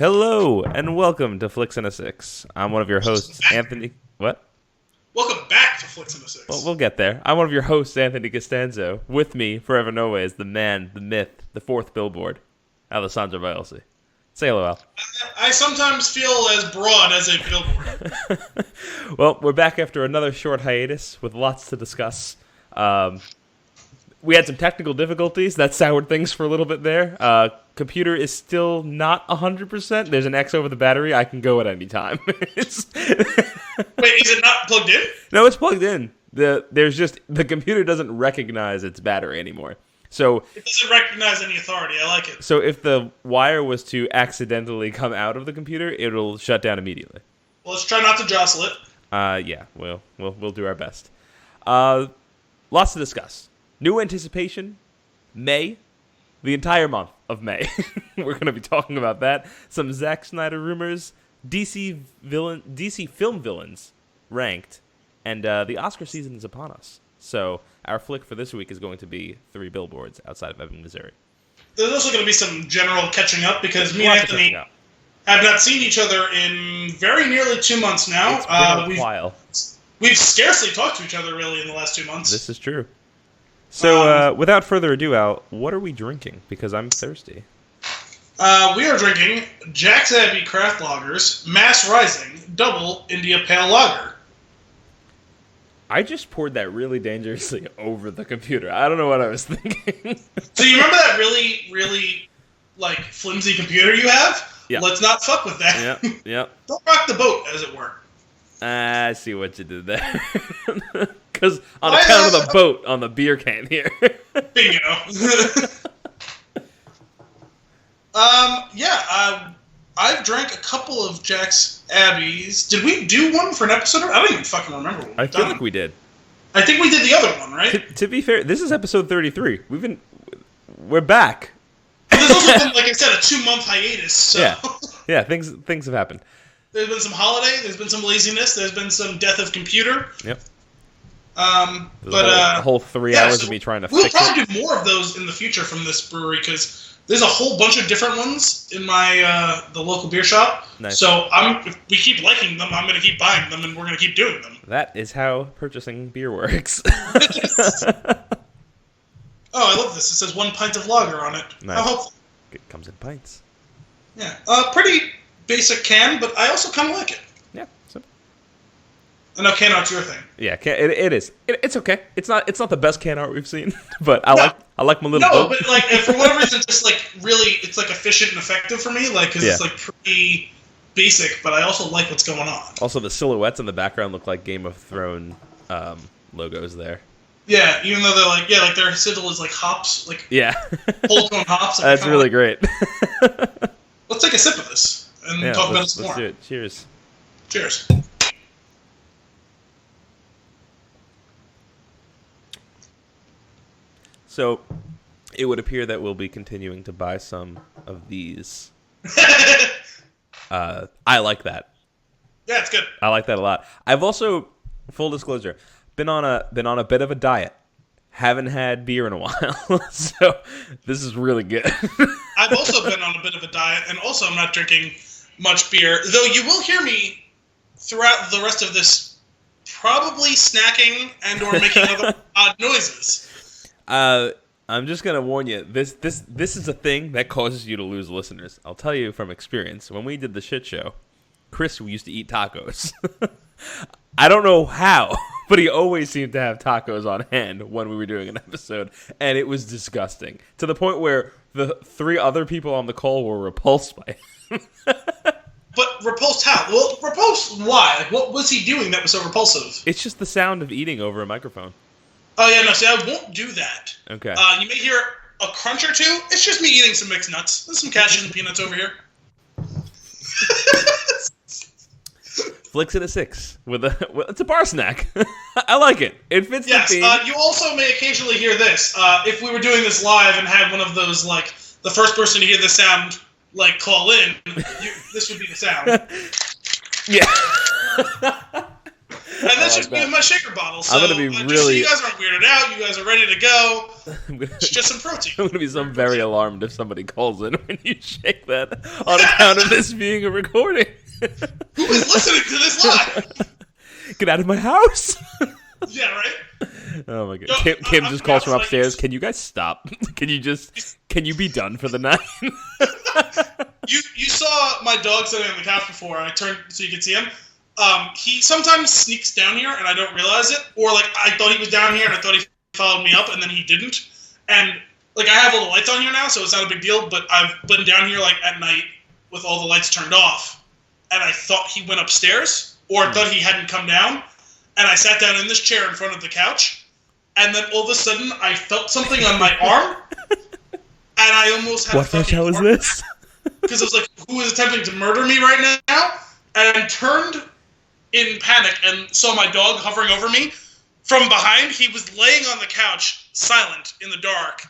Hello, and welcome to Flix and a Six. I'm one of your hosts, Anthony... What? Welcome back to Flix and a Six. Well, we'll get there. I'm one of your hosts, Anthony Costanzo. With me, forever and always, the man, the myth, the fourth billboard, Alessandro Bielsi. Say hello, Al. I sometimes feel as broad as a billboard. Well, we're back after another short hiatus with lots to discuss. We had some technical difficulties. That soured things for a little bit there. Computer is still not 100%. There's an X over the battery. I can go at any time. Wait, is it not plugged in? No, it's plugged in. The computer doesn't recognize its battery anymore. So it doesn't recognize any authority. I like it. So if the wire was to accidentally come out of the computer, it'll shut down immediately. Well, let's try not to jostle it. Yeah, we'll do our best. Lots to discuss. New anticipation, May, the entire month of May. We're going to be talking about that. Some Zack Snyder rumors, DC film villains ranked, and the Oscar season is upon us. So our flick for this week is going to be 3 billboards outside of Ebbing, Missouri. There's also going to be some general catching up because me and Anthony have not seen each other in very nearly 2 months now. It's been a while. We've scarcely talked to each other really in the last 2 months. This is true. So, without further ado, Al, what are we drinking? Because I'm thirsty. We are drinking Jack's Abbey Craft Lagers, Mass Rising, Double India Pale Lager. I just poured that really dangerously over the computer. I don't know what I was thinking. So you remember that really, really, flimsy computer you have? Yeah. Let's not fuck with that. Yep. Don't rock the boat, as it were. I see what you did there. Because on account of the boat on the beer can here. Bingo. I've drank a couple of Jack's Abbeys. Did we do one for an episode? I don't even fucking remember what I feel like we did. I think we did the other one, right? To be fair, this is episode 33. We're back. There's also been, like I said, a 2-month hiatus. So. Yeah. Things have happened. There's been some holiday. There's been some laziness. There's been some death of computer. Yep. A whole 3 hours of me trying to fix it. We'll probably do more of those in the future from this brewery because there's a whole bunch of different ones in my the local beer shop. Nice. So if we keep liking them, I'm going to keep buying them, and we're going to keep doing them. That is how purchasing beer works. Oh, I love this. It says 1 pint of lager on it. Nice. How helpful. It comes in pints. Yeah. Pretty basic can, but I also kind of like it. Yeah. So. I know can art's your thing. Yeah, it is. It's okay. It's not the best can art we've seen, but I like my little boat. No, but for whatever reason, just really, it's efficient and effective for me. Because it's pretty basic, but I also like what's going on. Also, the silhouettes in the background look like Game of Thrones logos there. Yeah, even though they're their sigil is hops, whole tone hops. That's really great. Let's take a sip of this and talk about it some more. Let's do it. Cheers. Cheers. So, it would appear that we'll be continuing to buy some of these. I like that. Yeah, it's good. I like that a lot. I've also, full disclosure, been on a bit of a diet. Haven't had beer in a while, so this is really good. I've also been on a bit of a diet, and also I'm not drinking much beer. Though you will hear me throughout the rest of this, probably snacking and or making other odd noises. I'm just gonna warn you. This is a thing that causes you to lose listeners. I'll tell you from experience. When we did the shit show, Chris used to eat tacos. I don't know how, but he always seemed to have tacos on hand when we were doing an episode, and it was disgusting to the point where the 3 other people on the call were repulsed by it. But repulsed how? Well, repulsed why? What was he doing that was so repulsive? It's just the sound of eating over a microphone. Oh, yeah, no, see, I won't do that. Okay. You may hear a crunch or two. It's just me eating some mixed nuts. There's some cashews and peanuts over here. Flix and a 6 it's a bar snack. I like it. It fits the theme. You also may occasionally hear this. If we were doing this live and had one of those, the first person to hear the sound, call in, this would be the sound. Yeah. And that's just me with my shaker bottle. So I'm gonna be just so you guys aren't weirded out, you guys are ready to go. It's just some protein. I'm gonna be so very alarmed if somebody calls in when you shake that on account of this being a recording. Who is listening to this live? Get out of my house! Yeah, right? Oh my god. Yo, Kim just calls from upstairs. Like, can you guys stop? Can you be done for the night? You saw my dog sitting on the couch before. I turned so you could see him. He sometimes sneaks down here and I don't realize it. Or like I thought he was down here and I thought he followed me up and then he didn't. And like I have all the lights on here now, so it's not a big deal, but I've been down here like at night with all the lights turned off. And I thought he went upstairs, or I thought he hadn't come down. And I sat down in this chair in front of the couch, and then all of a sudden I felt something on my arm, and I almost had what the hell is this? Because I was like, who is attempting to murder me right now? And turned in panic and saw my dog hovering over me. From behind, he was laying on the couch, silent, in the dark,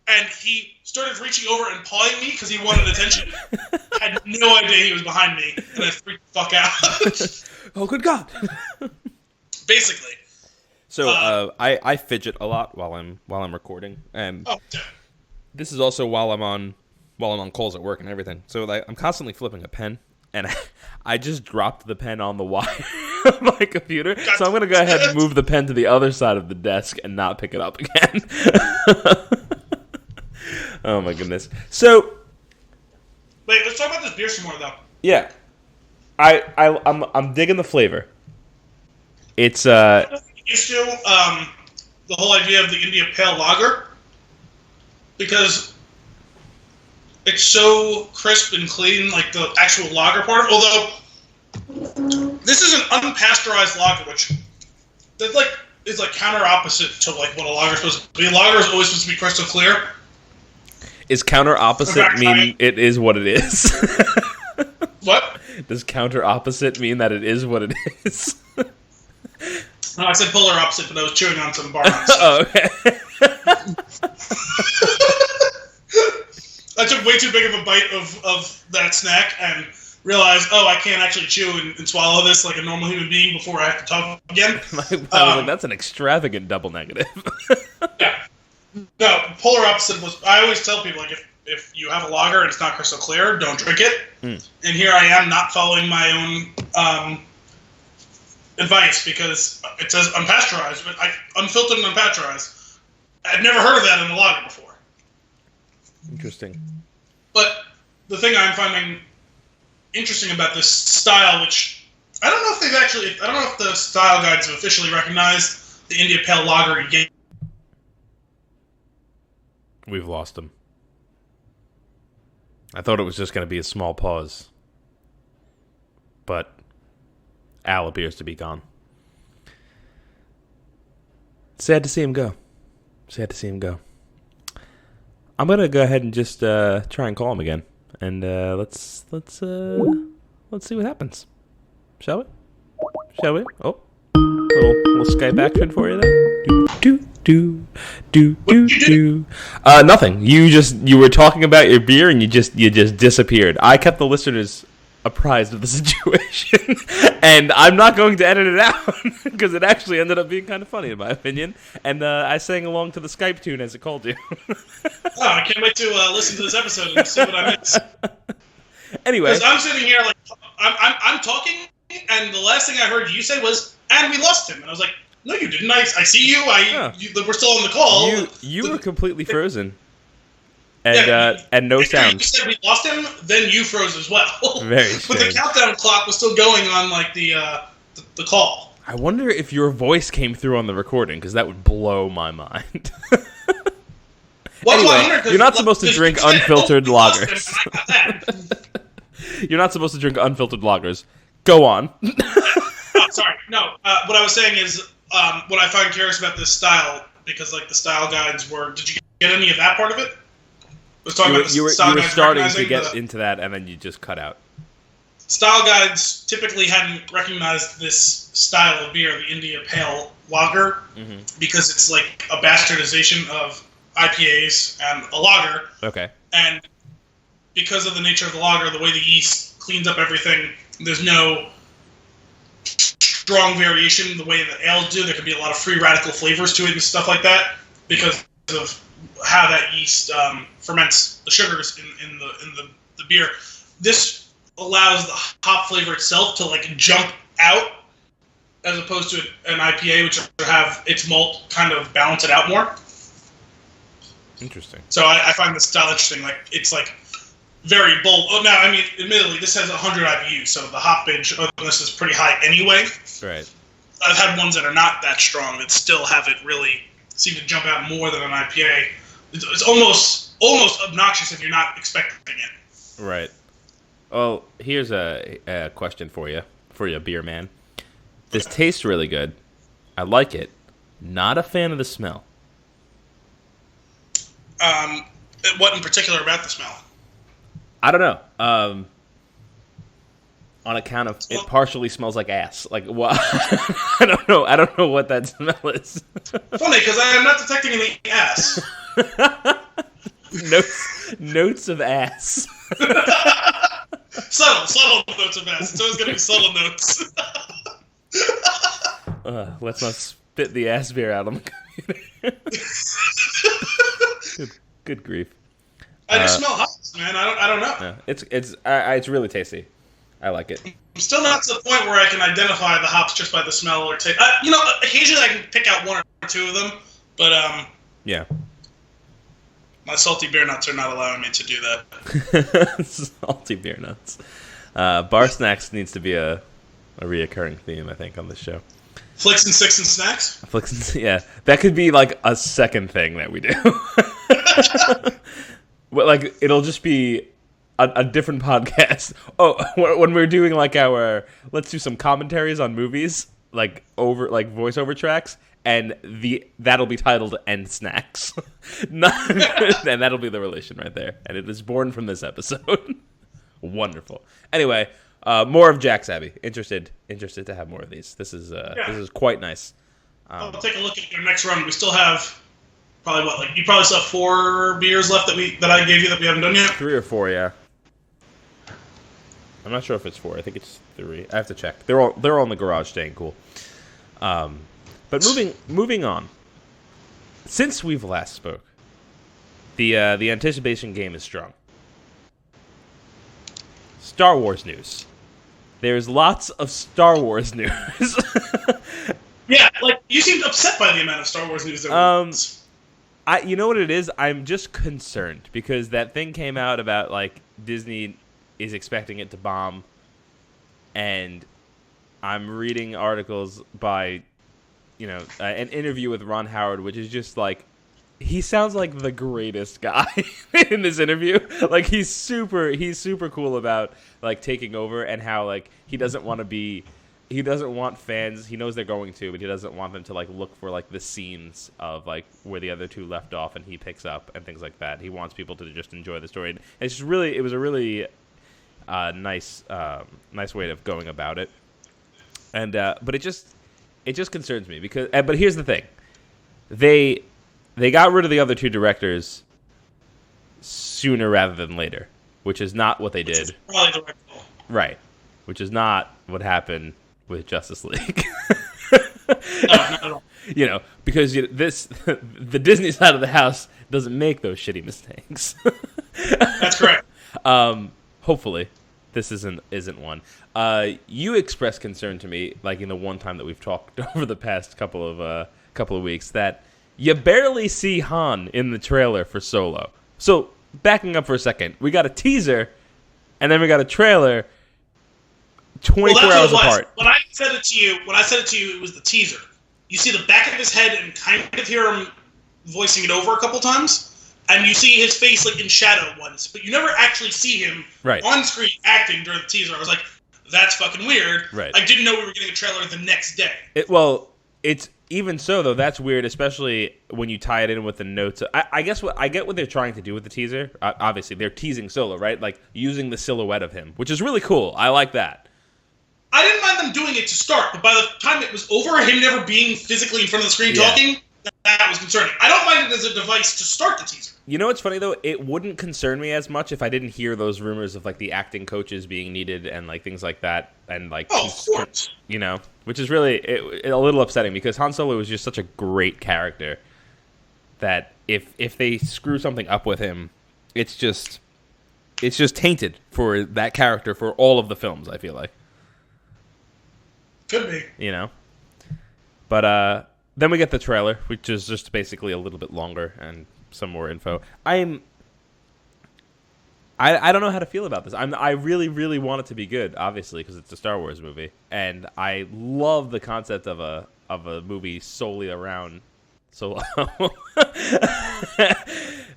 and he started reaching over and pawing me because he wanted attention. I had no idea he was behind me, and I freaked the fuck out. Oh, good God. Basically. So I fidget a lot while I'm recording, and this is also while I'm on calls at work and everything. So like, I'm constantly flipping a pen, and I just dropped the pen on the wire of my computer. So I'm gonna go ahead and move the pen to the other side of the desk and not pick it up again. Oh my goodness. So wait, let's talk about this beer some more though. Yeah, I'm digging the flavor. It's used to the whole idea of the India Pale Lager because it's so crisp and clean, like the actual lager part. Although this is an unpasteurized lager, which that's like is like counter opposite to like what a lager is supposed to be. A lager is always supposed to be crystal clear. Is counter opposite mean it is what it is? What? Does counter opposite mean that it is what it is? No, I said polar opposite, but I was chewing on some bar nuts. Oh, okay. I took way too big of a bite of that snack and realized, I can't actually chew and swallow this like a normal human being before I have to talk again. I was like, that's an extravagant double negative. Yeah. No, polar opposite was... I always tell people, like, if you have a lager and it's not crystal clear, don't drink it. And here I am not following my own advice because it says unpasteurized, but unfiltered and unpasteurized. I've never heard of that in a lager before. Interesting. But the thing I'm finding interesting about this style, which I don't know if the style guides have officially recognized the India Pale Lager yet. We've lost him. I thought it was just going to be a small pause. But Al appears to be gone. Sad to see him go. I'm going to go ahead and just try and call him again. And let's see what happens. Shall we? Oh. Little Skype action for you there. Nothing. You were talking about your beer and you just disappeared. I kept the listeners apprised of the situation, and I'm not going to edit it out because it actually ended up being kind of funny in my opinion. And I sang along to the Skype tune as it called you. I can't wait to listen to this episode and see what I miss. Anyway, because I'm sitting here like I'm talking, and the last thing I heard you say was, "And we lost him," and I was like, "No, you didn't. I see you. We're still on the call." You were completely frozen, and no sound. You said we lost him, then you froze as well. Very strange. But the countdown clock was still going on, like the call. I wonder if your voice came through on the recording, because that would blow my mind. Well, anyway, you're not supposed to drink unfiltered lagers. You're not supposed to drink unfiltered lagers. Go on. Sorry. No. What I was saying is, what I find curious about this style, because like the style guides were. Did you get any of that part of it? You were starting to get into that, and then you just cut out. Style guides typically hadn't recognized this style of beer, the India Pale Lager, because it's like a bastardization of IPAs and a lager. Okay. And because of the nature of the lager, the way the yeast cleans up everything, there's no strong variation the way that ales do. There can be a lot of free radical flavors to it and stuff like that because of how that yeast ferments the sugars in the beer. This allows the hop flavor itself to like jump out as opposed to an IPA, which will have its malt kind of balance it out more. Interesting. So I find this style interesting. Like it's like very bold. Oh, now I mean, admittedly, this has 100 IBU, so the hopage on this is pretty high anyway. Right. I've had ones that are not that strong that still haven't really seem to jump out more than an IPA. It's almost obnoxious if you're not expecting it. Right. Well, here's a question for you, beer man. This tastes really good. I like it. Not a fan of the smell. What in particular about the smell? I don't know. On account of it partially smells like ass. Like what? I don't know. I don't know what that smell is. Funny, because I am not detecting any ass. Notes of ass. subtle notes of ass. It's always going to be subtle notes. Let's not spit the ass beer out on the computer. Good grief. I just smell hops, man. I don't know. Yeah, it's really tasty. I like it. I'm still not to the point where I can identify the hops just by the smell or taste. Occasionally I can pick out one or two of them, but yeah. My salty beer nuts are not allowing me to do that. Salty beer nuts. Bar snacks needs to be a reoccurring theme, I think, on this show. Flix and Six and Snacks? Flix and, yeah. That could be like a second thing that we do. Well, like, it'll just be a different podcast. Oh, when we're doing like let's do some commentaries on movies, like voiceover tracks, and that'll be titled "End Snacks," and that'll be the relation right there. And it is born from this episode. Wonderful. Anyway, more of Jack's Abbey. Interested to have more of these. This is quite nice. I'll take a look at your next run. We still have probably you probably still have 4 beers left that I gave you that we haven't done yet. 3 or 4, yeah. I'm not sure if it's 4. I think it's 3. I have to check. They're all in the garage, staying cool. But moving on. Since we've last spoke, the anticipation game is strong. Star Wars news. There's lots of Star Wars news. Yeah, you seemed upset by the amount of Star Wars news there was. You know what it is? I'm just concerned because that thing came out about Disney is expecting it to bomb, and I'm reading articles by, an interview with Ron Howard, which is just he sounds like the greatest guy in this interview. He's super cool about taking over and how he doesn't want fans. He knows they're going to, but he doesn't want them to look for the scenes of where the other two left off and he picks up and things like that. He wants people to just enjoy the story. And it's just it was a really nice way of going about it. And but it just concerns me because. But here's the thing, they got rid of the other 2 directors sooner rather than later, which is not what they did. Probably directable. Right, which is not what happened with Justice League. No, not at all. Because the Disney side of the house doesn't make those shitty mistakes. That's correct. Hopefully, this isn't one. You expressed concern to me, in the one time that we've talked over the past couple of weeks, that you barely see Han in the trailer for Solo. So, backing up for a second, we got a teaser, and then we got a trailer 24 hours apart. When I said it to you, it was the teaser. You see the back of his head and kind of hear him voicing it over a couple times, and you see his face in shadow once, but you never actually see him on screen acting during the teaser. I was like, that's fucking weird. Right. I didn't know we were getting a trailer the next day. It's even so though. That's weird, especially when you tie it in with the notes. I guess I get what they're trying to do with the teaser. Obviously, they're teasing Solo, right? Using the silhouette of him, which is really cool. I like that. I didn't mind them doing it to start, but by the time it was over, him never being physically in front of the screen talking, that was concerning. I don't mind it as a device to start the teaser. You know what's funny, though? It wouldn't concern me as much if I didn't hear those rumors of, like, the acting coaches being needed and, like, things like that. And, like, Oh, of course. You know? Which is really a little upsetting because Han Solo was just such a great character that if they screw something up with him, it's just tainted for that character for all of the films, I feel like. Could be. You know? But, then we get the trailer, which is just basically a little bit longer and some more info. I don't know how to feel about this. I really, really want it to be good, obviously, because it's a Star Wars movie, and I love the concept of a movie solely around Solo.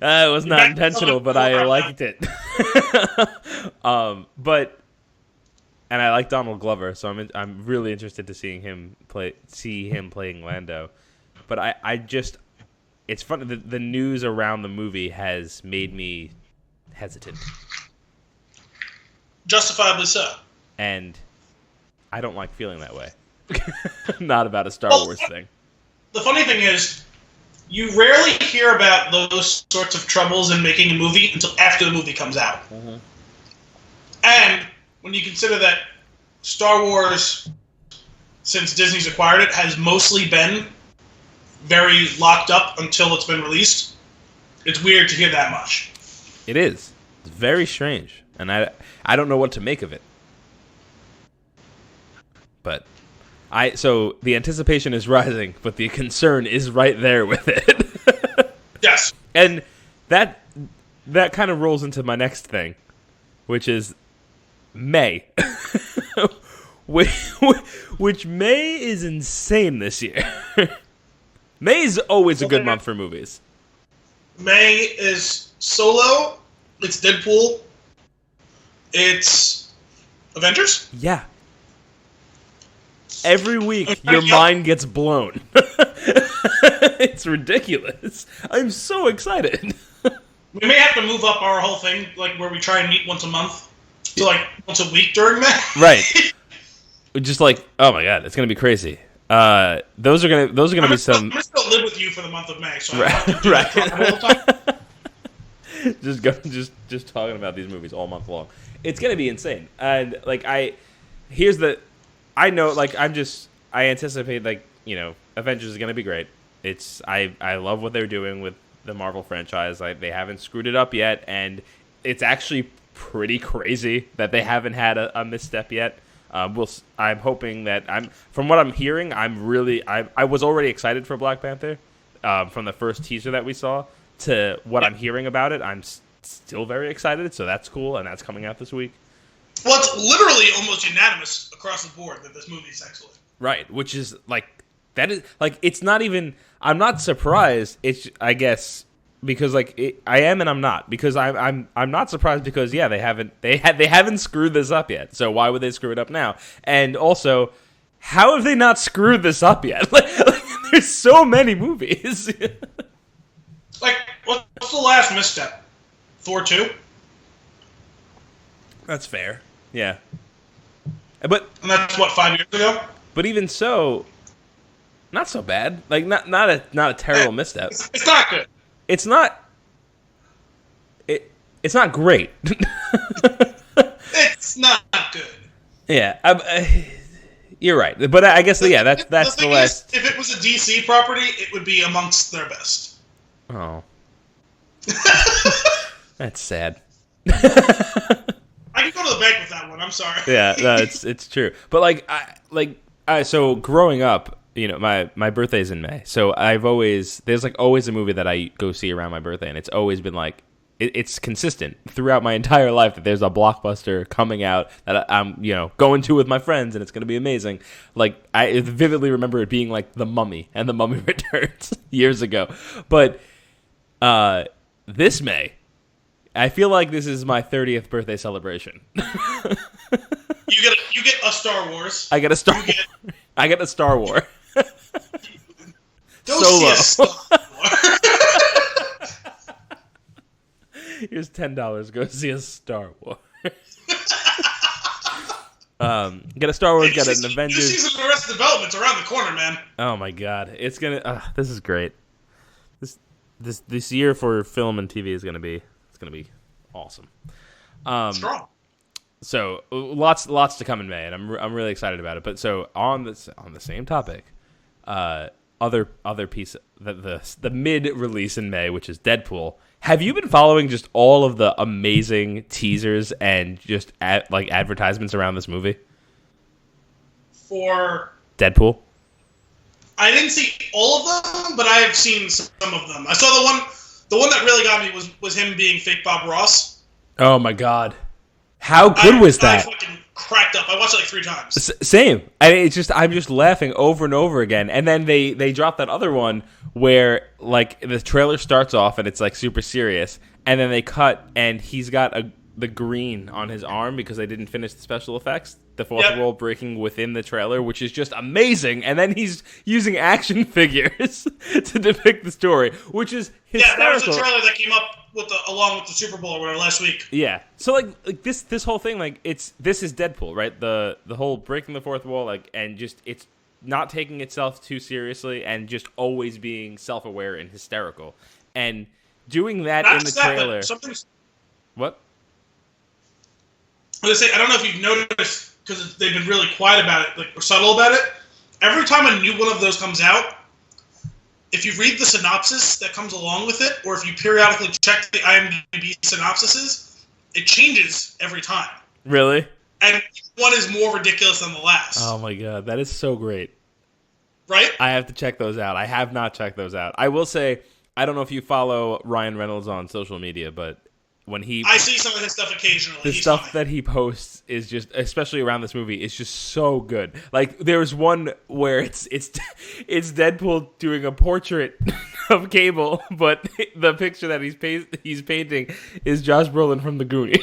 It was not intentional, but I liked it. And I like Donald Glover, so I'm really interested to see him playing Lando. But I just, it's funny, the news around the movie has made me hesitant. Justifiably so. And I don't like feeling that way. Not about a Star Wars thing. The funny thing is, you rarely hear about those sorts of troubles in making a movie until after the movie comes out. Mm-hmm. And when you consider that Star Wars, since Disney's acquired it, has mostly been very locked up until it's been released, it's weird to hear that much. It is. It's very strange. And I don't know what to make of it. But so the anticipation is rising, but the concern is right there with it. Yes. And that kind of rolls into my next thing, which is May. Which May is insane this year. May is always a good month for movies. May is Solo, it's Deadpool, it's Avengers? Yeah. Every week, your mind gets blown. It's ridiculous. I'm so excited. We may have to move up our whole thing, like where we try and meet once a month, to like once a week during May. Right. Just like, oh my god, it's gonna be crazy. Those are gonna be some. I'm gonna still live with you for the month of May, so right. I have to do that the whole time. just talking about these movies all month long. It's gonna be insane. And like I anticipate, like, you know, Avengers is gonna be great. I love what they're doing with the Marvel franchise. Like, they haven't screwed it up yet, and it's actually pretty crazy that they haven't had a misstep yet. I'm hoping that from what I'm hearing, I was already excited for Black Panther from the first teaser that we saw to what I'm hearing about it. I'm still very excited, so that's cool, and that's coming out this week. Well, it's literally almost unanimous across the board that this movie is excellent. Right, which is like, that is like, it's not even, I'm not surprised. It's, I guess, because like I am and I'm not, because I'm not surprised because they haven't screwed this up yet. So why would they screw it up now? And also, how have they not screwed this up yet? Like there's so many movies. Like, what's the last misstep? Thor 2? That's fair. Yeah. But And that's what, 5 years ago? But even so, not so bad. Like not a terrible misstep. It's not good. It's not. It's not great. It's not good. Yeah, you're right. But I guess that's the last. If it was a DC property, it would be amongst their best. Oh, that's sad. I can go to the bank with that one. I'm sorry. Yeah, no, it's true. But so growing up, you know, my birthday's in May, so there's like always a movie that I go see around my birthday, and it's always been like, it's consistent throughout my entire life that there's a blockbuster coming out that I'm, you know, going to with my friends, and it's going to be amazing. Like, I vividly remember it being like The Mummy and The Mummy Returns years ago. But this May, I feel like this is my 30th birthday celebration. You get a Star Wars. I get a Star Wars. Go Solo. see a Star Wars. Here's $10. Go see a Star Wars. Get a Star Wars. Get an Avengers. New season of Arrested Development's around the corner, man. Oh my god, it's gonna. This is great. This year for film and TV is gonna be awesome. Strong. So lots to come in May, and I'm really excited about it. But so on the same topic, other piece the mid release in May, which is Deadpool. Have you been following just all of the amazing teasers and just advertisements around this movie? For Deadpool? I didn't see all of them, but I have seen some of them. I saw the one that really got me was him being fake Bob Ross. Oh my god. How good was that? I fucking cracked up. I watched it like 3 times. Same. I'm just laughing over and over again. And then they dropped that other one where like the trailer starts off and it's like super serious, and then they cut and he's got the green on his arm because they didn't finish the special effects. The fourth wall breaking within the trailer, which is just amazing. And then he's using action figures to depict the story, which is hysterical. Yeah, that was the trailer that came up along with the Super Bowl or whatever last week. Yeah. So like this whole thing, like this is Deadpool, right? The whole breaking the fourth wall, like, and just it's not taking itself too seriously and just always being self-aware and hysterical. And doing that in the trailer. What? I was gonna say, I don't know if you've noticed, because they've been really quiet about it, like, or subtle about it. Every time a new one of those comes out, if you read the synopsis that comes along with it, or if you periodically check the IMDb synopsises, it changes every time. Really? And one is more ridiculous than the last. Oh my god, that is so great. Right? I have to check those out. I have not checked those out. I will say, I don't know if you follow Ryan Reynolds on social media, but I see some of his stuff occasionally. The stuff that he posts is just, especially around this movie, is just so good. Like there's one where it's Deadpool doing a portrait of Cable, but the picture that he's painting is Josh Brolin from The Goonies.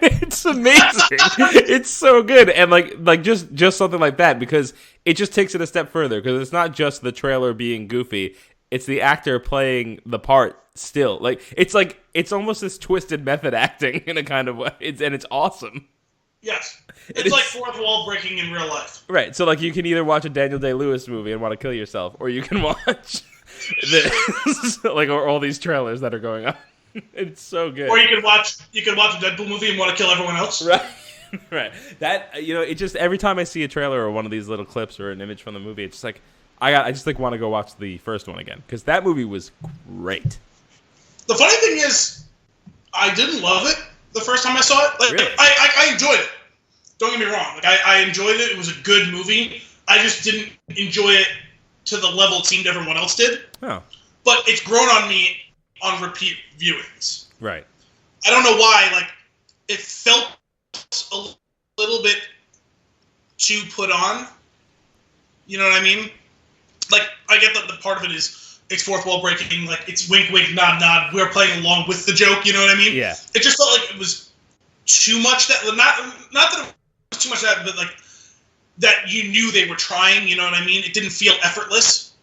It's amazing. It's so good, and like just something like that, because it just takes it a step further, because it's not just the trailer being goofy. It's the actor playing the part still. Like it's almost this twisted method acting in a kind of way. It's awesome. Yes. It's like fourth wall breaking in real life. Right. So like you can either watch a Daniel Day-Lewis movie and want to kill yourself, or you can watch this, like, or all these trailers that are going on. It's so good. Or you could watch a Deadpool movie and want to kill everyone else. Right. Right. That, it just, every time I see a trailer or one of these little clips or an image from the movie, it's just like I just want to go watch the first one again, because that movie was great. The funny thing is, I didn't love it the first time I saw it. Like, really? I enjoyed it. Don't get me wrong. Like I enjoyed it. It was a good movie. I just didn't enjoy it to the level it seemed everyone else did. Oh. But it's grown on me on repeat viewings. Right. I don't know why. Like, it felt a little bit too put on. You know what I mean? Like, I get that the part of it is it's fourth wall breaking, like it's wink, wink, nod, nod. We're playing along with the joke. You know what I mean? Yeah. It just felt like it was too much. That not that it was too much of that, but like that you knew they were trying. You know what I mean? It didn't feel effortless.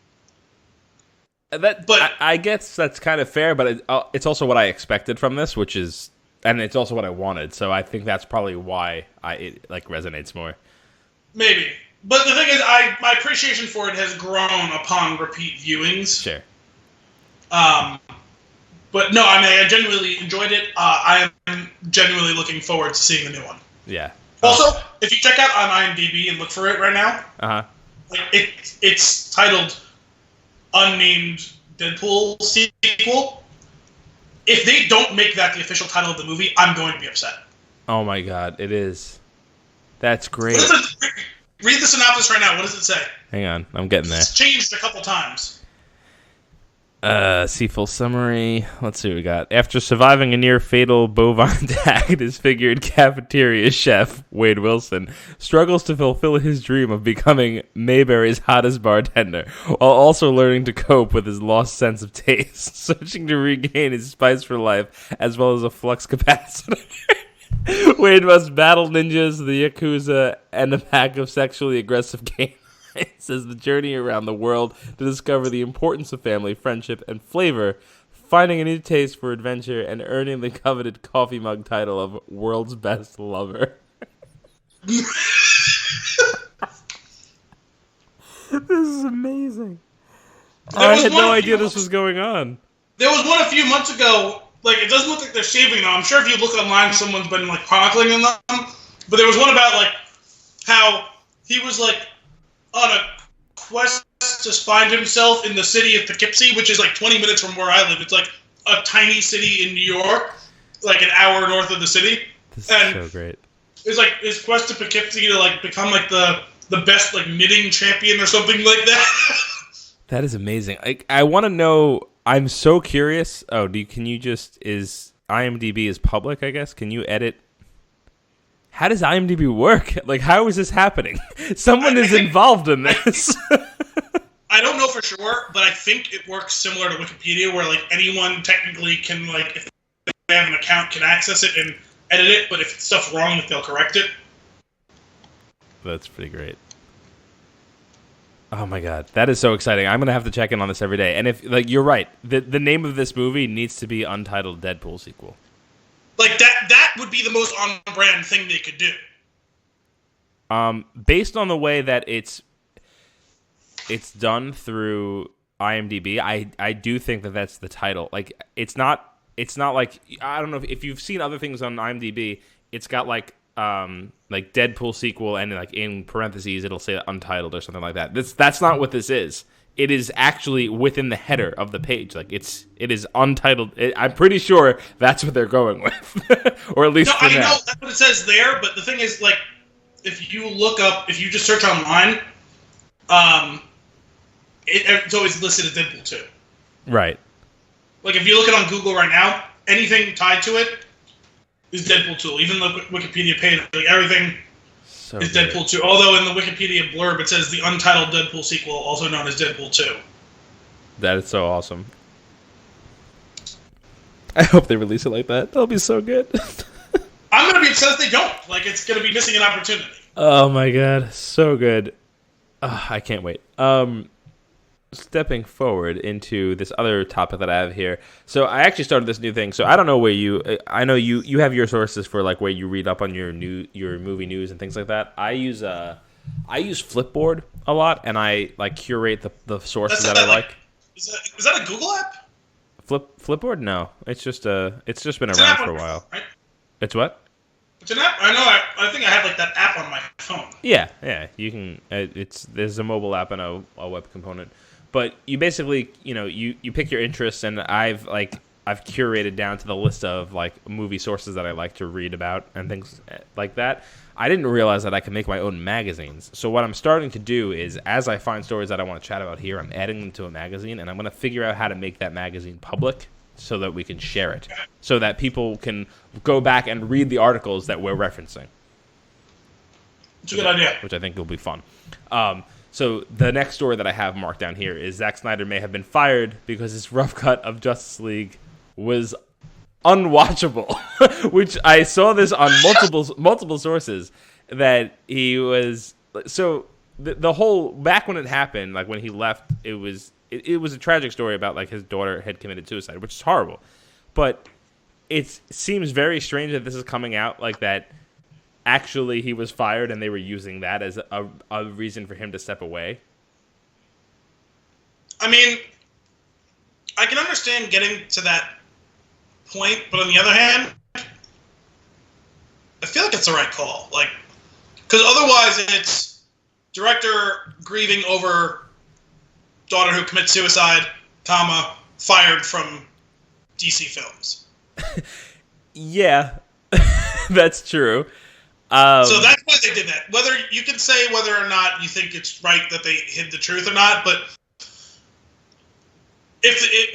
I guess that's kind of fair, but it's also what I expected from this, and it's also what I wanted. So I think that's probably why it resonates more. Maybe. But the thing is, my appreciation for it has grown upon repeat viewings. Sure. But no, I mean, I genuinely enjoyed it. I am genuinely looking forward to seeing the new one. Yeah. Also, if you check out on IMDb and look for it right now, like it's titled Unnamed Deadpool Sequel. If they don't make that the official title of the movie, I'm going to be upset. Oh my god, it is. That's great. Read the synopsis right now. What does it say? Hang on, I'm getting there. It's changed a couple times. See full summary. Let's see what we got. After surviving a near-fatal bovine attack, disfigured cafeteria chef, Wade Wilson, struggles to fulfill his dream of becoming Mayberry's hottest bartender, while also learning to cope with his lost sense of taste, searching to regain his spice for life, as well as a flux capacitor. Wade must battle ninjas, the Yakuza, and a pack of sexually aggressive canines as the journey around the world to discover the importance of family, friendship, and flavor, finding a new taste for adventure, and earning the coveted coffee mug title of World's Best Lover. This is amazing. I had no idea this was going on. There was one a few months ago. Like, it doesn't look like they're saving them. I'm sure if you look online, someone's been, like, chronicling them. But there was one about, like, how he was, like, on a quest to find himself in the city of Poughkeepsie, which is, like, 20 minutes from where I live. It's, like, a tiny city in New York, like, an hour north of the city. This is so great. It's, like, his quest to Poughkeepsie to, like, become, like, the best, like, knitting champion or something like that. That is amazing. I want to know... I'm so curious. Oh, can you just... Is IMDb is public, I guess? Can you edit... How does IMDb work? Like, how is this happening? Someone is involved in this. I don't know for sure, but I think it works similar to Wikipedia, where, like, anyone technically can, like, if they have an account, can access it and edit it, but if stuff's wrong, they'll correct it. That's pretty great. Oh my god, that is so exciting! I'm gonna have to check in on this every day. And if, like, you're right, the name of this movie needs to be Untitled Deadpool sequel. Like, that would be the most on-brand thing they could do. Based on the way that it's done through IMDb, I do think that that's the title. Like, it's not like, I don't know if you've seen other things on IMDb. It's got like Deadpool sequel, and like in parentheses it'll say Untitled or something like that. That's not what this is. It is actually within the header of the page. Like, it is Untitled. I'm pretty sure that's what they're going with, or at least no, I know that's what it says there. But the thing is, like, if you just search online, it's always listed as Deadpool 2. Right. Like, if you look it on Google right now, anything tied to it is Deadpool 2. Even the Wikipedia page, like, everything is Deadpool 2. Although in the Wikipedia blurb it says the Untitled Deadpool sequel, also known as Deadpool 2. That is so awesome. I hope they release it like that. That'll be so good. I'm going to be upset if they don't. Like, it's going to be missing an opportunity. Oh my god, so good. I can't wait. Stepping forward into this other topic that I have here. So I actually started this new thing. So I don't know where I know you have your sources for, like, where you read up on your movie news and things like that. I use Flipboard a lot, and I, like, curate the sources that I like. Is that a Google app? Flipboard? No, it's just been around for a while. Right? It's what? It's an app. I know. I think I have, like, that app on my phone. Yeah. You can. There's a mobile app and a web component. But you basically, you pick your interests, and I've curated down to the list of, like, movie sources that I like to read about and things like that. I didn't realize that I could make my own magazines. So what I'm starting to do is, as I find stories that I want to chat about here, I'm adding them to a magazine, and I'm going to figure out how to make that magazine public so that we can share it, so that people can go back and read the articles that we're referencing. It's a good idea. Which I think will be fun. So the next story that I have marked down here is Zack Snyder may have been fired because his rough cut of Justice League was unwatchable, which I saw this on multiple sources, that he was... So the whole... Back when it happened, like when he left, it was a tragic story about, like, his daughter had committed suicide, which is horrible. But it seems very strange that this is coming out like that. Actually, he was fired, and they were using that as a reason for him to step away. I mean, I can understand getting to that point, but on the other hand, I feel like it's the right call. Like, because otherwise it's director grieving over daughter who commits suicide, fired from DC Films. Yeah, that's true. So that's why they did that. Whether you can say whether or not you think it's right that they hid the truth or not, but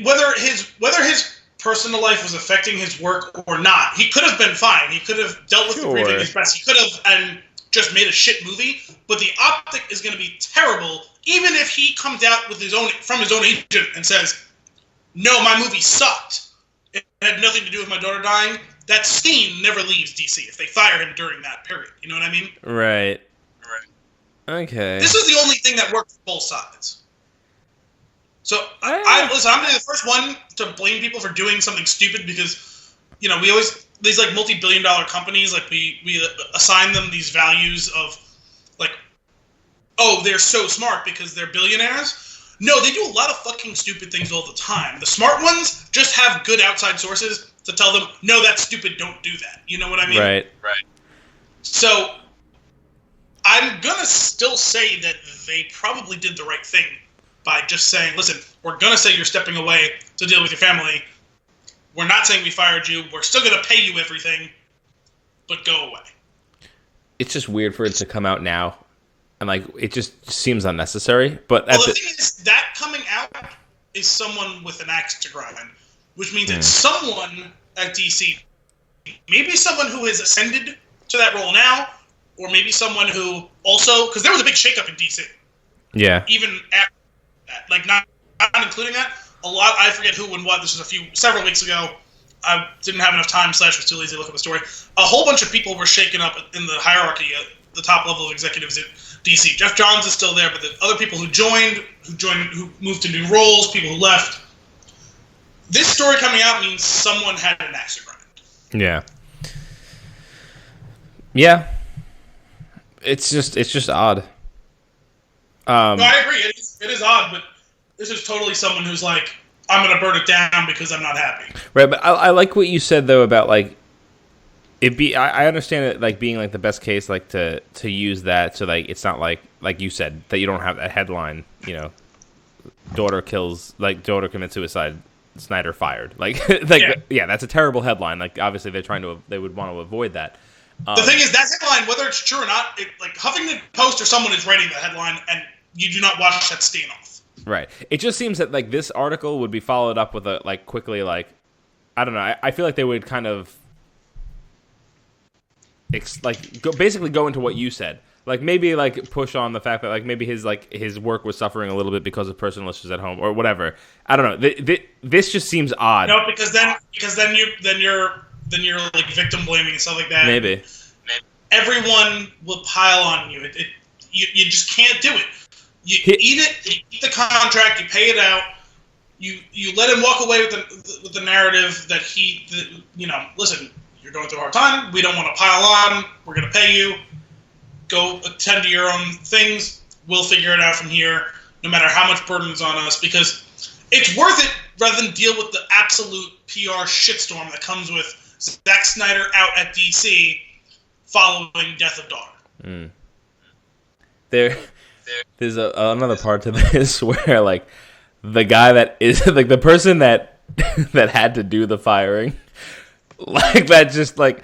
whether his personal life was affecting his work or not, he could have been fine. He could have dealt with the grieving as best he could have and just made a shit movie. But the optic is going to be terrible, even if he comes out with from his own agent and says, "No, my movie sucked. It had nothing to do with my daughter dying." That scene never leaves DC if they fire him during that period. You know what I mean? Right. Okay. This is the only thing that works for both sides. So, I'm going to be the first one to blame people for doing something stupid because, we always, these, like, multi-billion-dollar companies, like, we assign them these values of, like, oh, they're so smart because they're billionaires. No, they do a lot of fucking stupid things all the time. The smart ones just have good outside sources to tell them, no, that's stupid, don't do that. You know what I mean? Right. So, I'm gonna still say that they probably did the right thing by just saying, listen, we're gonna say you're stepping away to deal with your family. We're not saying we fired you. We're still gonna pay you everything, but go away. It's just weird for it to come out now. And, like, it just seems unnecessary. But well, the thing is, that coming out is someone with an axe to grind, which means it's someone at DC, maybe someone who has ascended to that role now, or maybe someone who also, because there was a big shakeup in DC. Yeah. Even after that, like not including that, a lot. I forget who and what. This was several weeks ago. I didn't have enough time. / was too lazy to look up the story. A whole bunch of people were shaken up in the hierarchy at the top level of executives at DC. Jeff Johns is still there, but the other people who moved to new roles, people who left. This story coming out means someone had an axe to grind. Yeah. Yeah. It's just odd. No, I agree. It is odd, but this is totally someone who's like, I'm going to burn it down because I'm not happy. Right, but I like what you said though about like I understand it like being like the best case like to use that so like it's not like you said that you don't have that headline, you know, daughter commits suicide, Snyder fired. Like yeah, that's a terrible headline. Like obviously they would want to avoid that. The thing is, that headline, whether it's true or not, like Huffington Post or someone is writing that headline, and you do not watch that stain off. Right. It just seems that like this article would be followed up with a like quickly like I don't know. I feel like they would kind of basically go into what you said. Like maybe like push on the fact that like maybe his work was suffering a little bit because of personal issues at home or whatever. I don't know. This just seems odd. No, because then you're like victim blaming and stuff like that. Maybe. Everyone will pile on you. You just can't do it. You eat it. You eat the contract. You pay it out. You let him walk away with the narrative that listen, you're going through a hard time. We don't want to pile on. We're going to pay you. Go attend to your own things. We'll figure it out from here, no matter how much burden is on us, because it's worth it rather than deal with the absolute PR shitstorm that comes with Zack Snyder out at DC following Death of Daughter. There's another part to this where like the guy that is like the person that had to do the firing, like that just like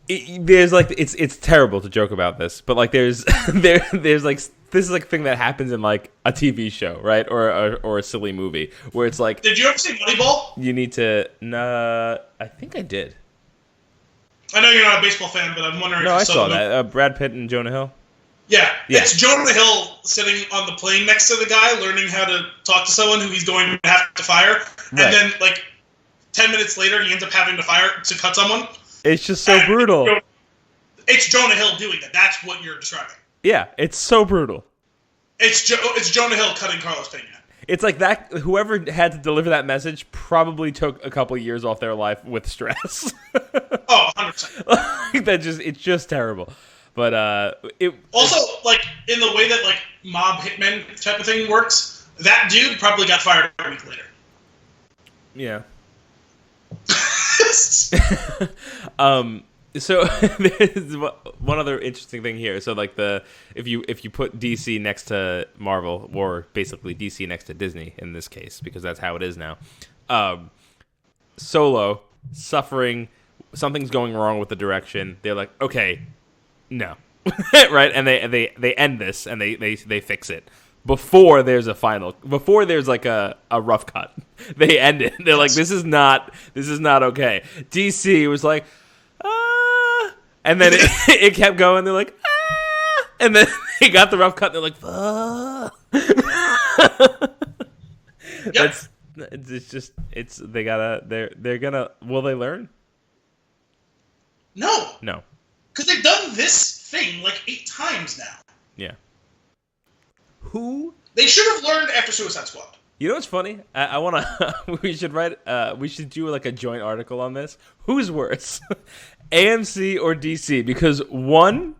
there's like it's terrible to joke about this, but like there's like this is like a thing that happens in like a TV show, right, or a silly movie where it's like. Did you ever see Moneyball? You need to. Nah, I think I did. I know you're not a baseball fan, but I'm wondering. No, if I saw that. Brad Pitt and Jonah Hill. Yeah, it's Jonah Hill sitting on the plane next to the guy, learning how to talk to someone who he's going to have to fire, right. And then like 10 minutes later, he ends up having to cut someone. It's just so brutal. It's Jonah Hill doing that. That's what you're describing. Yeah, it's so brutal. It's Jonah Hill cutting Carlos Pena. It's like that. Whoever had to deliver that message probably took a couple years off their life with stress. Oh, 100%. It's just terrible. But also like in the way that like mob hitmen type of thing works, that dude probably got fired a week later. Yeah. So there's one other interesting thing here. So like if you put DC next to Marvel, or basically DC next to Disney in this case, because that's how it is now. Solo suffering, something's going wrong with the direction. They're like, okay, no, right, and they end this and they fix it. Before there's like a rough cut, they end it. They're like, this is not okay. DC was like, and then it kept going. They're like, and then they got the rough cut. And they're like, Yep. They're gonna. Will they learn? No, because they've done this thing like 8 times now. Yeah. They should have learned after Suicide Squad. You know what's funny? I want to. We should do like a joint article on this. Who's worse, AMC or DC? Because one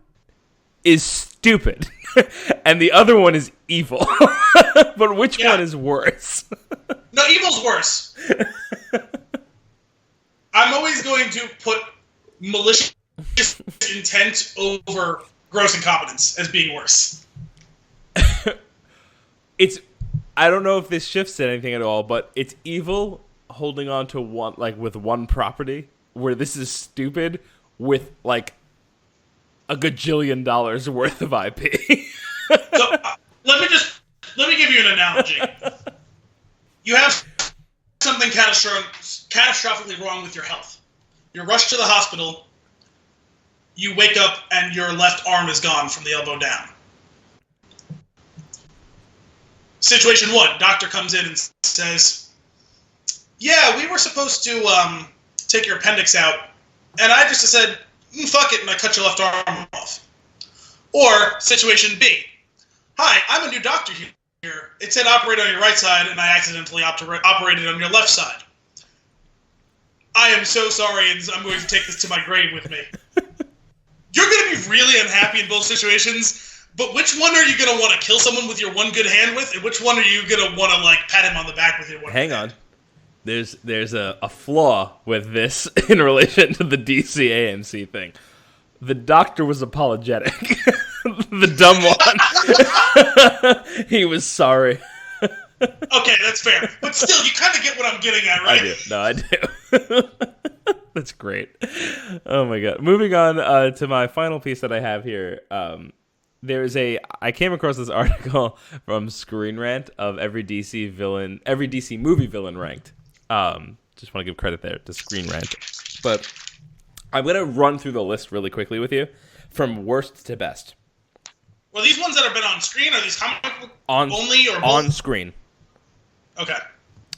is stupid, and the other one is evil. But which one is worse? No, evil's worse. I'm always going to put malicious intent over gross incompetence as being worse. I don't know if this shifts anything at all, but it's evil holding on to one property, where this is stupid with like a gajillion dollars worth of IP. So let me give you an analogy. You have something catastrophically wrong with your health. You're rushed to the hospital. You wake up and your left arm is gone from the elbow down. Situation 1, doctor comes in and says, yeah, we were supposed to take your appendix out, and I just said, fuck it, and I cut your left arm off. Or situation B, hi, I'm a new doctor here. It said operate on your right side, and I accidentally operated on your left side. I am so sorry, and I'm going to take this to my grave with me. You're going to be really unhappy in both situations, but which one are you going to want to kill someone with your one good hand with, and which one are you going to want to, like, pat him on the back with your one Hang good on. hand? There's a flaw with this in relation to the DC AMC thing. The doctor was apologetic. The dumb one. He was sorry. Okay, that's fair. But still, you kind of get what I'm getting at, right? I do. No, I do. That's great. Oh, my God. Moving on to my final piece that I have here. I came across this article from Screen Rant of every DC movie villain ranked. Just want to give credit there to Screen Rant. But I'm going to run through the list really quickly with you from worst to best. Well, these ones that have been on screen, are these comic book only or both? On screen. Okay.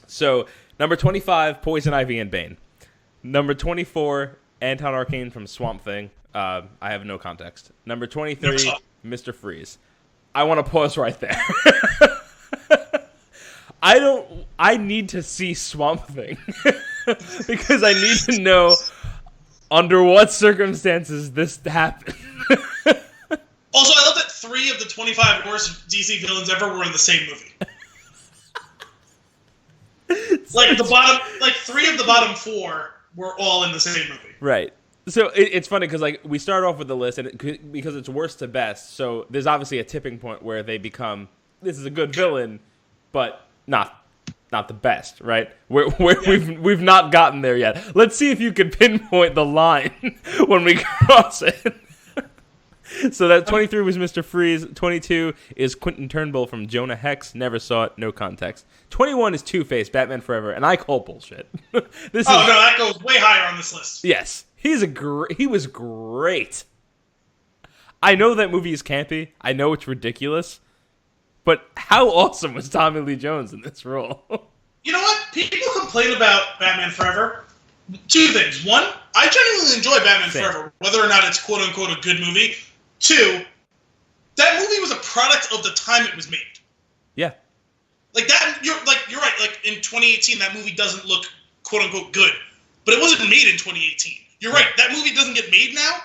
So, number 25, Poison Ivy and Bane. Number 24, Anton Arcane from Swamp Thing. I have no context. Number 23, Mr. Freeze. I want to pause right there. I need to see Swamp Thing. Because I need to know under what circumstances this happened. Also, I love that 3 of the 25 worst DC villains ever were in the same movie. Like 3 of the bottom 4 were all in the same movie. Right. So it's funny because like we start off with the list and because it's worst to best. So there's obviously a tipping point where they become this is a good villain, but not the best, right? We've not gotten there yet. Let's see if you can pinpoint the line when we cross it. So that 23 was Mr. Freeze. 22 is Quentin Turnbull from Jonah Hex. Never saw it. No context. 21 is Two-Face, Batman Forever, and I call bullshit. No, that goes way higher on this list. Yes, he was great. I know that movie is campy. I know it's ridiculous, but how awesome was Tommy Lee Jones in this role? You know what? People complain about Batman Forever. 2 things. 1, I genuinely enjoy Batman Forever, whether or not it's quote-unquote a good movie. 2, that movie was a product of the time it was made. Yeah. Like that, you're right. Like in 2018, that movie doesn't look quote unquote good, but it wasn't made in 2018. You're right. That movie doesn't get made now.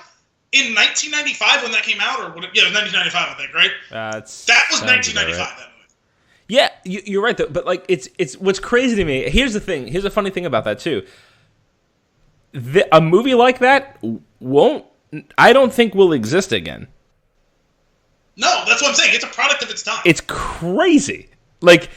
In 1995, when that came out, or it was 1995, I think, right? That was 1995. Right. That movie. Yeah, you're right though. But like, it's what's crazy to me. Here's the thing. Here's a funny thing about that too. A movie like that I don't think will exist again. No, that's what I'm saying. It's a product of its time. It's crazy. Like,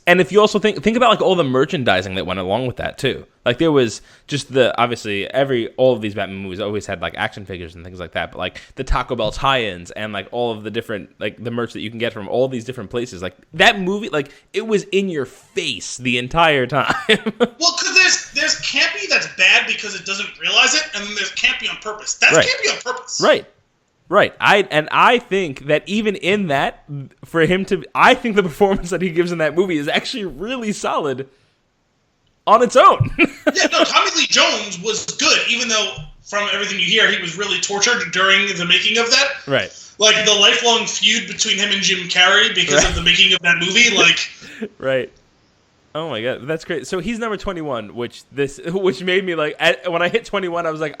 and if you also think about like all the merchandising that went along with that too. Like there was just obviously all of these Batman movies always had like action figures and things like that, but like the Taco Bell tie-ins and like all of the different like the merch that you can get from all these different places. Like that movie, like it was in your face the entire time. Well, because there's campy that's bad because it doesn't realize it, and then there's campy on purpose. That's right. Campy on purpose. Right. I think that even in that, I think the performance that he gives in that movie is actually really solid on its own. Yeah, no, Tommy Lee Jones was good, even though from everything you hear, he was really tortured during the making of that. Right. Like the lifelong feud between him and Jim Carrey because of the making of that movie. Like, right. Oh my god, that's great. So he's number 21, which made me like when I hit 21, I was like,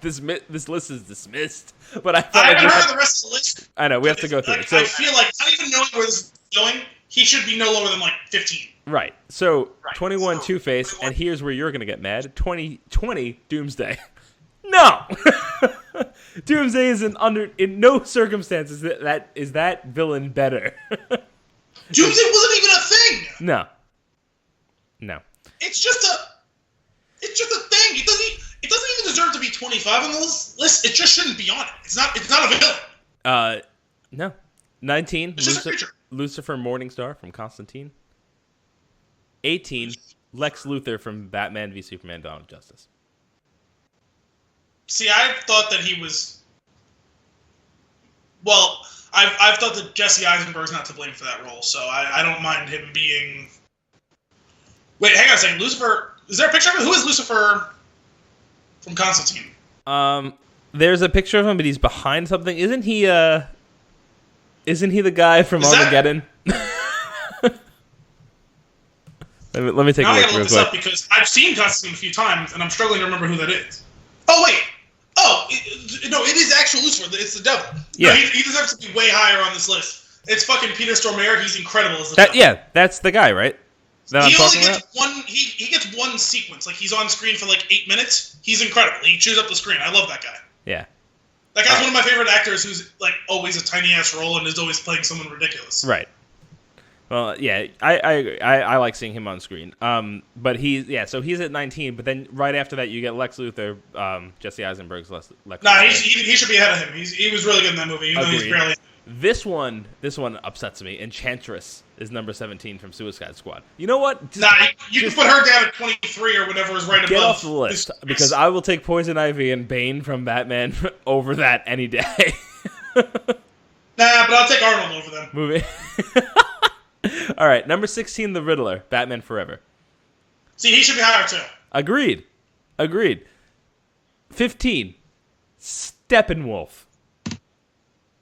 this list is dismissed. But I haven't heard the rest of the list. I know we have to go through it. So I feel like not even knowing where this is going, he should be no lower than like 15. Right. So 21 Two-Face, and here's where you're gonna get mad. 2020 Doomsday. No. Doomsday is in no circumstances that villain better. Doomsday wasn't even a thing. No. It's just a thing. It doesn't even deserve to be 25 on the list. It just shouldn't be on it. It's not a villain. No. 19. It's just a creature. Lucifer Morningstar from Constantine. 18. Lex Luthor from Batman v Superman: Dawn of Justice. See, I thought that he was. Well, I've thought that Jesse Eisenberg's not to blame for that role, so I don't mind him being. Wait, hang on a second. Lucifer. Is there a picture of him? Who is Lucifer from Constantine? There's a picture of him, but he's behind something. Isn't he the guy from Armageddon? let me take a look. I gotta look this up because I've seen Constantine a few times, and I'm struggling to remember who that is. Oh wait. Oh no, it is actual Lucifer. It's the devil. Yeah. No, he deserves to be way higher on this list. It's fucking Peter Stormare. He's incredible as the devil. Yeah, that's the guy, right? He only gets one. He gets one sequence. Like he's on screen for like 8 minutes. He's incredible. He chews up the screen. I love that guy. Yeah. That guy's one of my favorite actors. Who's like always a tiny ass role and is always playing someone ridiculous. Right. Well, yeah, I like seeing him on screen. But so he's at 19. But then right after that, you get Lex Luthor, Jesse Eisenberg's Lex Luthor. Nah, he should be ahead of him. He was really good in that movie. Even though he's barely. This one upsets me. Enchantress is number 17 from Suicide Squad. You know what? You can put her down at 23 or whatever is right above. Get off the list because I will take Poison Ivy and Bane from Batman over that any day. Nah, but I'll take Arnold over them. Movie. All right, number 16, The Riddler, Batman Forever. See, he should be higher too. Agreed. 15, Steppenwolf.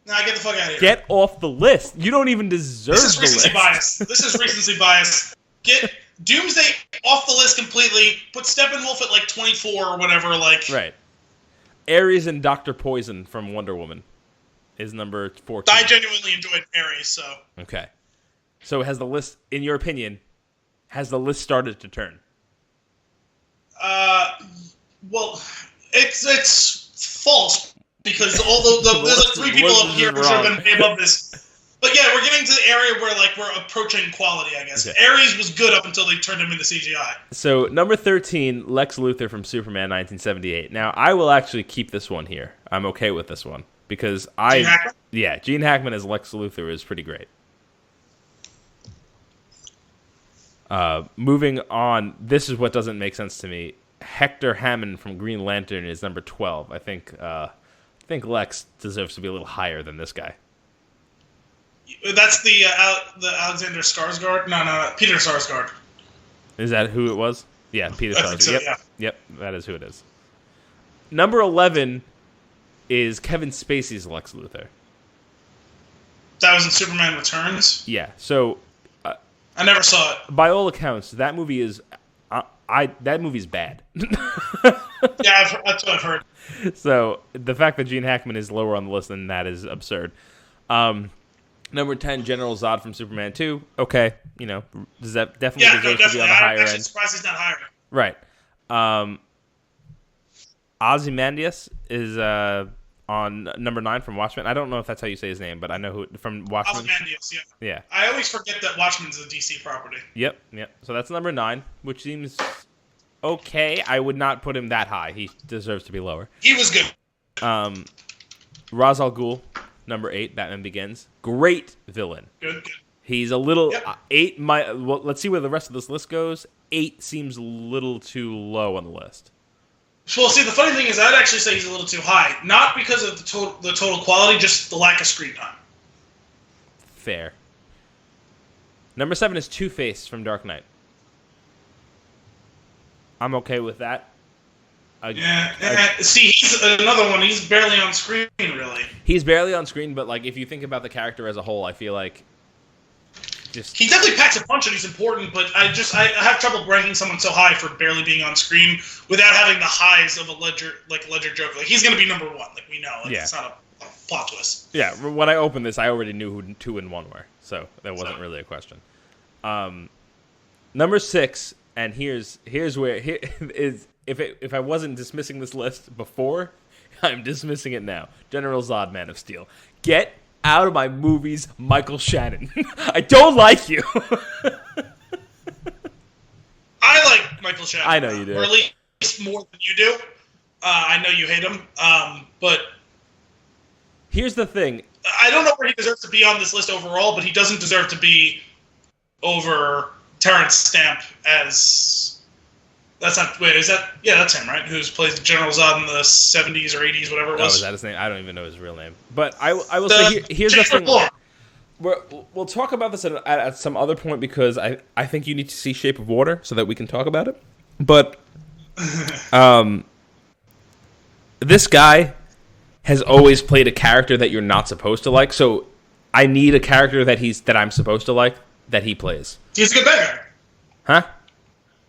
Nah, get the fuck out of here. Get off the list. You don't even deserve the list. This is recency bias. Get Doomsday off the list completely. Put Steppenwolf at like 24 or whatever. Like right. Ares and Dr. Poison from Wonder Woman is number 14. I genuinely enjoyed Ares, so. Okay. So has the list, in your opinion, started to turn? Well, it's false. Because there's like 3 people up here who should have been way above this. But yeah, we're getting to the area where like we're approaching quality, I guess. Okay. Ares was good up until they turned him into CGI. So number 13, Lex Luthor from Superman 1978. Now I will actually keep this one here. I'm okay with this one because Gene Hackman? Yeah, Gene Hackman as Lex Luthor is pretty great. Moving on, this is what doesn't make sense to me. Hector Hammond from Green Lantern is number 12. I think Lex deserves to be a little higher than this guy. That's the Alexander Skarsgård? No, Peter Sarsgaard. Is that who it was? Yeah, Peter Sarsgaard. So, Yep, that is who it is. Number 11 is Kevin Spacey's Lex Luthor. That was in Superman Returns? Yeah, so... I never saw it. By all accounts, that movie is... that movie's bad. Yeah, that's what I've heard. So the fact that Gene Hackman is lower on the list than that is absurd. Number 10, General Zod from Superman 2. Okay, does that definitely deserve to be on the higher end? I'm surprised he's not higher. Right. Ozymandias is on number 9 from Watchmen. I don't know if that's how you say his name, but I know who from Watchmen. Ozymandias, yeah. Yeah. I always forget that Watchmen's a DC property. Yep. So that's number 9, which seems okay. I would not put him that high. He deserves to be lower. He was good. Ra's al Ghul, number 8, Batman Begins. Great villain. Good. He's a little 8. Let's see where the rest of this list goes. 8 seems a little too low on the list. Well, see, the funny thing is, I'd actually say he's a little too high. Not because of the total quality, just the lack of screen time. Fair. Number 7 is Two-Face from Dark Knight. I'm okay with that. See, he's another one. He's barely on screen, really. He's barely on screen, but like if you think about the character as a whole, I feel like he definitely packs a punch and he's important, but I have trouble ranking someone so high for barely being on screen without having the highs of a Ledger joke. Like, he's going to be number one, like we know. Like, it's not a plot twist. Yeah, when I opened this, I already knew who 2 and 1 were, so that wasn't really a question. Number 6, and here's where if I wasn't dismissing this list before, I'm dismissing it now. General Zod, Man of Steel. Get out of my movies, Michael Shannon. I don't like you. I like Michael Shannon. I know you do. Or at least more than you do. I know you hate him. But here's the thing. I don't know where he deserves to be on this list overall, but he doesn't deserve to be over Terrence Stamp as... That's not... Wait, is that... Yeah, that's him, right? Who's plays General Zod in the 70s or 80s, whatever it was. Oh, is that his name? I don't even know his real name. But I will say, here's the thing. We'll talk about this at some other point because I think you need to see Shape of Water so that we can talk about it. But this guy has always played a character that you're not supposed to like, so I need a character that I'm supposed to like that he plays. He's a good bad guy. Huh?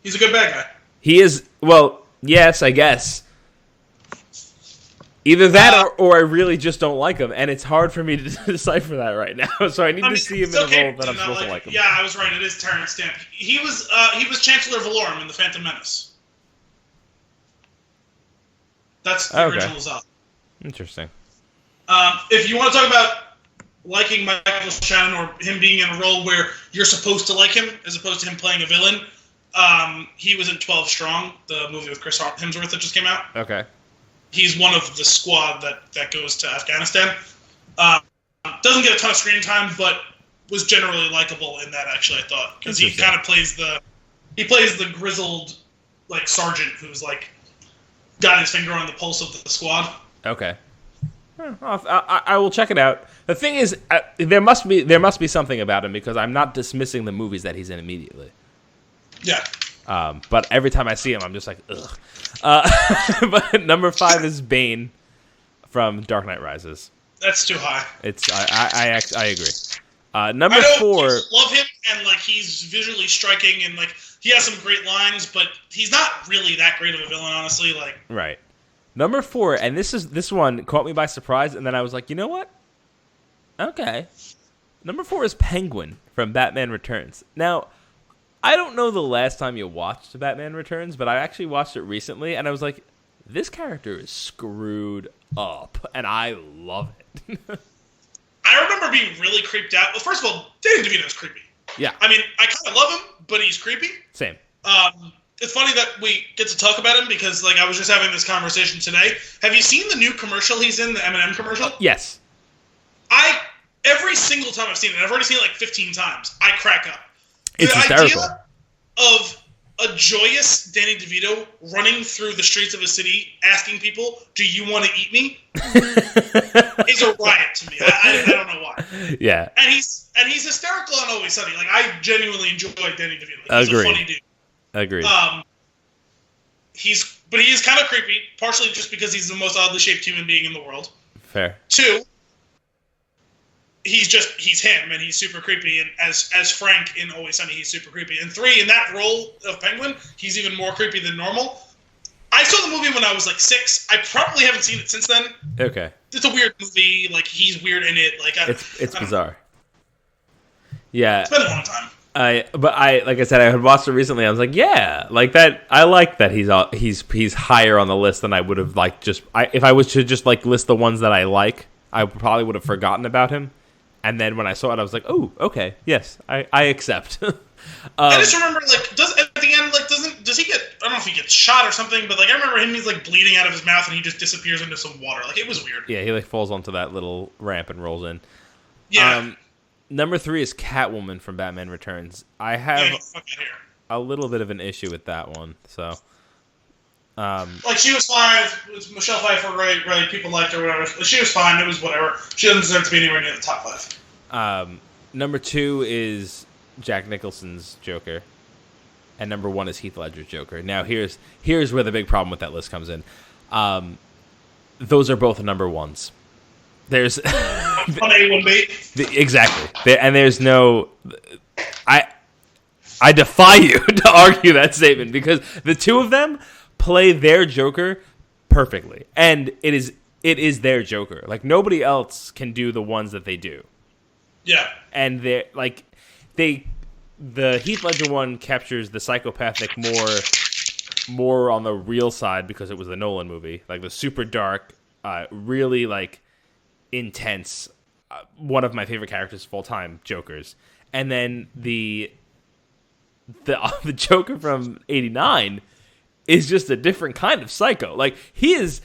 He's a good bad guy. He is, well, yes, I guess. Either that or I really just don't like him, and it's hard for me to decipher that right now. So I need to see him in a role that I'm supposed to like him. Yeah, I was right. It is Terrence Stamp. He was Chancellor Valorum in The Phantom Menace. That's the original Zod. Interesting. If you want to talk about liking Michael Shannon or him being in a role where you're supposed to like him as opposed to him playing a villain, he was in 12 Strong, the movie with Chris Hemsworth that just came out. Okay. He's one of the squad that goes to Afghanistan. Doesn't get a ton of screen time, but was generally likable in that, actually, I thought. Because he kind of plays the grizzled, like, sergeant who's, like, got his finger on the pulse of the squad. Okay. I will check it out. The thing is, there must be something about him because I'm not dismissing the movies that he's in immediately. Yeah. But every time I see him, I'm just like, ugh. But number 5 is Bane from Dark Knight Rises. That's too high. I agree. Number 4. I love him, and like he's visually striking, and like he has some great lines, but he's not really that great of a villain, honestly. Like right. Number 4, and this one caught me by surprise, and then I was like, you know what? Okay. Number 4 is Penguin from Batman Returns. Now, I don't know the last time you watched Batman Returns, but I actually watched it recently, and I was like, this character is screwed up, and I love it. I remember being really creeped out. Well, first of all, Danny DeVito's creepy. Yeah. I mean, I kind of love him, but he's creepy. Same. It's funny that we get to talk about him because, like, I was just having this conversation today. Have you seen the new commercial he's in, the M&M commercial? Yes. Every single time I've seen it, I've already seen it like 15 times, I crack up. It's hysterical. The idea of a joyous Danny DeVito running through the streets of a city asking people, "Do you want to eat me?" is a riot to me. I don't know why. Yeah. And he's hysterical on Always Sunny. Like, I genuinely enjoy Danny DeVito. He's Agreed. a funny dude. Agreed. But he is kind of creepy, partially just because he's the most oddly shaped human being in the world. Fair. 2, he's him, and he's super creepy, and as Frank in Always Sunny, he's super creepy. And 3, in that role of Penguin, he's even more creepy than normal. I saw the movie when I was like 6. I probably haven't seen it since then. Okay. It's a weird movie. Like, he's weird in it. Like, it's bizarre. Yeah. It's been a long time. Like I said, I had watched it recently. I was like, yeah, like that. I like that he's higher on the list than I would have liked. If I was to just like list the ones that I like, I probably would have forgotten about him. And then when I saw it, I was like, oh, okay, yes, I accept. I just remember, like, at the end, like, does he get, I don't know if he gets shot or something, but, like, I remember him, he's, like, bleeding out of his mouth, and he just disappears into some water. Like, it was weird. Yeah, he, like, falls onto that little ramp and rolls in. Yeah. Number 3 is Catwoman from Batman Returns. I have a little bit of an issue with that one, so... like, she was fine. It was Michelle Pfeiffer, right? People liked her, whatever. She was fine. It was whatever. She doesn't deserve to be anywhere near the top 5. Number 2 is Jack Nicholson's Joker, and number 1 is Heath Ledger's Joker. Now, here's where the big problem with that list comes in. Those are both number 1s. There's one A, one B. Exactly. And there's no... I defy you to argue that statement because the two of them play their Joker perfectly. And it is their Joker. Like, nobody else can do the ones that they do. Yeah. And they're, like, the Heath Ledger one captures the psychopathic more on the real side because it was the Nolan movie. Like, the super dark, really, like, intense, one of my favorite characters of all time, Jokers. And then the Joker from '89 is just a different kind of psycho. Like, he's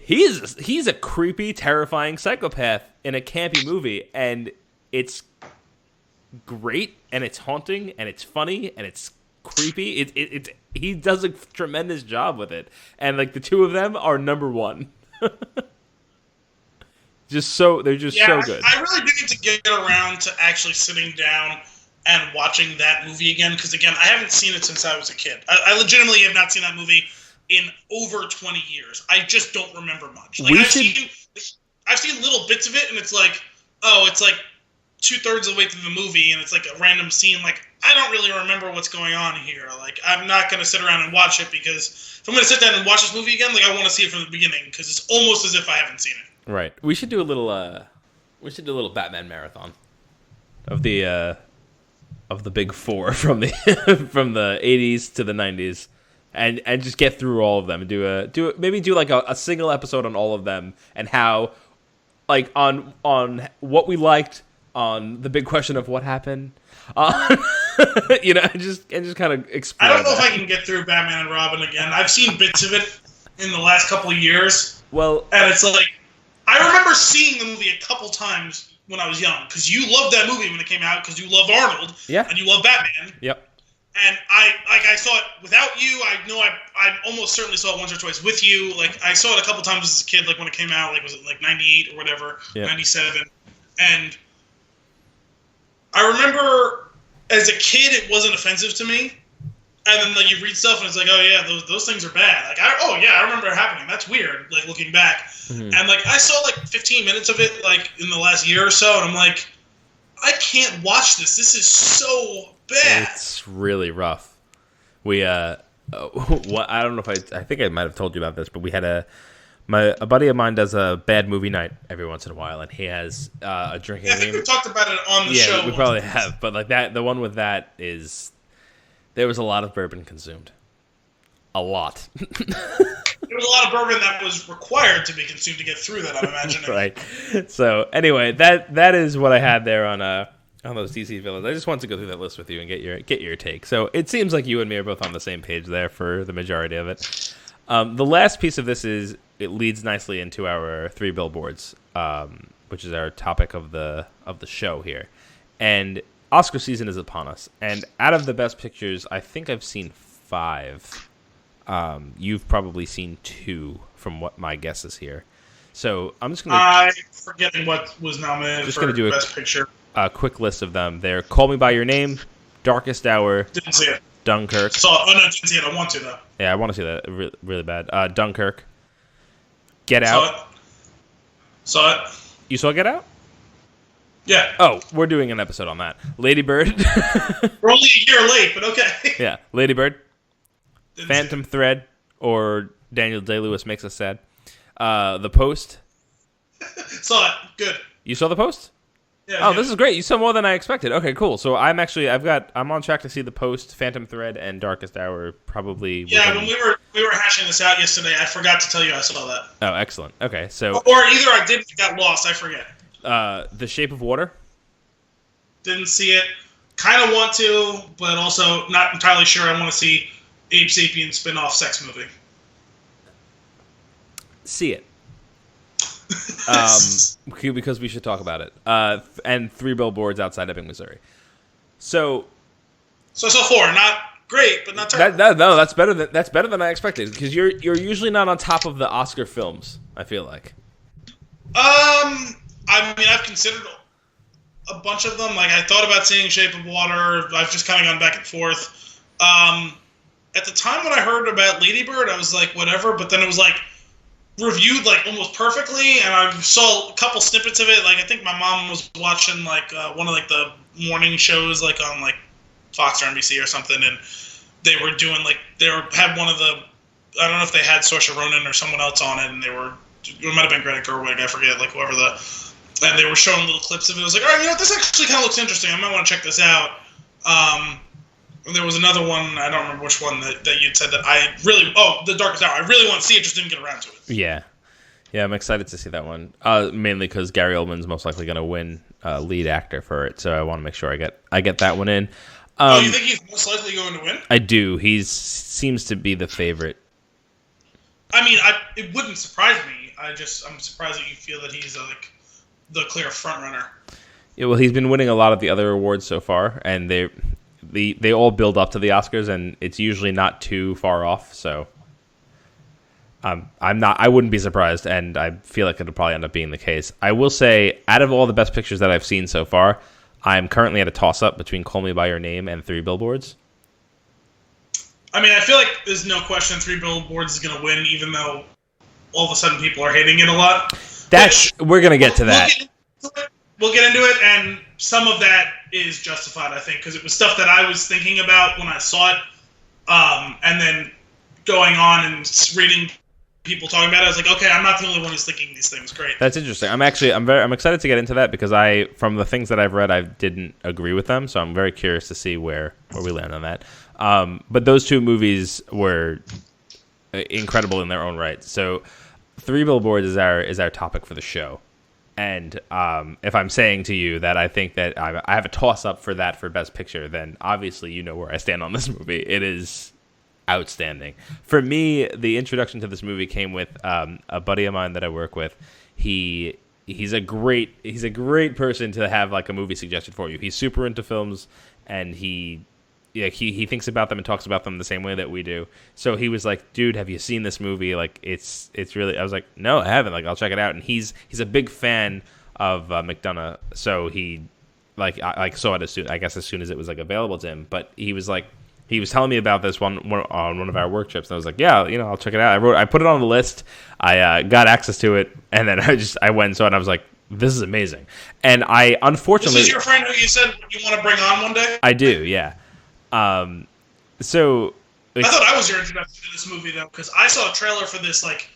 a creepy, terrifying psychopath in a campy movie, and it's great, and it's haunting, and it's funny, and it's creepy. He does a tremendous job with it, and like the two of them are number one. They're just so good. I really do need to get around to actually sitting down and watching that movie again, because again, I haven't seen it since I was a kid. I legitimately have not seen that movie in over 20 years. I just don't remember much. Like, I've seen little bits of it, and it's like, oh, it's like 2/3 of the way through the movie, and it's like a random scene. Like, I don't really remember what's going on here. Like, I'm not going to sit around and watch it, because if I'm going to sit down and watch this movie again, like, I want to see it from the beginning, because it's almost as if I haven't seen it. Right. We should do a little Batman marathon of the big four from the from the 80s to the 90s, and just get through all of them and do like a single episode on all of them, and how, like, on what we liked, on the big question of what happened, and just kind of explore. I don't know if I can get through Batman and Robin again. I've seen bits of it in the last couple of years. Well, and it's like, I remember seeing the movie a couple times when I was young, because you loved that movie when it came out, because you love Arnold, and you love Batman. Yep. And I saw it without you. I know I almost certainly saw it once or twice with you. Like, I saw it a couple times as a kid, like when it came out, like, was it like 98 or whatever, 97. And I remember as a kid it wasn't offensive to me. And then, like, you read stuff and it's like, oh yeah, those things are bad. Like, I remember it happening. That's weird, like, looking back. Mm-hmm. And, like, I saw, like, 15 minutes of it, like, in the last year or so, and I'm like, I can't watch this. This is so bad. It's really rough. We, I don't know if I think I might have told you about this, but we had a buddy of mine does a bad movie night every once in a while, and he has a drinking game. I think we talked about it on the show. Yeah, we probably have, but, like, the one with that is... There was a lot of bourbon consumed. A lot. There was a lot of bourbon that was required to be consumed to get through that, I'm imagining. Right. So, anyway, that is what I had there on those DC villains. I just wanted to go through that list with you and get your take. So, it seems like you and me are both on the same page there for the majority of it. The last piece of this it leads nicely into our 3 billboards, which is our topic of the show here. And Oscar season is upon us, and out of the best pictures, I think I've seen 5. You've probably seen 2, from what my guess is here. So I'm just going to... I'm forgetting what was nominated for Best Picture. A quick list of them. They're Call Me By Your Name, Darkest Hour... Didn't see it. Dunkirk. No, didn't see it. I want to, though. Yeah, I want to see that really, really bad. Dunkirk. Get Out. Saw it. You saw Get Out? Yeah. Oh, we're doing an episode on that. Lady Bird. We're only a year late, but okay. Yeah. Lady Bird. Phantom Thread, or Daniel Day-Lewis Makes Us Sad. The Post. Saw it. Good. You saw The Post? Yeah. Oh, this is great. You saw more than I expected. Okay, cool. So I'm on track to see The Post, Phantom Thread, and Darkest Hour probably. Yeah, when we were hashing this out yesterday, I forgot to tell you I saw that. Oh, excellent. Okay, so. Or either I did, got lost. I forget. The Shape of Water. Didn't see it. Kind of want to, but also not entirely sure. I want to see Abe Sapien spin-off sex movie. See it. Because we should talk about it. And 3 billboards outside Ebbing, Missouri. So 4, not great, but not terrible. No, that's better than I expected. Because you're usually not on top of the Oscar films, I feel like. I mean, I've considered a bunch of them. Like, I thought about seeing Shape of Water. I've just kind of gone back and forth. At the time when I heard about Lady Bird, I was like, whatever. But then it was like, reviewed like almost perfectly, and I saw a couple snippets of it. Like I think my mom was watching like one of like the morning shows like on like Fox or NBC or something, and they were doing like had one of the, I don't know if they had Saoirse Ronan or someone else on it, and it might have been Greta Gerwig, I forget, like whoever and they were showing little clips of it. I was like, all right, this actually kind of looks interesting. I might want to check this out. There was another one, I don't remember which one, that you'd said that I really, The Darkest Hour. I really want to see it, just didn't get around to it. Yeah. Yeah, I'm excited to see that one. Mainly because Gary Oldman's most likely going to win lead actor for it, so I want to make sure I get that one in. You think he's most likely going to win? I do. He seems to be the favorite. I mean, it wouldn't surprise me. I'm surprised that you feel that he's like the clear front runner. Yeah, well, he's been winning a lot of the other awards so far, and they all build up to the Oscars, and it's usually not too far off. So, I wouldn't be surprised, and I feel like it'll probably end up being the case. I will say, out of all the best pictures that I've seen so far, I'm currently at a toss-up between Call Me by Your Name and Three Billboards. I mean, I feel like there's no question Three Billboards is going to win, even though all of a sudden people are hating it a lot. We're going to get to that. We'll get into it, and some of that is justified, I think, because it was stuff that I was thinking about when I saw it, and then going on and reading people talking about it, I was like, okay, I'm not the only one who's thinking these things. Great. That's interesting. I'm excited to get into that because from the things that I've read, I didn't agree with them, so I'm very curious to see where we land on that. But those two movies were incredible in their own right. So, Three Billboards is our topic for the show. And if I'm saying to you that I think that I have a toss-up for that for Best Picture, then obviously you know where I stand on this movie. It is outstanding. For me, the introduction to this movie came with a buddy of mine that I work with. He's a great person to have like a movie suggested for you. He's super into films, and he thinks about them and talks about them the same way that we do. So he was like, "Dude, have you seen this movie? Like, it's really." I was like, "No, I haven't. Like, I'll check it out." And he's a big fan of McDonagh, so he saw it as soon as it was like available to him. But he was telling me about this one on one of our work trips, and I was like, "Yeah, I'll check it out." I put it on the list. I got access to it, and then I went and saw it, and I was like, "This is amazing." And I unfortunately, this is your friend who you said you want to bring on one day? I do, yeah. So I thought I was your introduction to this movie though, because I saw a trailer for this like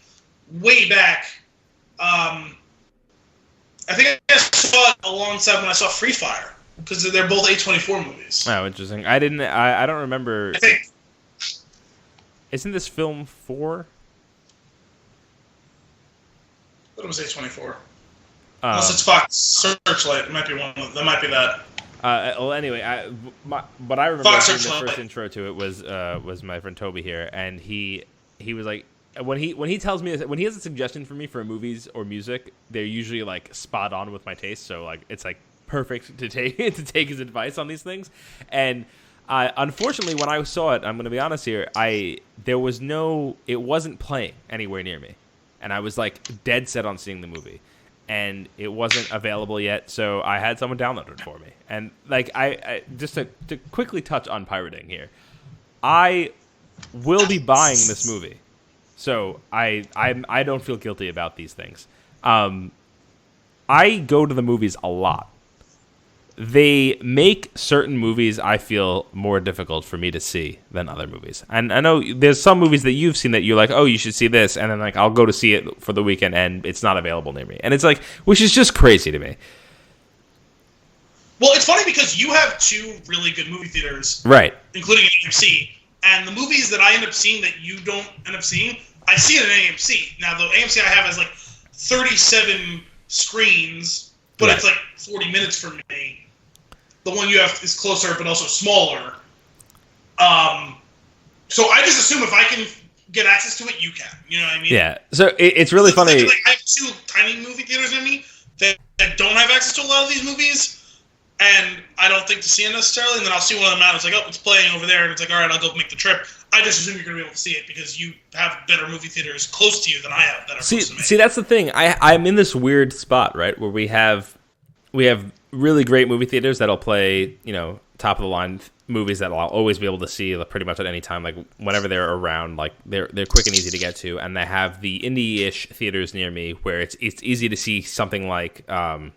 way back. I think I saw it alongside when I saw Free Fire, because they're both A24 movies. Oh, interesting. I don't remember. I think. Isn't this film 4? I thought it was A24. Unless it's Fox Searchlight, it might be one. That might be that. Well, anyway, but I remember the first intro to it was my friend Toby here, and he was like, when he tells me, when he has a suggestion for me for movies or music, they're usually like spot on with my taste. So like it's like perfect to take his advice on these things. And unfortunately, when I saw it, I'm going to be honest here, it wasn't playing anywhere near me, and I was like dead set on seeing the movie. And it wasn't available yet, so I had someone download it for me. And like I just to quickly touch on pirating here, I will be buying this movie, so I don't feel guilty about these things. I go to the movies a lot. They make certain movies I feel more difficult for me to see than other movies. And I know there's some movies that you've seen that you're like, oh, you should see this, and then like I'll go to see it for the weekend and it's not available near me. And it's like, which is just crazy to me. Well, it's funny because you have two really good movie theaters. Right. Including an AMC. And the movies that I end up seeing that you don't end up seeing, I see it at AMC. Now, the AMC I have has like 37 screens, but It's like 40 minutes from me. The one you have is closer, but also smaller. So I just assume if I can get access to it, you can. You know what I mean? Yeah. So it's really funny. Like, I have two tiny movie theaters in me that don't have access to a lot of these movies, and I don't think to see it necessarily. And then I'll see one of them out. It's like, oh, it's playing over there, and it's like, all right, I'll go make the trip. I just assume you're going to be able to see it because you have better movie theaters close to you than I have that are close to me. See, that's the thing. I'm in this weird spot, right, where we have we have really great movie theaters that'll play, top of the line movies that I'll always be able to see pretty much at any time, like whenever they're around, like they're quick and easy to get to. And they have the indie-ish theaters near me where it's easy to see something like Calling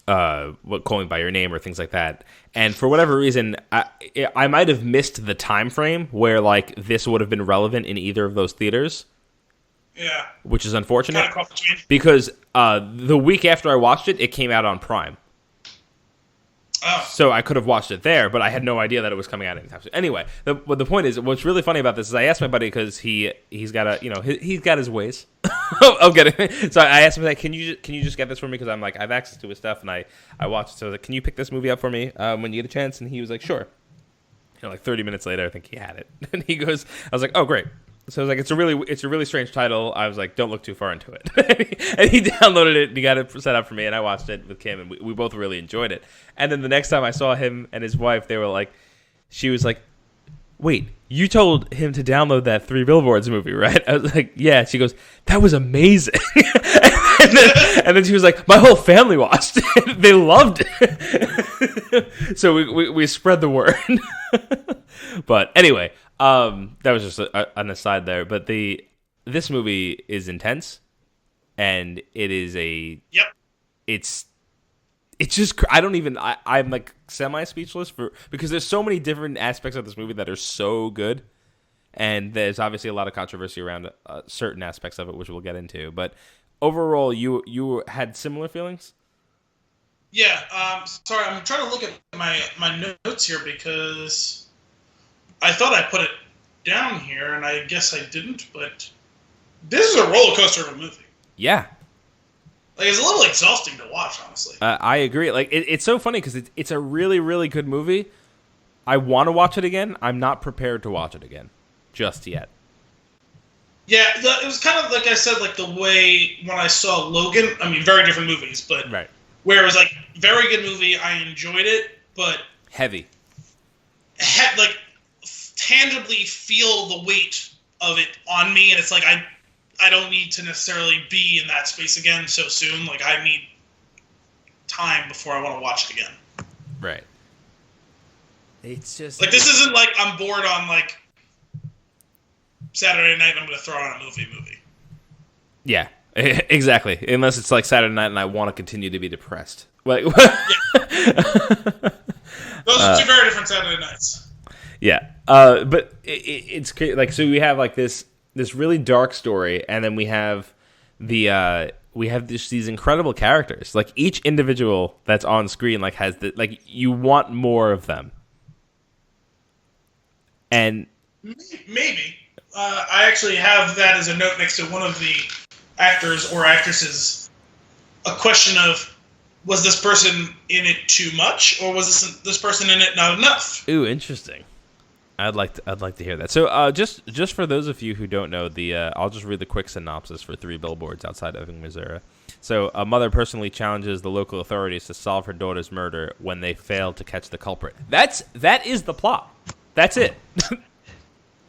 by Your Name or things like that. And for whatever reason, I might have missed the time frame where like this would have been relevant in either of those theaters. Yeah, which is unfortunate kind of cross between. because the week after I watched it, it came out on Prime. Oh. So I could have watched it there, but I had no idea that it was coming out anytime soon. Anyway, the point is, what's really funny about this is I asked my buddy because he's got he's got his ways of getting it. So I asked him like, can you just get this for me, because I'm like, I have access to his stuff and I watched it. So I was like, can you pick this movie up for me when you get a chance? And he was like, sure. Like 30 minutes later, I think he had it, and he goes, I was like, oh great. So I was like, it's a really strange title. I was like, don't look too far into it. And he downloaded it and he got it set up for me, and I watched it with Kim, and we both really enjoyed it. And then the next time I saw him and his wife, she was like, wait, you told him to download that Three Billboards movie, right? I was like, yeah. She goes, that was amazing. and then she was like, my whole family watched it. They loved it. So we spread the word. But anyway, that was just an aside there. But this movie is intense, and it is Yep. It's just I'm like semi speechless because there's so many different aspects of this movie that are so good, and there's obviously a lot of controversy around certain aspects of it, which we'll get into. But overall, you had similar feelings? Yeah. Sorry, I'm trying to look at my notes here because I thought I put it down here, and I guess I didn't, but this is a roller coaster of a movie. Yeah. Like, it's a little exhausting to watch, honestly. I agree. Like, it's so funny because it's a really, really good movie. I want to watch it again. I'm not prepared to watch it again just yet. Yeah, it was kind of, like I said, like the way when I saw Logan, I mean, very different movies, but right. Where it was like, very good movie, I enjoyed it, but heavy. Like, tangibly feel the weight of it on me, and it's like I don't need to necessarily be in that space again so soon. Like, I need time before I want to watch it again. Right. It's just like, this isn't like I'm bored on like Saturday night and I'm going to throw on a movie. Yeah, exactly. Unless it's like Saturday night and I want to continue to be depressed. Like, yeah. Those are two very different Saturday nights. Yeah. But it's like, so we have like this really dark story, and then we have these incredible characters. Like, each individual that's on screen like has like, you want more of them. And maybe I actually have that as a note next to one of the actors or actresses. A question of, was this person in it too much, or was this person in it not enough? Ooh, interesting. I'd like to hear that. So, just for those of you who don't know, I'll just read the quick synopsis for Three Billboards Outside Ebbing, Missouri. So, a mother personally challenges the local authorities to solve her daughter's murder when they fail to catch the culprit. That is the plot. That's it.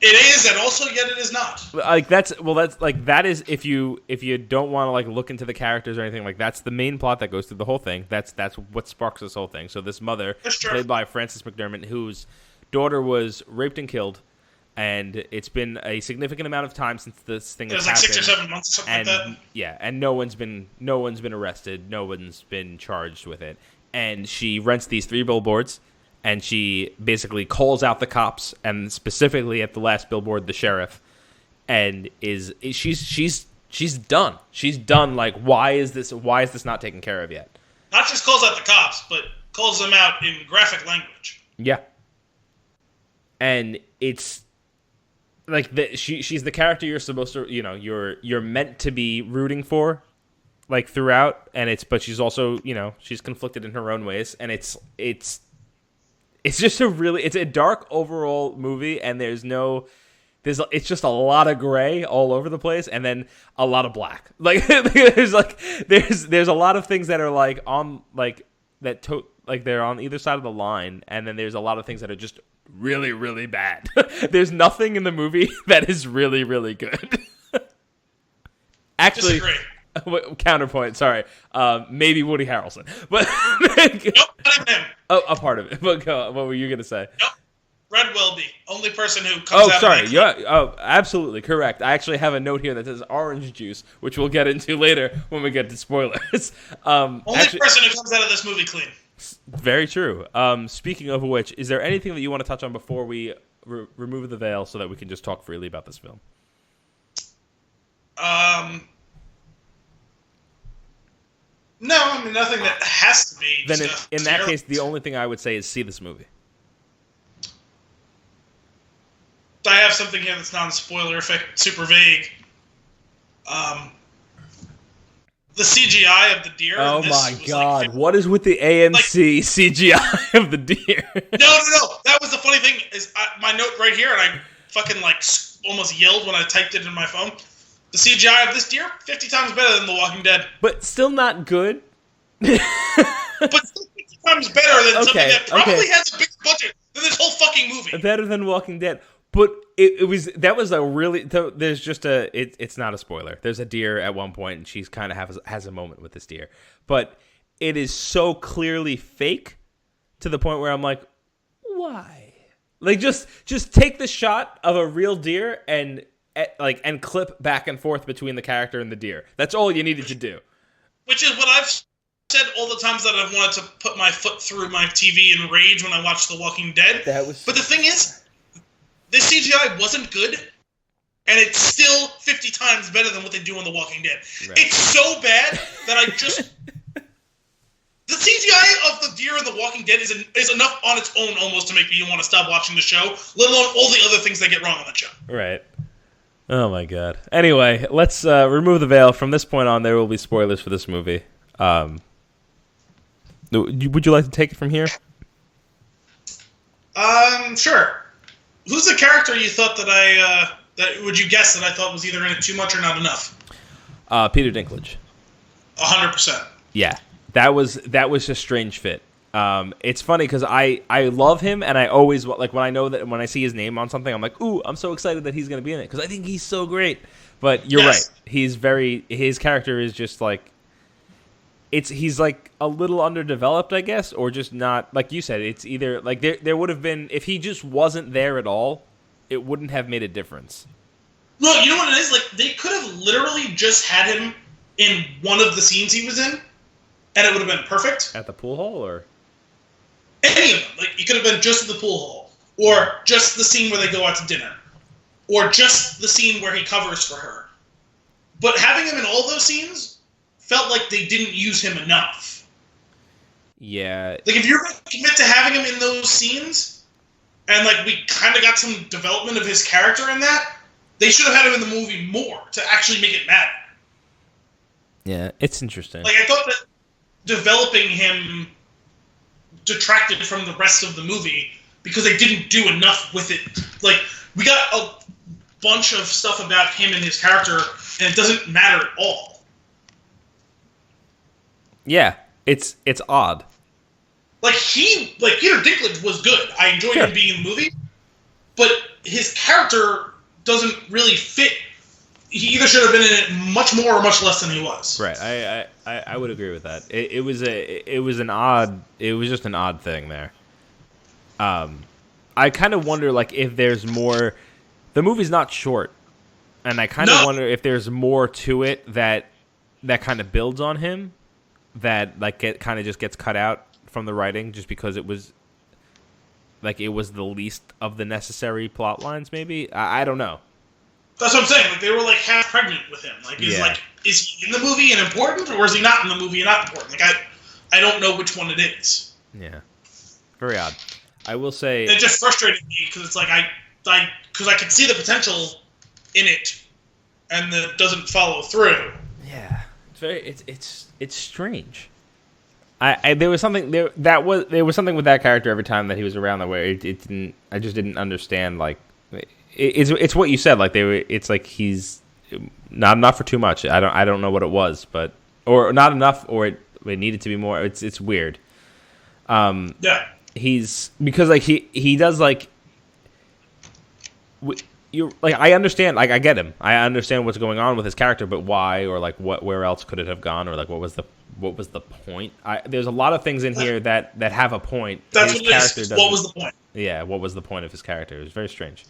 It is, and also yet it is not. Like, that is, if you don't want to like look into the characters or anything, like, that's the main plot that goes through the whole thing. That's what sparks this whole thing. So this mother, played by Frances McDermott, whose daughter was raped and killed, and it's been a significant amount of time since this thing has happened. It was like 6 or 7 months or something like that. Yeah, and no one's been arrested, no one's been charged with it. And she rents these 3 billboards, and she basically calls out the cops, and specifically at the last billboard, the sheriff, and she's done. She's done. Like, why is this not taken care of yet? Not just calls out the cops, but calls them out in graphic language. Yeah. And it's like she's the character you're supposed to, you're meant to be rooting for, like, throughout, but she's also, she's conflicted in her own ways, and it's just it's a dark overall movie, and it's just a lot of gray all over the place, and then a lot of black. Like, there's a lot of things that are like on like that like they're on either side of the line, and then there's a lot of things that are just really, really bad. There's nothing in the movie that is really, really good. Actually, disagree. Counterpoint. Sorry, maybe Woody Harrelson, but Nope, not him. oh, a part of it. But what were you gonna say? Nope. Red Welby, only person who comes Oh, out sorry. of Yeah. Oh, absolutely correct. I actually have a note here that says orange juice, which we'll get into later when we get to spoilers. Only person who comes out of this movie clean. Very true. Speaking of which, is there anything that you want to touch on before we remove the veil so that we can just talk freely about this film? No, I mean, nothing that has to be. Then in that case, the only thing I would say is see this movie. I have something here that's non-spoiler, super vague. The CGI of the deer. Oh my god! What is with the AMC CGI of the deer? No. That was the funny thing. Is my note right here, and I fucking almost yelled when I typed it in my phone. The CGI of this deer, 50 times better than The Walking Dead. But still not good. But still 50 times better than something that probably has a bigger budget than this whole fucking movie. Better than Walking Dead. But that was a really, there's just it's not a spoiler. There's a deer at one point, and she's kind of has a moment with this deer. But it is so clearly fake to the point where I'm like, why? Like, just take the shot of a real deer and clip back and forth between the character and the deer. That's all you needed to do. Which is what I've said all the times that I've wanted to put my foot through my TV in rage when I watch The Walking Dead. But the thing is, this CGI wasn't good, and it's still 50 times better than what they do on The Walking Dead. Right. It's so bad that I just... The CGI of the deer in The Walking Dead is enough on its own almost to make me want to stop watching the show, let alone all the other things they get wrong on that show. Right. Oh my god. Anyway, let's remove the veil. From this point on, there will be spoilers for this movie. Would you like to take it from here? Sure. Who's the character you thought that would you guess that I thought was either in it too much or not enough? Peter Dinklage. 100%. Yeah, that was a strange fit. It's funny because I love him, and I always when I see his name on something, I'm like, ooh, I'm so excited that he's going to be in it because I think he's so great. But you're right, his character is just like, he's like a little underdeveloped, I guess, or just not, like you said, it's either like there would have been, if he just wasn't there at all, it wouldn't have made a difference. Look, you know what it is? Like, they could have literally just had him in one of the scenes he was in, and it would have been perfect. At the pool hall, or? Any of them. Like, it could have been just at the pool hall, or just the scene where they go out to dinner, or just the scene where he covers for her. But having him in all those scenes felt like they didn't use him enough. Yeah. Like, if you're going to commit to having him in those scenes, and, like, we kind of got some development of his character in that, they should have had him in the movie more to actually make it matter. Yeah, it's interesting. Like, I thought that developing him detracted from the rest of the movie because they didn't do enough with it. Like, we got a bunch of stuff about him and his character, and it doesn't matter at all. Yeah, it's odd. Like, Peter Dinklage was good. I enjoyed him being in the movie, but his character doesn't really fit. He either should have been in it much more or much less than he was. Right. I would agree with that. It was just an odd thing there. I kind of wonder, like, if there's more. The movie's not short, and I kind of wonder if there's more to it that kind of builds on him, that like it kind of just gets cut out from the writing just because it was the least of the necessary plot lines. Maybe I don't know. That's what I'm saying. Like, they were like half pregnant with him. Like, is he in the movie and important, or is he not in the movie and not important? Like, I don't know which one it is. Yeah, very odd. I will say it just frustrated me because it's like because I could see the potential in it, and it doesn't follow through. Yeah, it's strange. There was something with that character every time that he was around that way. I just didn't understand, like. It's what you said. Like it's like he's not enough for too much. I don't know what it was, but or not enough, or it needed to be more. It's weird. Yeah. He's because like he does like you like I understand, like I get him. I understand what's going on with his character, but why, or like where else could it have gone, or like what was the point? There's a lot of things in here that have a point. That's his character. What was the point? Yeah, what was the point of his character? It was very strange.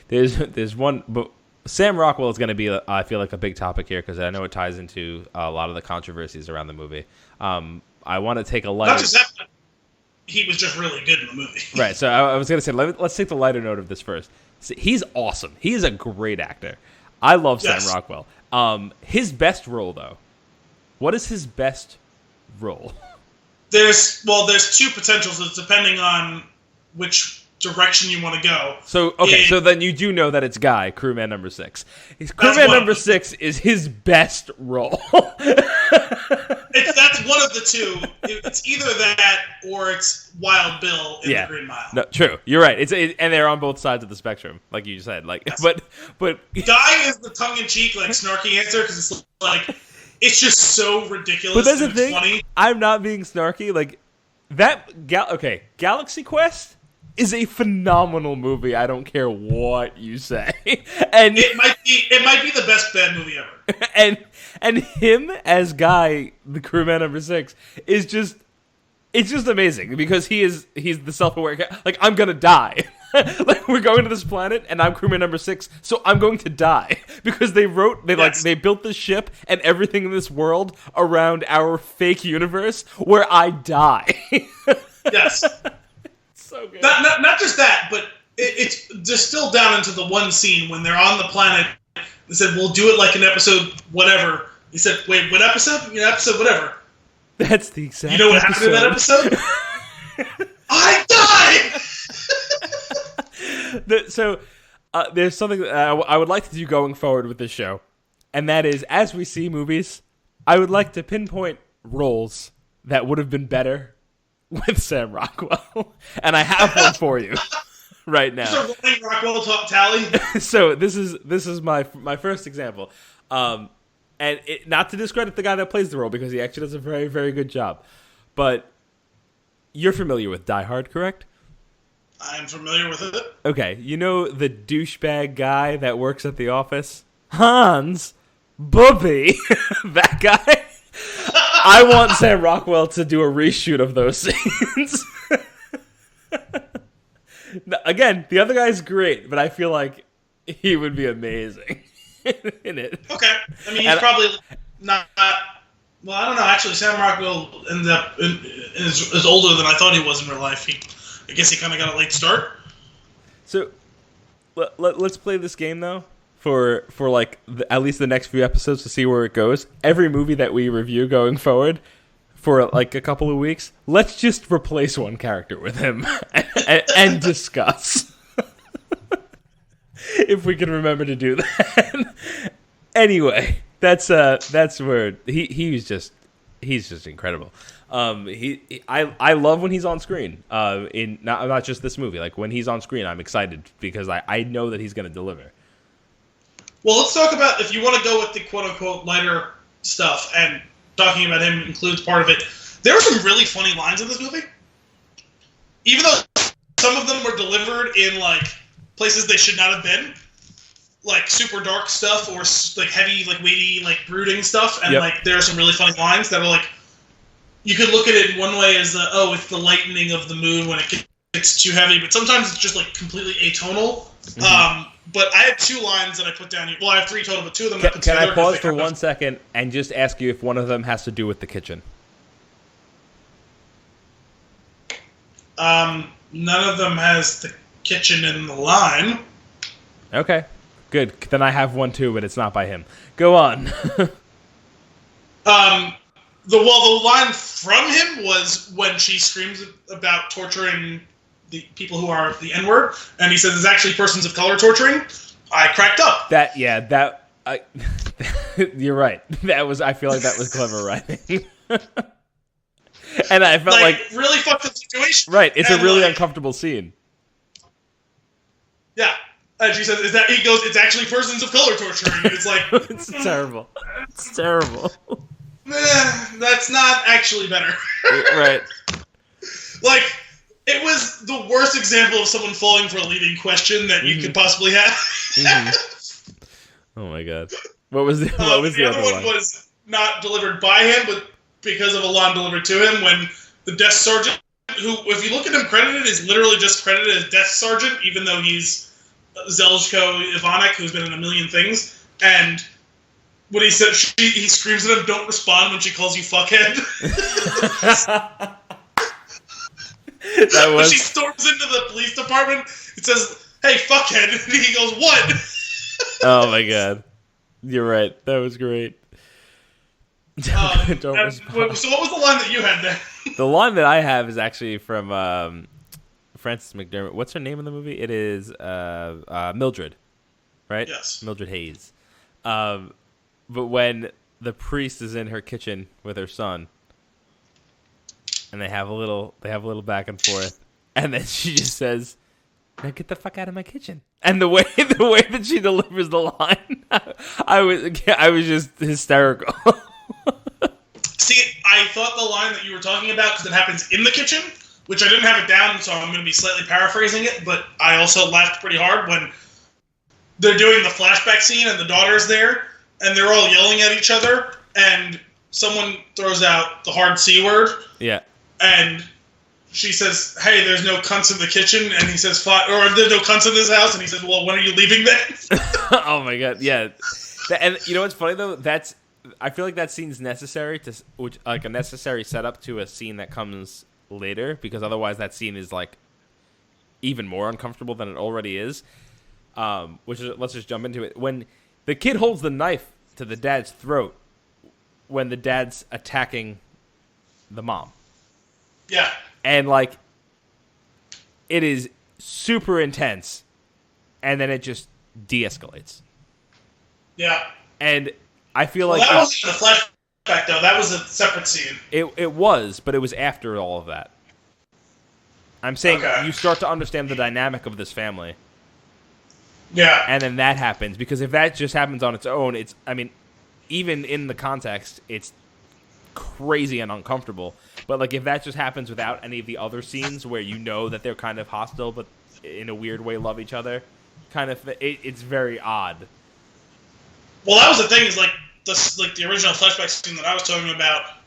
There's one, but Sam Rockwell is going to be, I feel like, a big topic here because I know it ties into a lot of the controversies around the movie. I want to take a lighter. Not just that, but he was just really good in the movie. Right. So I was going to say, let's take the lighter note of this first. See, he's awesome. He is a great actor. I love Sam Rockwell. His best role, though. What is his best role? There's two potentials. It's depending on which direction you want to go. So so then you do know that it's Guy, crewman number 6. Crewman number 6 is his best role. That's one of the two. It's either that or it's Wild Bill in the Green Mile. No, true. You're right. And they're on both sides of the spectrum, like you said. Like, yes. but Guy is the tongue-in-cheek, like snarky answer because it's like it's just so ridiculous. But that's the thing. Funny. I'm not being snarky. Like that. Galaxy Quest is a phenomenal movie. I don't care what you say, and it might be the best bad movie ever. And him as Guy, the crewman number 6, is just amazing because he's the self-aware guy. Like, I'm gonna die. Like, we're going to this planet, and I'm crewman number 6, so I'm going to die because they built the ship and everything in this world around our fake universe where I die. Yes. So good. Not just that, but it's distilled down into the one scene when they're on the planet. They said, we'll do it like an episode whatever. He said, wait, what episode? Episode whatever. That's the exact You know what happened in that episode? I died! So, there's something that I would like to do going forward with this show. And that is, as we see movies, I would like to pinpoint roles that would have been better with Sam Rockwell. And I have one for you right now. So Rockwell tally. So this is my first example. And not to discredit the guy that plays the role because he actually does a very, very good job. But you're familiar with Die Hard, correct? I'm familiar with it. Okay, you know the douchebag guy that works at the office? Hans Bubby. That guy? I want Sam Rockwell to do a reshoot of those scenes. Again, the other guy's great, but I feel like he would be amazing in it. Okay. I mean, he's probably not... Well, I don't know. Actually, Sam Rockwell ended up is older than I thought he was in real life. I guess he kind of got a late start. So, let's play this game, though, for like at least the next few episodes to see where it goes. Every movie that we review going forward for like a couple of weeks, let's just replace one character with him and discuss. If we can remember to do that. Anyway, that's where he's just incredible. I love when he's on screen. In not just this movie. Like when he's on screen, I'm excited because I know that he's going to deliver. Well, let's talk about if you want to go with the quote unquote lighter stuff, and talking about him includes part of it. There were some really funny lines in this movie, even though some of them were delivered in like places they should not have been, like super dark stuff or like heavy, like weighty, like brooding stuff. And like there are some really funny lines that are like, you could look at it in one way as it's the lightening of the moon when it gets too heavy, but sometimes it's just like completely atonal. Mm-hmm. But I had 2 lines that I put down here. Well, I have 3 total, but 2 of them I put together. Can I pause for 1 second and just ask you if one of them has to do with the kitchen? None of them has the kitchen in the line. Okay, good. Then I have one too, but it's not by him. Go on. The line from him was when she screams about torturing the people who are the N-word, and he says there's actually persons of color torturing. I cracked up. You're right. I feel like that was clever writing. And I felt like really fucked up situation. Right, it's a really uncomfortable scene. Yeah. And she says, it's actually persons of color torturing. And it's like... It's terrible. It's terrible. That's not actually better. Right. Like, It was the worst example of someone falling for a leading question that you could possibly have. Oh my god! What was the other one? Was not delivered by him, but because of a line delivered to him when the desk sergeant, who, if you look at him credited, is literally just credited as desk sergeant, even though he's Zeljko Ivanek, who's been in a million things, and when he says he screams at him, "Don't respond when she calls you fuckhead." When she storms into the police department, it says, "Hey, fuckhead," and he goes, "What?" Oh my god, you're right. That was great. Don't respond. So, what was the line that you had there? The line that I have is actually from Frances McDermott. What's her name in the movie? It is Mildred, right? Yes, Mildred Hayes. But when the priest is in her kitchen with her son, and they have a little back and forth, and then she just says, "Now get the fuck out of my kitchen." And the way that she delivers the line, I was just hysterical. See, I thought the line that you were talking about, because it happens in the kitchen, which I didn't have it down, so I'm going to be slightly paraphrasing it, but I also laughed pretty hard when they're doing the flashback scene and the daughter's there, and they're all yelling at each other, and someone throws out the hard C word. Yeah. And she says, "Hey, there's no cunts in the kitchen," and he says, or "There's no cunts in this house," and he says, "Well, when are you leaving then?" Oh my god, yeah. And you know what's funny though? I feel like that scene's necessary like a necessary setup to a scene that comes later, because otherwise that scene is like even more uncomfortable than it already is. Let's just jump into it. When the kid holds the knife to the dad's throat, when the dad's attacking the mom. Yeah. And like, it is super intense, and then it just de-escalates. Yeah. And I feel like that wasn't in the flashback though. That was a separate scene. It was, but it was after all of that. I'm saying you start to understand the dynamic of this family. Yeah. And then that happens, because if that just happens on its own, even in the context, it's crazy and uncomfortable. But like, if that just happens without any of the other scenes where you know that they're kind of hostile, but in a weird way love each other, it's very odd. Well, that was the thing, is like the original flashback scene that I was talking about.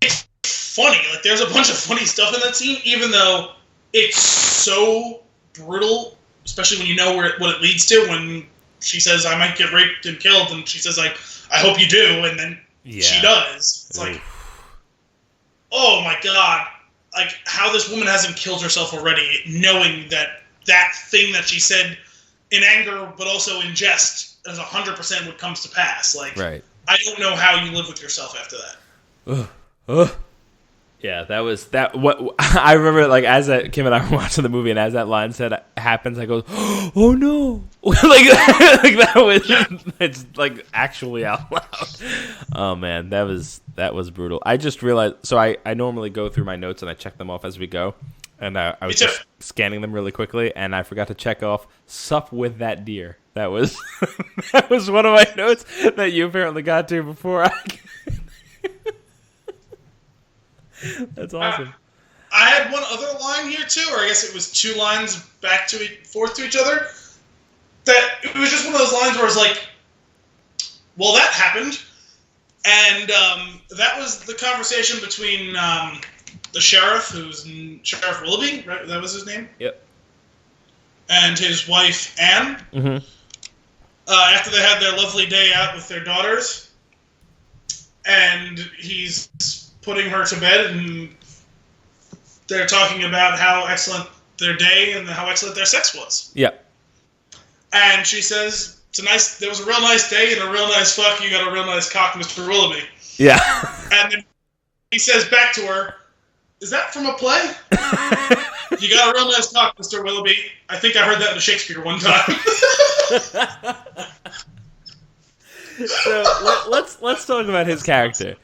It's funny. Like, there's a bunch of funny stuff in that scene, even though it's so brutal, especially when you know what it leads to. When she says, "I might get raped and killed," and she says, like, "I hope you do," and then she does. It's like, oh my god, like, how this woman hasn't killed herself already, knowing that thing that she said in anger, but also in jest, as 100% what comes to pass. Like, right. I don't know how you live with yourself after that. Yeah, that was that. What I remember, like, as Kim and I were watching the movie, and as that line happens, I go, "Oh no!" like that was it's like actually out loud. Oh man, that was brutal. I just realized. So I normally go through my notes and I check them off as we go, and I was just scanning them really quickly, and I forgot to check off "sup with that deer." That was that was one of my notes that you apparently got to before I. That's awesome. I had one other line here too, or I guess it was two lines forth to each other. That it was just one of those lines where it's like, well, that happened, and that was the conversation between the sheriff, who's Sheriff Willoughby, right? That was his name. Yep. And his wife Anne. Mm-hmm. After they had their lovely day out with their daughters, and he's putting her to bed, and they're talking about how excellent their day and how excellent their sex was. Yeah. And she says, there was a real nice day and a real nice fuck. You got a real nice cock, Mr. Willoughby. Yeah. And then he says back to her, "Is that from a play?" "You got a real nice cock, Mr. Willoughby." I think I heard that in Shakespeare one time. So let's talk about his character.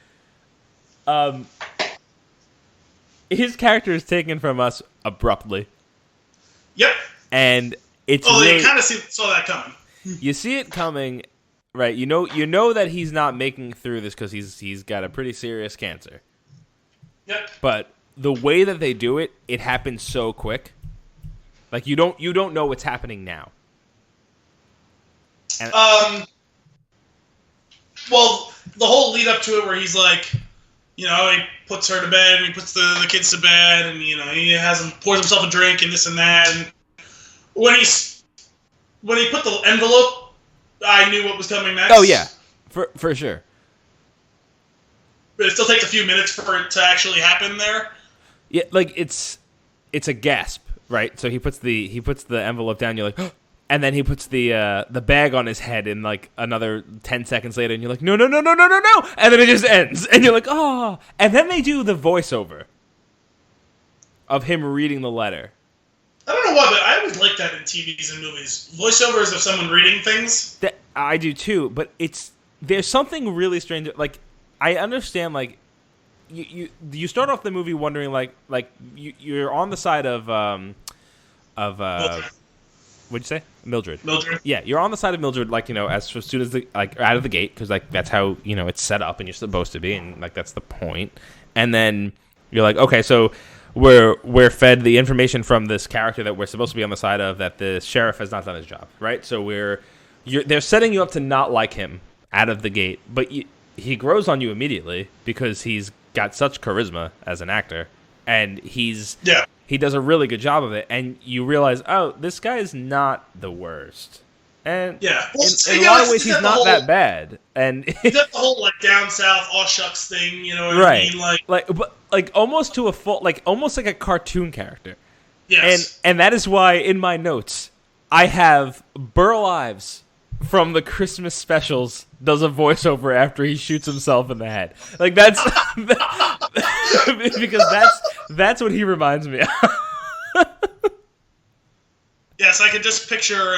His character is taken from us abruptly. Yep. And it's you kind of saw that coming. You see it coming, right? You know that he's not making through this because he's got a pretty serious cancer. Yep. But the way that they do it, it happens so quick. Like you don't know what's happening now. And, well, the whole lead up to it, where he's like, he puts her to bed and he puts the kids to bed, and he pours himself a drink and this and that. And when he put the envelope, I knew what was coming next. Oh yeah, for sure. But it still takes a few minutes for it to actually happen there. Yeah, like it's a gasp, right? So he puts the envelope down. You're like, and then he puts the bag on his head, and like another 10 seconds later, and you're like, no, and then it just ends, and you're like, oh. And then they do the voiceover of him reading the letter. I don't know why, but I always like that in TVs and movies. Voiceovers of someone reading things. I do too, but there's something really strange. Like I understand, like you start off the movie wondering, like you're on the side of what'd you say? Mildred. Yeah, you're on the side of Mildred, like, as soon as out of the gate, because like that's how it's set up, and you're supposed to be, and like that's the point. And then you're like, okay, so we're fed the information from this character that we're supposed to be on the side of, that the sheriff has not done his job, right? So they're setting you up to not like him out of the gate, but he grows on you immediately because he's got such charisma as an actor, and he does a really good job of it, and you realize, oh, this guy is not the worst. And yeah, in a lot of ways, he's not that bad. And he does the whole like down south, aw shucks thing, you know what right. I mean? Like almost to a full, like almost like a cartoon character. Yes. And that is why in my notes I have Burl Ives from the Christmas specials does a voiceover after he shoots himself in the head. Like that's because that's what he reminds me of. Yes, I could just picture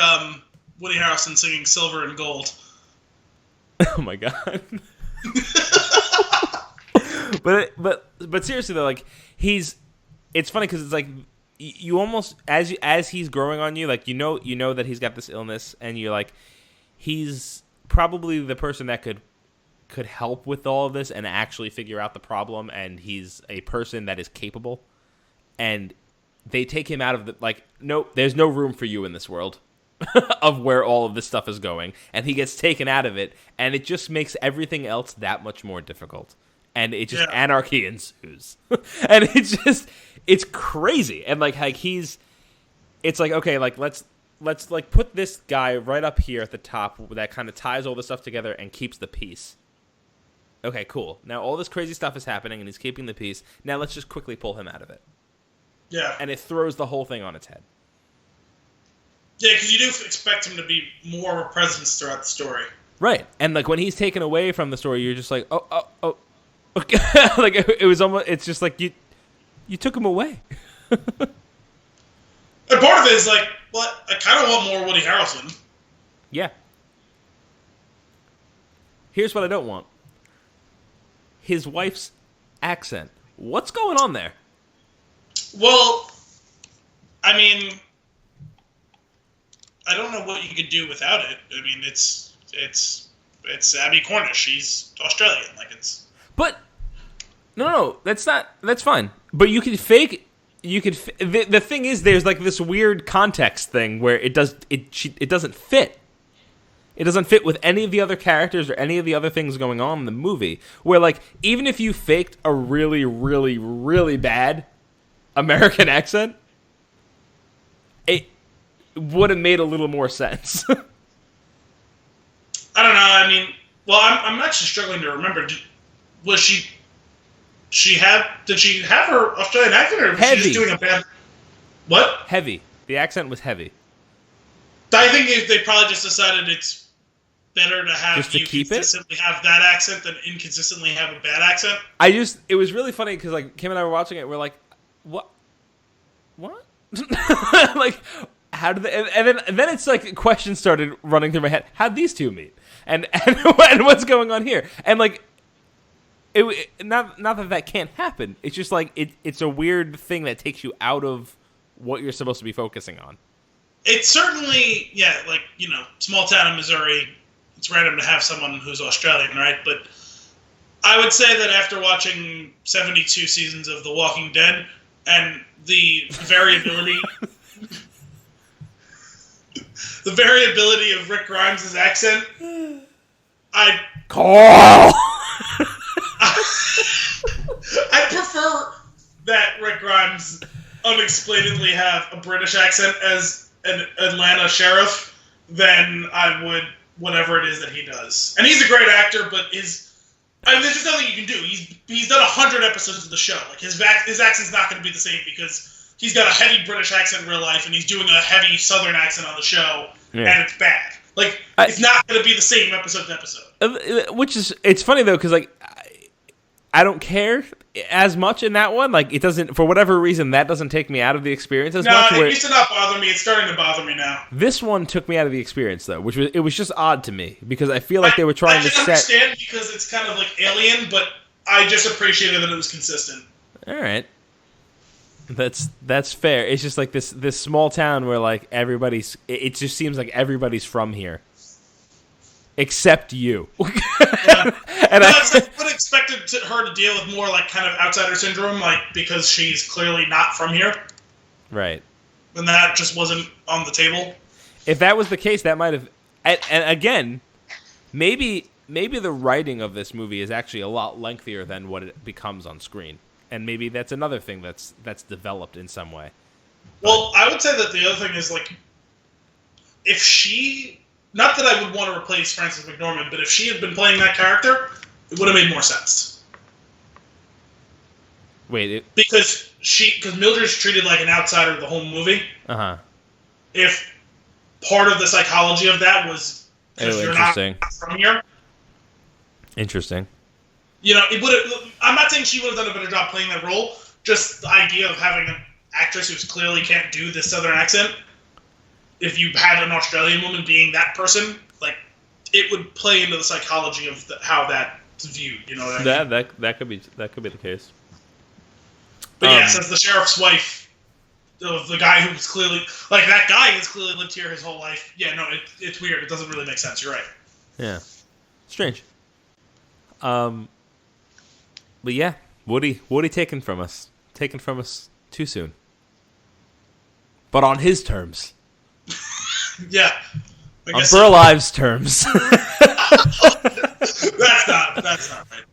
Woody Harrelson singing "Silver and Gold." Oh my god! but seriously though, like it's funny because it's like you almost as he's growing on you, like you know that he's got this illness, and you're like, he's probably the person that could help with all of this and actually figure out the problem, and he's a person that is capable, and they take him out of the, like, nope, there's no room for you in this world of where all of this stuff is going, and he gets taken out of it, and it just makes everything else that much more difficult, and it just anarchy ensues. And it's crazy, and like it's like, okay, like let's like put this guy right up here at the top that kind of ties all this stuff together and keeps the peace. Okay, cool. Now all this crazy stuff is happening, and he's keeping the peace. Now let's just quickly pull him out of it. Yeah. And it throws the whole thing on its head. Yeah, because you do expect him to be more of a presence throughout the story. Right. And like when he's taken away from the story, you're just like, oh. Okay. Like it was almost, it's just like you took him away. And part of it is like, well, I kind of want more Woody Harrelson. Yeah. Here's what I don't want. His wife's accent. What's going on there? Well, I mean, I don't know what you could do without it. I mean, it's Abby Cornish. She's Australian. Like it's. But no, that's fine. But you can fake. The thing is, there's like this weird context thing where it doesn't fit. It doesn't fit with any of the other characters or any of the other things going on in the movie. Where like even if you faked a really, really, really bad American accent, it would have made a little more sense. I don't know. I mean, well, I'm actually struggling to remember. Did she have her Australian accent, or was heavy. She just doing a bad? What? Heavy. The accent was heavy. I think they probably just decided it's better to have just to you keep consistently have that accent than inconsistently have a bad accent. It was really funny because like Kim and I were watching it. We're like, what? Like, how did they? And then it's like questions started running through my head. How'd these two meet? And what's going on here? And like, not that can't happen. It's just like it's a weird thing that takes you out of what you're supposed to be focusing on. It's certainly, like, small town in Missouri, it's random to have someone who's Australian, right? But I would say that after watching 72 seasons of The Walking Dead and the variability, of Rick Grimes' accent, I prefer that Rick Grimes unexplainedly have a British accent as an Atlanta sheriff than I would whatever it is that he does. And he's a great actor, but there's just nothing you can do. He's done 100 episodes of the show. Like his accent's not going to be the same because he's got a heavy British accent in real life, and he's doing a heavy Southern accent on the show, and it's bad. Like it's not going to be the same episode to episode. Which is it's funny though because like I don't care as much in that one. Like it doesn't, for whatever reason, that doesn't take me out of the experience as much. No, it used to not bother me. It's starting to bother me now. This one took me out of the experience though, which was just odd to me because I feel like they were trying to set. I understand because it's kind of like Alien, but I just appreciated that it was consistent. All right, that's fair. It's just like this small town where like everybody's. It just seems like everybody's from here. Except you. Yeah. And I would have expected her to deal with more like kind of outsider syndrome, like because she's clearly not from here. Right. And that just wasn't on the table. If that was the case, that might have. And again, maybe the writing of this movie is actually a lot lengthier than what it becomes on screen, and maybe that's another thing that's developed in some way. Well, I would say that the other thing is like, if she. Not that I would want to replace Frances McDormand, but if she had been playing that character, it would have made more sense. Wait, because Mildred's treated like an outsider the whole movie. Uh-huh. If part of the psychology of that was because you're not from here. Interesting. You know, it would have. I'm not saying she would have done a better job playing that role. Just the idea of having an actress who clearly can't do this Southern accent. If you had an Australian woman being that person, like it would play into the psychology of how that's viewed. You know what I mean? That could be the case. But yes, as the sheriff's wife, the guy who's clearly like that guy who's clearly lived here his whole life. Yeah, no, it's weird. It doesn't really make sense. You're right. Yeah, strange. But yeah, Woody taken from us too soon, but on his terms. Yeah. On Burlive's terms. That's not right.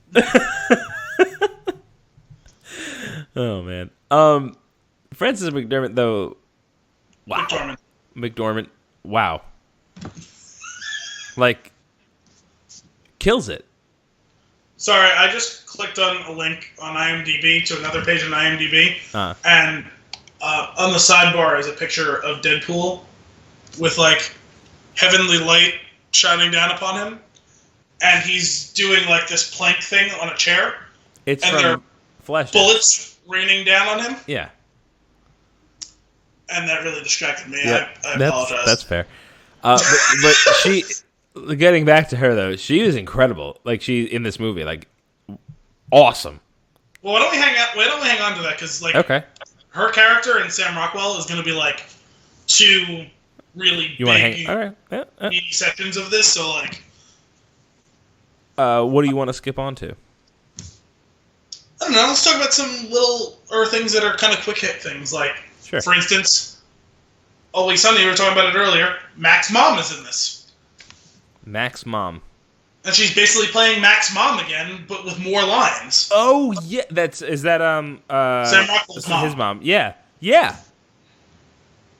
Oh man. Frances McDormand though. Wow. McDormand. Wow. Like kills it. Sorry, I just clicked on a link on IMDb to another page on IMDb, and on the sidebar is a picture of Deadpool with like heavenly light shining down upon him, and he's doing like this plank thing on a chair. It's and from there are Flash. Bullets raining down on him. Yeah. And that really distracted me. Yep. I apologize. That's fair. But she, getting back to her though, she is incredible. Like she in this movie, like awesome. Well, why don't we hang on to that because like her character and Sam Rockwell is going to be like two really meaty sections of this. So like, what do you want to skip on to? I don't know. Let's talk about some things that are kind of quick hit things. Like, for instance, Always Sunny. We were talking about it earlier. Mac's mom is in this. Mac's mom. And she's basically playing Mac's mom again, but with more lines. Oh yeah, is that Sam Rockwell's mom. His mom. Yeah.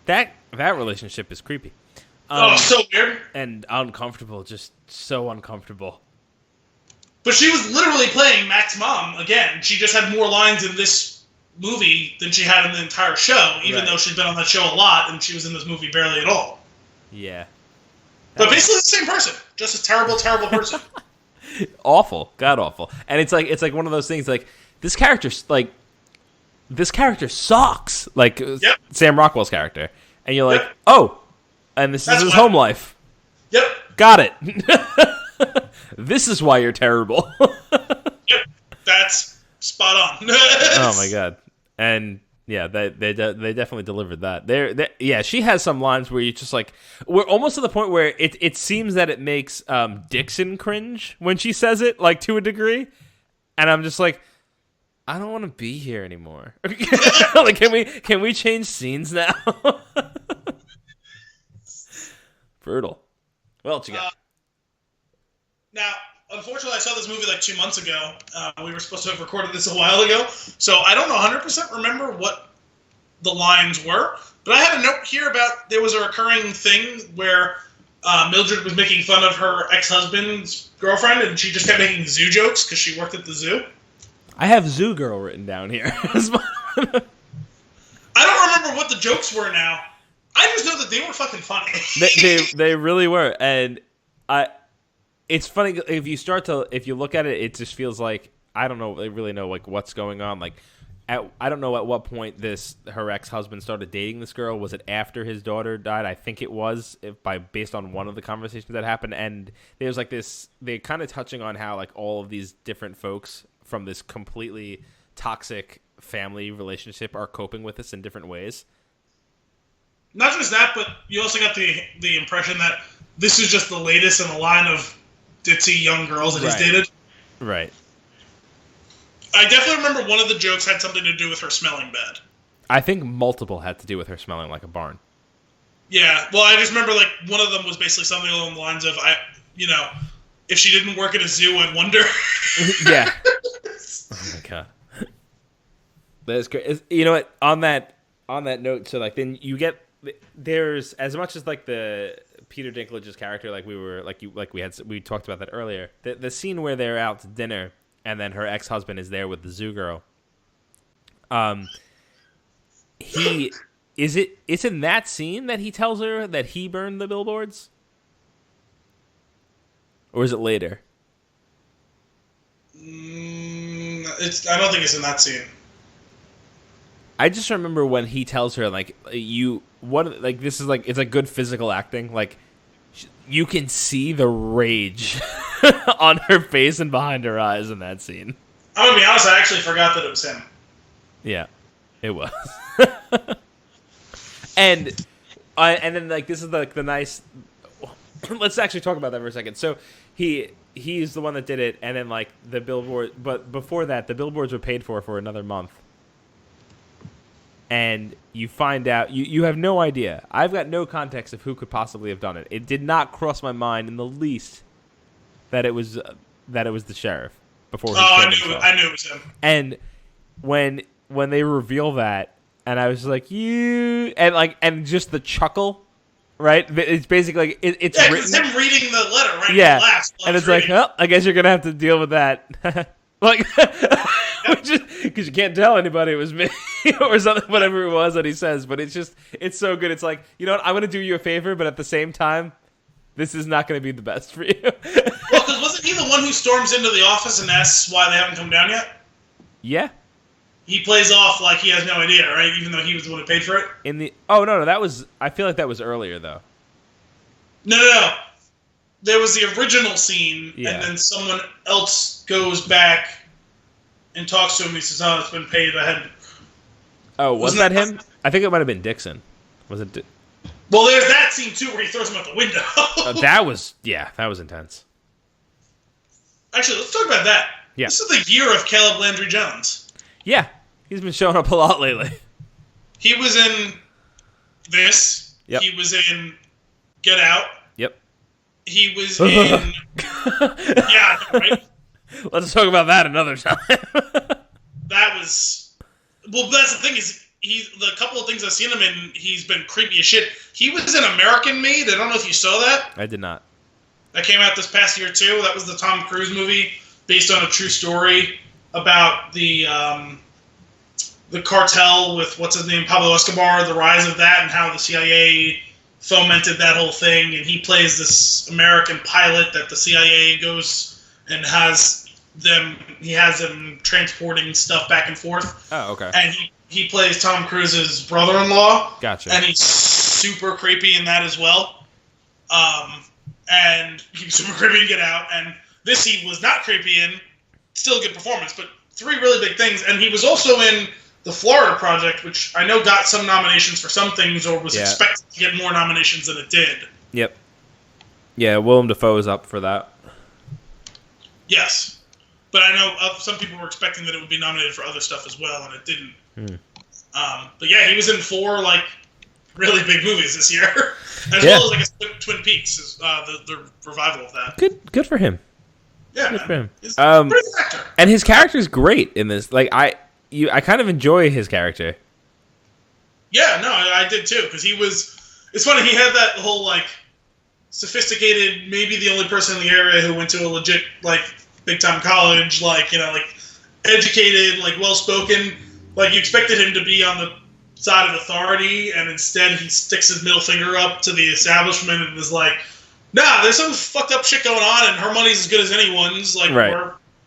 That relationship is creepy. So weird and uncomfortable. Just so uncomfortable. But she was literally playing Mac's mom again. She just had more lines in this movie than she had in the entire show, even though she's been on that show a lot, and she was in this movie barely at all. Yeah. But basically the same person. Just a terrible, terrible person. Awful. God awful. And it's like one of those things like this character sucks. Like Sam Rockwell's character. And you're like, oh, and this is his home life. Yep. Got it. This is why you're terrible. Yep. That's spot on. Oh my god. And yeah, they definitely delivered that. Yeah, she has some lines where you just like we're almost to the point where it seems that it makes Dixon cringe when she says it, like to a degree. And I'm just like, I don't want to be here anymore. Like, can we change scenes now? Brutal. What else you got? Now, unfortunately, I saw this movie like 2 months ago. We were supposed to have recorded this a while ago, so I don't 100% remember what the lines were. But I had a note here about there was a recurring thing where Mildred was making fun of her ex-husband's girlfriend, and she just kept making zoo jokes because she worked at the zoo. I have Zoo Girl written down here. I don't remember what the jokes were now. I just know that they were fucking funny. they really were, and it's funny if you look at it, it just feels like I don't know really know like what's going on. Like I don't know at what point her ex-husband started dating this girl. Was it after his daughter died? I think it was based on one of the conversations that happened. And there's like this, they're kind of touching on how like all of these different folks from this completely toxic family relationship are coping with this in different ways. Not just that, but you also got the impression that this is just the latest in a line of ditzy young girls that he's dated. Right. I definitely remember one of the jokes had something to do with her smelling bad. I think multiple had to do with her smelling like a barn. Yeah, well, I just remember like one of them was basically something along the lines of, if she didn't work at a zoo, I'd wonder. Yeah. Oh my god. That's great. You know what? On that note, so like then you get there's as much as like the Peter Dinklage's character, like we talked about that earlier. The scene where they're out to dinner and then her ex-husband is there with the zoo girl. It's in that scene that he tells her that he burned the billboards? Or is it later? I don't think it's in that scene. I just remember when he tells her like this is like it's like good physical acting. Like you can see the rage on her face and behind her eyes in that scene. I'm gonna be honest, I actually forgot that it was him. Yeah, it was. and then like this is like the nice. Let's actually talk about that for a second. So he's the one that did it, and then like the billboard. But before that, the billboards were paid for another month. And you find out you have no idea. I've got no context of who could possibly have done it. It did not cross my mind in the least that it was the sheriff before. I knew it was him. And when they reveal that, and I was like, and just the chuckle, right? It's basically like it's written. It's him reading the letter, right? Yeah, the and it's like, well, I guess you're gonna have to deal with that, like. Because you can't tell anybody it was me or something, whatever it was that he says. But it's so good. It's like, you know what? I'm going to do you a favor, but at the same time, this is not going to be the best for you. Well, because wasn't he the one who storms into the office and asks why they haven't come down yet? Yeah. He plays off like he has no idea, right? Even though he was the one who paid for it? No, that was, I feel like that was earlier, though. No. There was the original scene, and then someone else goes back and talks to him. He says, "Oh, it's been paid ahead." Oh, wasn't that him? I think it might have been Dixon. Was it? Well, there's that scene too where he throws him out the window. That was intense. Actually, let's talk about that. Yeah. This is the year of Caleb Landry Jones. Yeah, he's been showing up a lot lately. He was in this. Yep. He was in Get Out. Yep. He was in. Yeah, right. Let's talk about that another time. That was... Well, that's the thing is, the couple of things I've seen him in, he's been creepy as shit. He was in American Made. I don't know if you saw that. I did not. That came out this past year, too. That was the Tom Cruise movie based on a true story about the cartel with, what's his name, Pablo Escobar, the rise of that, and how the CIA fomented that whole thing. And he plays this American pilot that the CIA goes and he has them transporting stuff back and forth. Oh, okay. And he plays Tom Cruise's brother-in-law. Gotcha. And he's super creepy in that as well. And he was super creepy in Get Out. And this he was not creepy in. Still a good performance, but 3 really big things. And he was also in The Florida Project, which I know got some nominations for some things or was expected to get more nominations than it did. Yep. Yeah, Willem Dafoe is up for that. Yes. but I know some people were expecting that it would be nominated for other stuff as well, and it didn't. But yeah, he was in 4 like really big movies this year, as well as like Twin Peaks, is the revival of that. Good for him. Yeah, good for him. He's a pretty good actor, and his character's great in this. Like I kind of enjoy his character. Yeah, no, I did too, because he was. It's funny, he had that whole like sophisticated, maybe the only person in the area who went to a legit like big time college, like like educated, like well spoken. Like you expected him to be on the side of authority, and instead he sticks his middle finger up to the establishment and is like, "Nah, there's some fucked up shit going on, and her money's as good as anyone's. Like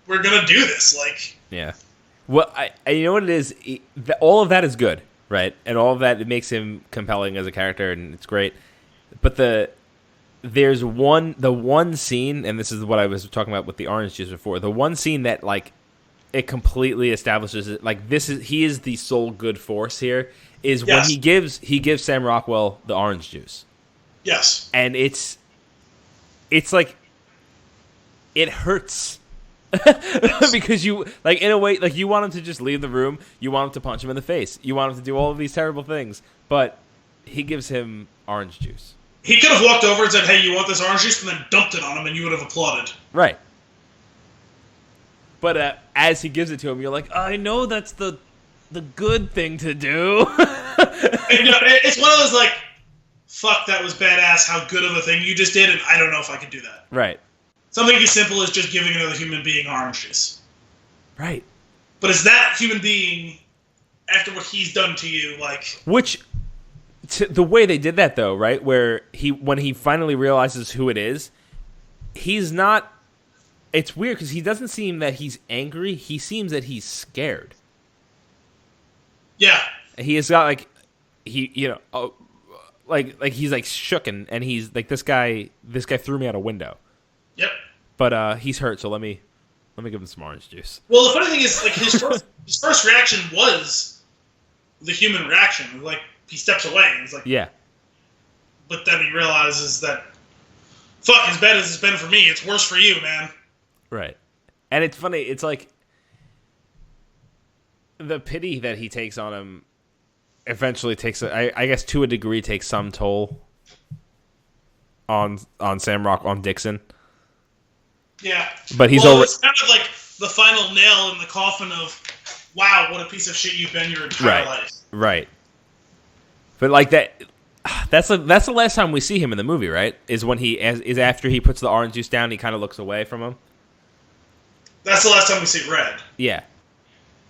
we're gonna do this." Like yeah. Well, I you know what it is. All of that is good, right? And all of that, it makes him compelling as a character, and it's great. But there's the one scene, and this is what I was talking about with the orange juice before. The one scene that like it completely establishes it. Like he is the sole good force here. Is when he gives Sam Rockwell the orange juice. Yes. And it's like it hurts. Because you like in a way like you want him to just leave the room, you want him to punch him in the face, you want him to do all of these terrible things, but he gives him orange juice. He could have walked over and said, "Hey, you want this orange juice?" and then dumped it on him, and you would have applauded. Right. But as he gives it to him, you're like, I know that's the good thing to do. It's one of those like, fuck, that was badass. How good of a thing you just did, and I don't know if I could do that. Right. Something as simple as just giving another human being orange juice. Right. But is that human being, after what he's done to you, like... Which, the way they did that, though, right? Where when he finally realizes who it is, he's not... It's weird, because he doesn't seem that he's angry. He seems that he's scared. Yeah. He has got, like... like he's, like, shook, and he's, like, this guy threw me out a window. Yep. But he's hurt, so let me give him some orange juice. Well, the funny thing is, like his first reaction was the human reaction. Like he steps away and he's like, yeah. But then he realizes that, fuck, as bad as it's been for me, it's worse for you, man. Right. And it's funny. It's like the pity that he takes on him eventually takes, I guess, to a degree, takes some toll on on Dixon. Yeah, but it's kind of like the final nail in the coffin of, wow, what a piece of shit you've been your entire life. Right. But like that's the last time we see him in the movie, right? Is when is after he puts the orange juice down, he kind of looks away from him. That's the last time we see Red. Yeah.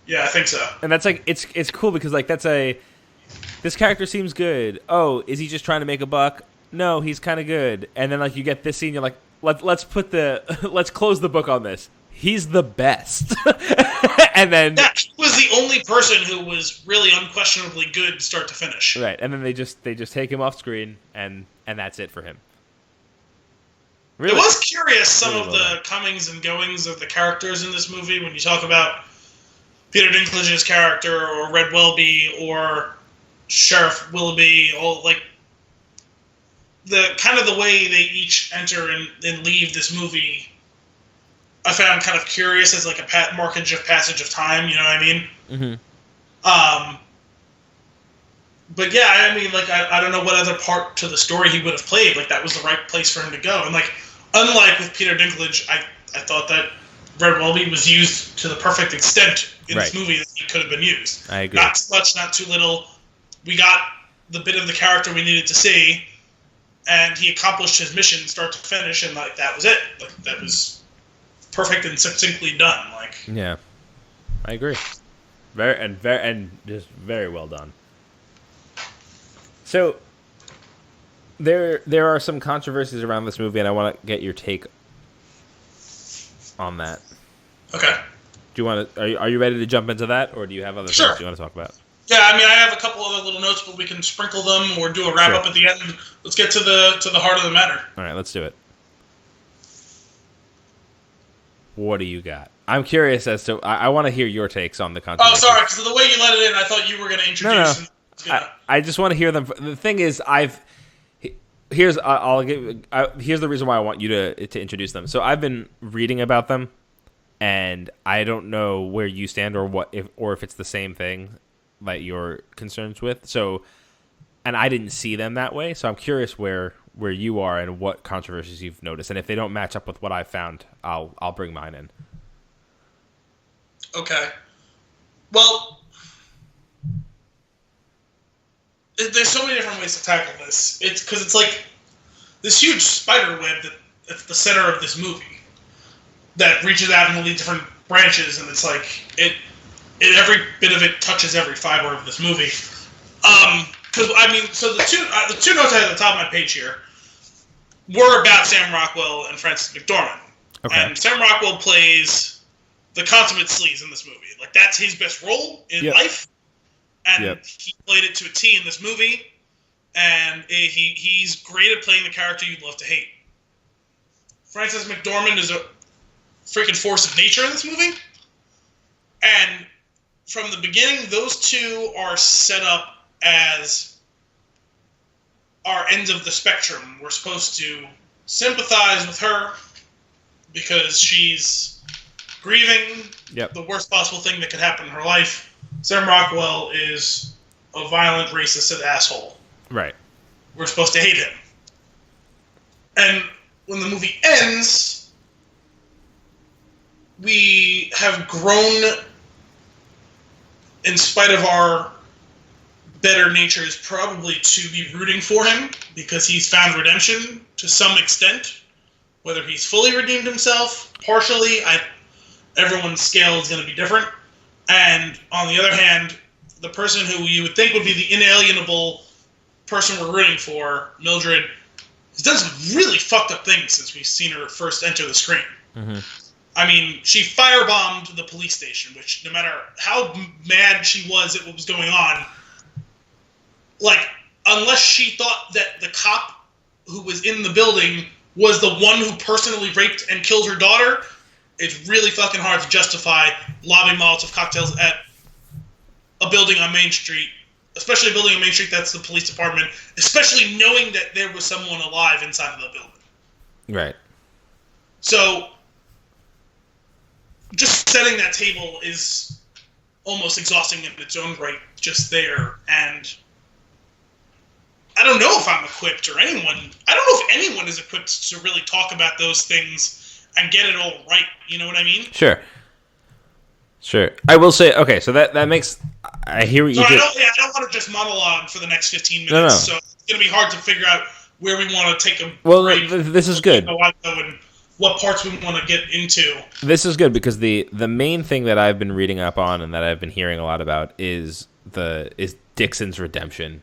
Yeah, I think so. And that's like it's cool because like this character seems good. Oh, is he just trying to make a buck? No, he's kind of good. And then like you get this scene, you're like, let's close the book on this. He's the best. And then he was the only person who was really unquestionably good start to finish. Right. And then they just take him off screen and that's it for him. Really? It was curious some of the comings and goings of the characters in this movie when you talk about Peter Dinklage's character or Red Welby or Sheriff Willoughby, all like the kind of the way they each enter and leave this movie, I found kind of curious as like a markage of passage of time. You know what I mean? Mm-hmm. But yeah, I mean, like I don't know what other part to the story he would have played. Like that was the right place for him to go. And like unlike with Peter Dinklage, I thought that Red Welby was used to the perfect extent in this movie that he could have been used. I agree. Not too much, not too little. We got the bit of the character we needed to see. And he accomplished his mission start to finish, and like that was it. Like that was perfect and succinctly done. Like yeah, I agree. Very just very well done. So there are some controversies around this movie, and I want to get your take on that. Okay. Do you want to? Are you ready to jump into that, or do you have other things you want to talk about? Yeah, I mean, I have a couple other little notes, but we can sprinkle them or do a wrap up at the end. Let's get to the heart of the matter. All right, let's do it. What do you got? I'm curious as to. I want to hear your takes on the controversy. Oh, sorry, because the way you let it in, I thought you were going to introduce. No. I just want to hear them. The thing is, here's the reason why I want you to introduce them. So I've been reading about them, and I don't know where you stand or if it's the same thing that you're concerned with. So, and I didn't see them that way, so I'm curious where you are and what controversies you've noticed, and if they don't match up with what I found, I'll bring mine in. Okay. Well, there's so many different ways to tackle this. It's because it's like this huge spider web that's the center of this movie that reaches out in all these different branches, and it's like every bit of it touches every fiber of this movie. Because I mean, so the two notes I have at the top of my page here were about Sam Rockwell and Frances McDormand. Okay. And Sam Rockwell plays the consummate sleaze in this movie. Like, that's his best role in life. And he played it to a T in this movie. And he's great at playing the character you'd love to hate. Frances McDormand is a freaking force of nature in this movie. And from the beginning, those two are set up as our ends of the spectrum. We're supposed to sympathize with her because she's grieving the worst possible thing that could happen in her life. Sam Rockwell is a violent, racist asshole. Right. We're supposed to hate him. And when the movie ends, we have grown, in spite of our better natures, probably to be rooting for him because he's found redemption to some extent. Whether he's fully redeemed himself, partially, everyone's scale is going to be different. And on the other hand, the person who you would think would be the inalienable person we're rooting for, Mildred, has done some really fucked up things since we've seen her first enter the screen. Mm-hmm. I mean, she firebombed the police station, which no matter how mad she was at what was going on, like, unless she thought that the cop who was in the building was the one who personally raped and killed her daughter, it's really fucking hard to justify lobbing Molotov cocktails at a building on Main Street, especially a building on Main Street that's the police department, especially knowing that there was someone alive inside of the building. Right. So, just setting that table is almost exhausting in its own right, just there. And I don't know if I'm equipped or anyone. I don't know if anyone is equipped to really talk about those things and get it all right. You know what I mean? Sure. I will say, okay, so that makes... I hear what you do. I don't want to just monologue for the next 15 minutes. No. So it's going to be hard to figure out where we want to take a break. Well, this is good. And what parts we want to get into. This is good because the main thing that I've been reading up on and that I've been hearing a lot about is Dixon's redemption.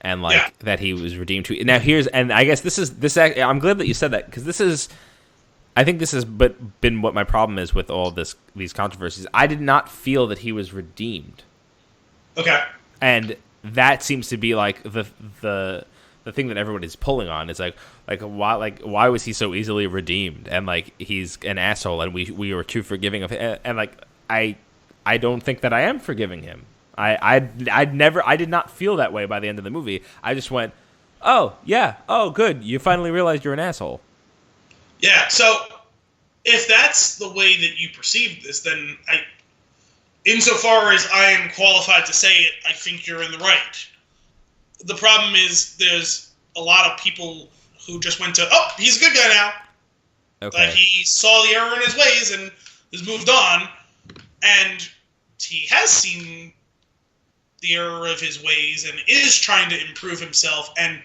And that he was redeemed to. Now I guess this. I'm glad that you said that because I think this has been what my problem is with all these controversies. I did not feel that he was redeemed. Okay. And that seems to be like the thing that everyone is pulling on. Is like why was he so easily redeemed? And like he's an asshole, and we were too forgiving of him. And like I don't think that I am forgiving him. I did not feel that way by the end of the movie. I just went, oh, yeah, oh, good. You finally realized you're an asshole. Yeah, so if that's the way that you perceive this, then insofar as I am qualified to say it, I think you're in the right. The problem is there's a lot of people who just went to, oh, he's a good guy now. Okay. Like he saw the error in his ways and has moved on, and he has seen the error of his ways and is trying to improve himself. And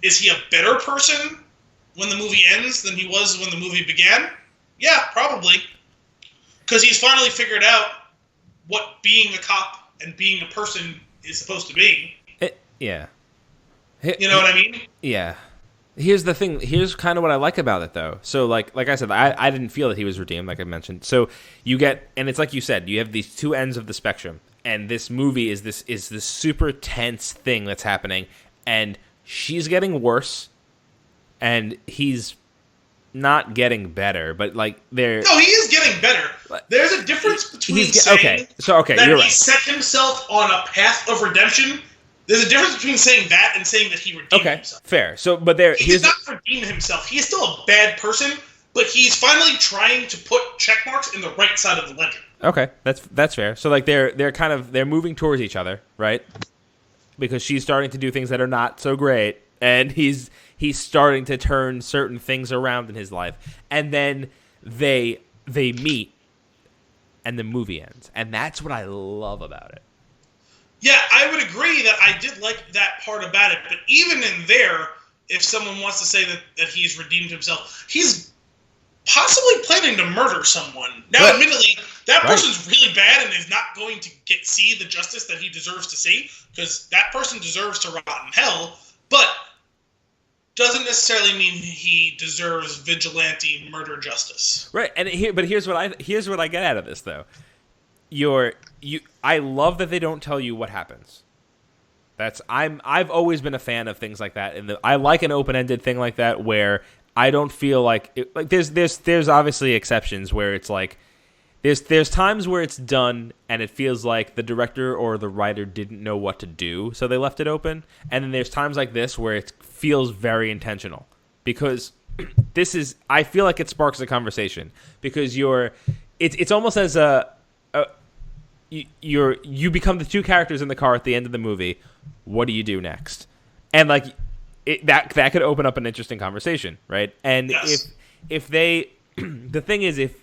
is he a better person when the movie ends than he was when the movie began? Yeah, probably. Because he's finally figured out what being a cop and being a person is supposed to be. Yeah. You know what I mean? Yeah. Here's the thing. Here's kind of what I like about it, though. So, like I said, I didn't feel that he was redeemed, like I mentioned. So you get, and it's like you said, you have these two ends of the spectrum. And this movie is this super tense thing that's happening, and she's getting worse, and he's not getting better. But like no, he is getting better. There's a difference between saying that you're he right. set himself on a path of redemption. There's a difference between saying that and saying that he redeemed himself. Fair. So, but he did not redeem himself. He is still a bad person, but he's finally trying to put check marks in the right side of the ledger. Okay, that's fair. So like they're moving towards each other, right? Because she's starting to do things that are not so great, and he's starting to turn certain things around in his life, and then they meet, and the movie ends, and that's what I love about it. Yeah, I would agree that I did like that part about it, but even in there, if someone wants to say that he's redeemed himself, he's possibly planning to murder someone. Now, admittedly, that person's really bad and is not going to see the justice that he deserves to see, because that person deserves to rot in hell, but doesn't necessarily mean he deserves vigilante murder justice. Right, and here's what I get out of this though. I love that they don't tell you what happens. I've always been a fan of things like that, and I like an open-ended thing like that where I don't feel like there's obviously exceptions where it's like there's times where it's done and it feels like the director or the writer didn't know what to do, so they left it open. And then there's times like this where it feels very intentional because I feel like it sparks a conversation because it's almost as you become the two characters in the car at the end of the movie. What do you do next? And like that could open up an interesting conversation, right? And yes. if they the thing is if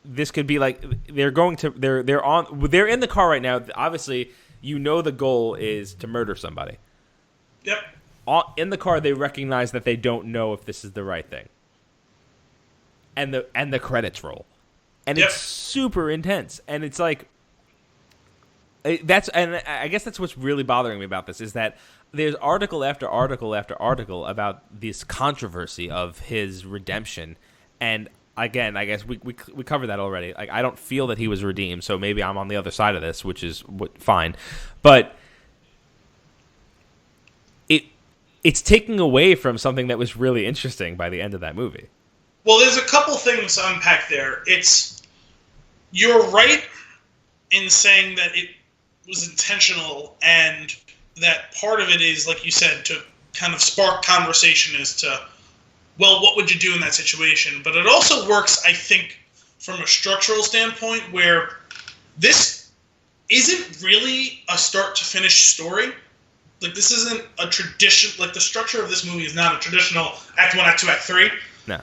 this could be like they're in the car right now. Obviously, the goal is to murder somebody. Yep. In the car, they recognize that they don't know if this is the right thing. And the credits roll, and it's super intense. And it's like and I guess that's what's really bothering me about this is that there's article after article after article about this controversy of his redemption, and again, I guess we covered that already. Like, I don't feel that he was redeemed, so maybe I'm on the other side of this, which is fine. But it's taking away from something that was really interesting by the end of that movie. Well, there's a couple things to unpack there. You're right in saying that it was intentional, and that part of it is, like you said, to kind of spark conversation as to, well, what would you do in that situation? But it also works, I think, from a structural standpoint where this isn't really a start-to-finish story. Like, this isn't a tradition. Like, the structure of this movie is not a traditional Act 1, Act 2, Act 3. No.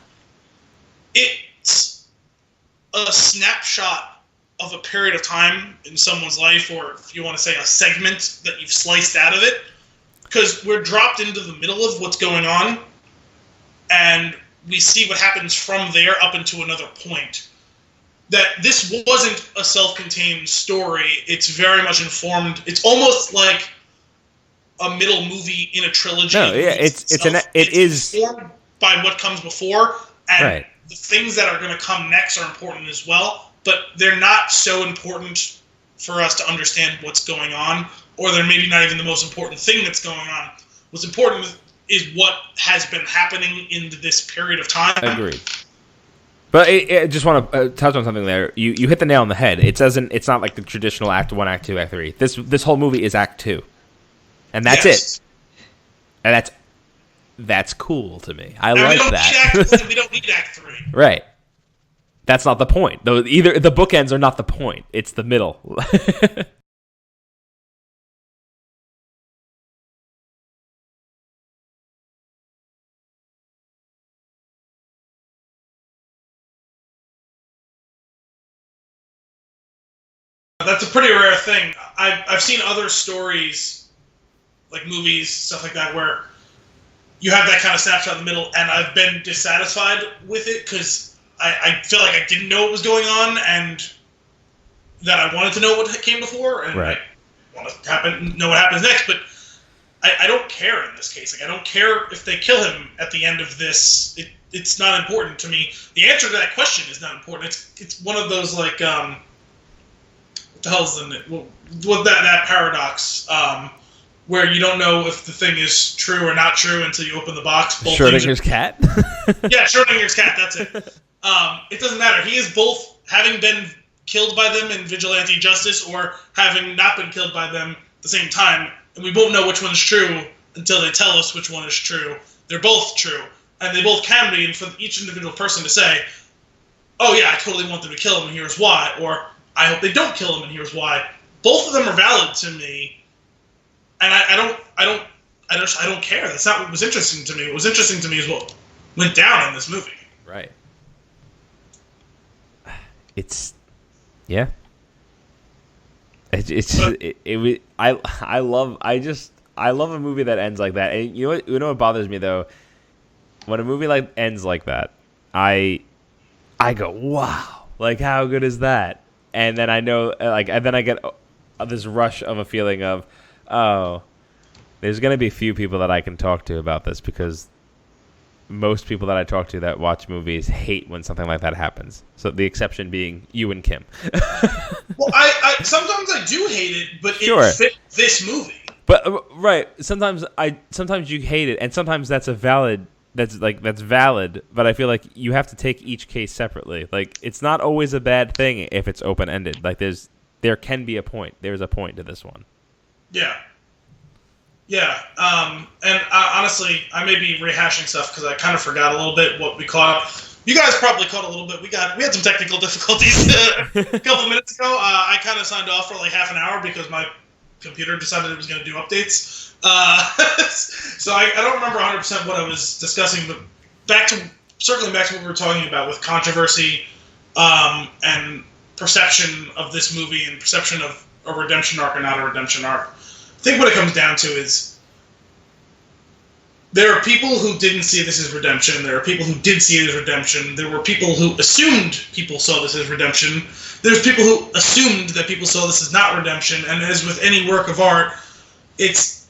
It's a snapshot of a period of time in someone's life, or if you want to say a segment that you've sliced out of it, because we're dropped into the middle of what's going on, and we see what happens from there up into another point. That this wasn't a self-contained story. It's very much informed. It's almost like a middle movie in a trilogy. No, yeah, it is informed by what comes before, and right. The things that are going to come next are important as well, but they're not so important for us to understand what's going on, or they're maybe not even the most important thing that's going on. What's important is what has been happening in this period of time. Agreed. But I just want to touch on something there. You hit the nail on the head. It's not like the traditional Act 1, Act 2, Act 3. This whole movie is Act 2. And that's it. And that's cool to me. I like that. We don't need Act 3. Right. That's not the point. Though either the bookends are not the point. It's the middle. That's a pretty rare thing. I've seen other stories, like movies, stuff like that, where you have that kind of snapshot in the middle, and I've been dissatisfied with it because I feel like I didn't know what was going on, and that I wanted to know what came before, and right. I want to know what happens next, but I don't care in this case. Like, I don't care if they kill him at the end of this. It's not important to me. The answer to that question is not important. It's one of those, like, what the hell is that paradox, where you don't know if the thing is true or not true until you open the box. Schrodinger's cat? Yeah, Schrodinger's cat, that's it. It doesn't matter. He is both having been killed by them in vigilante justice or having not been killed by them at the same time, and we won't know which one is true until they tell us which one is true. They're both true. and they both can be, and for each individual person to say, oh yeah, I totally want them to kill him, and here's why, or I hope they don't kill him, and here's why. Both of them are valid to me, and I don't care. That's not what was interesting to me. What was interesting to me is what went down in this movie. Right. It's, yeah. I love a movie that ends like that. And you know what bothers me though? When a movie like ends like that, I go, wow, like how good is that? And then I know, and then I get this rush of a feeling of, oh, there's gonna be a few people that I can talk to about this, because most people that I talk to that watch movies hate when something like that happens. So the exception being you and Kim. Well, I sometimes I do hate it, but sure. It fit this movie. But right, sometimes you hate it, and sometimes that's valid. But I feel like you have to take each case separately. Like, it's not always a bad thing if it's open ended. Like, there can be a point. There's a point to this one. Yeah. Yeah, and honestly, I may be rehashing stuff because I kind of forgot a little bit what we caught. You guys probably caught a little bit. We had some technical difficulties a couple minutes ago. I kind of signed off for like half an hour because my computer decided it was going to do updates. So I don't remember 100% what I was discussing, but circling back to what we were talking about with controversy and perception of this movie and perception of a redemption arc or not a redemption arc. I think what it comes down to is there are people who didn't see this as redemption. There are people who did see it as redemption. There were people who assumed people saw this as redemption. There's people who assumed that people saw this as not redemption. And as with any work of art, it's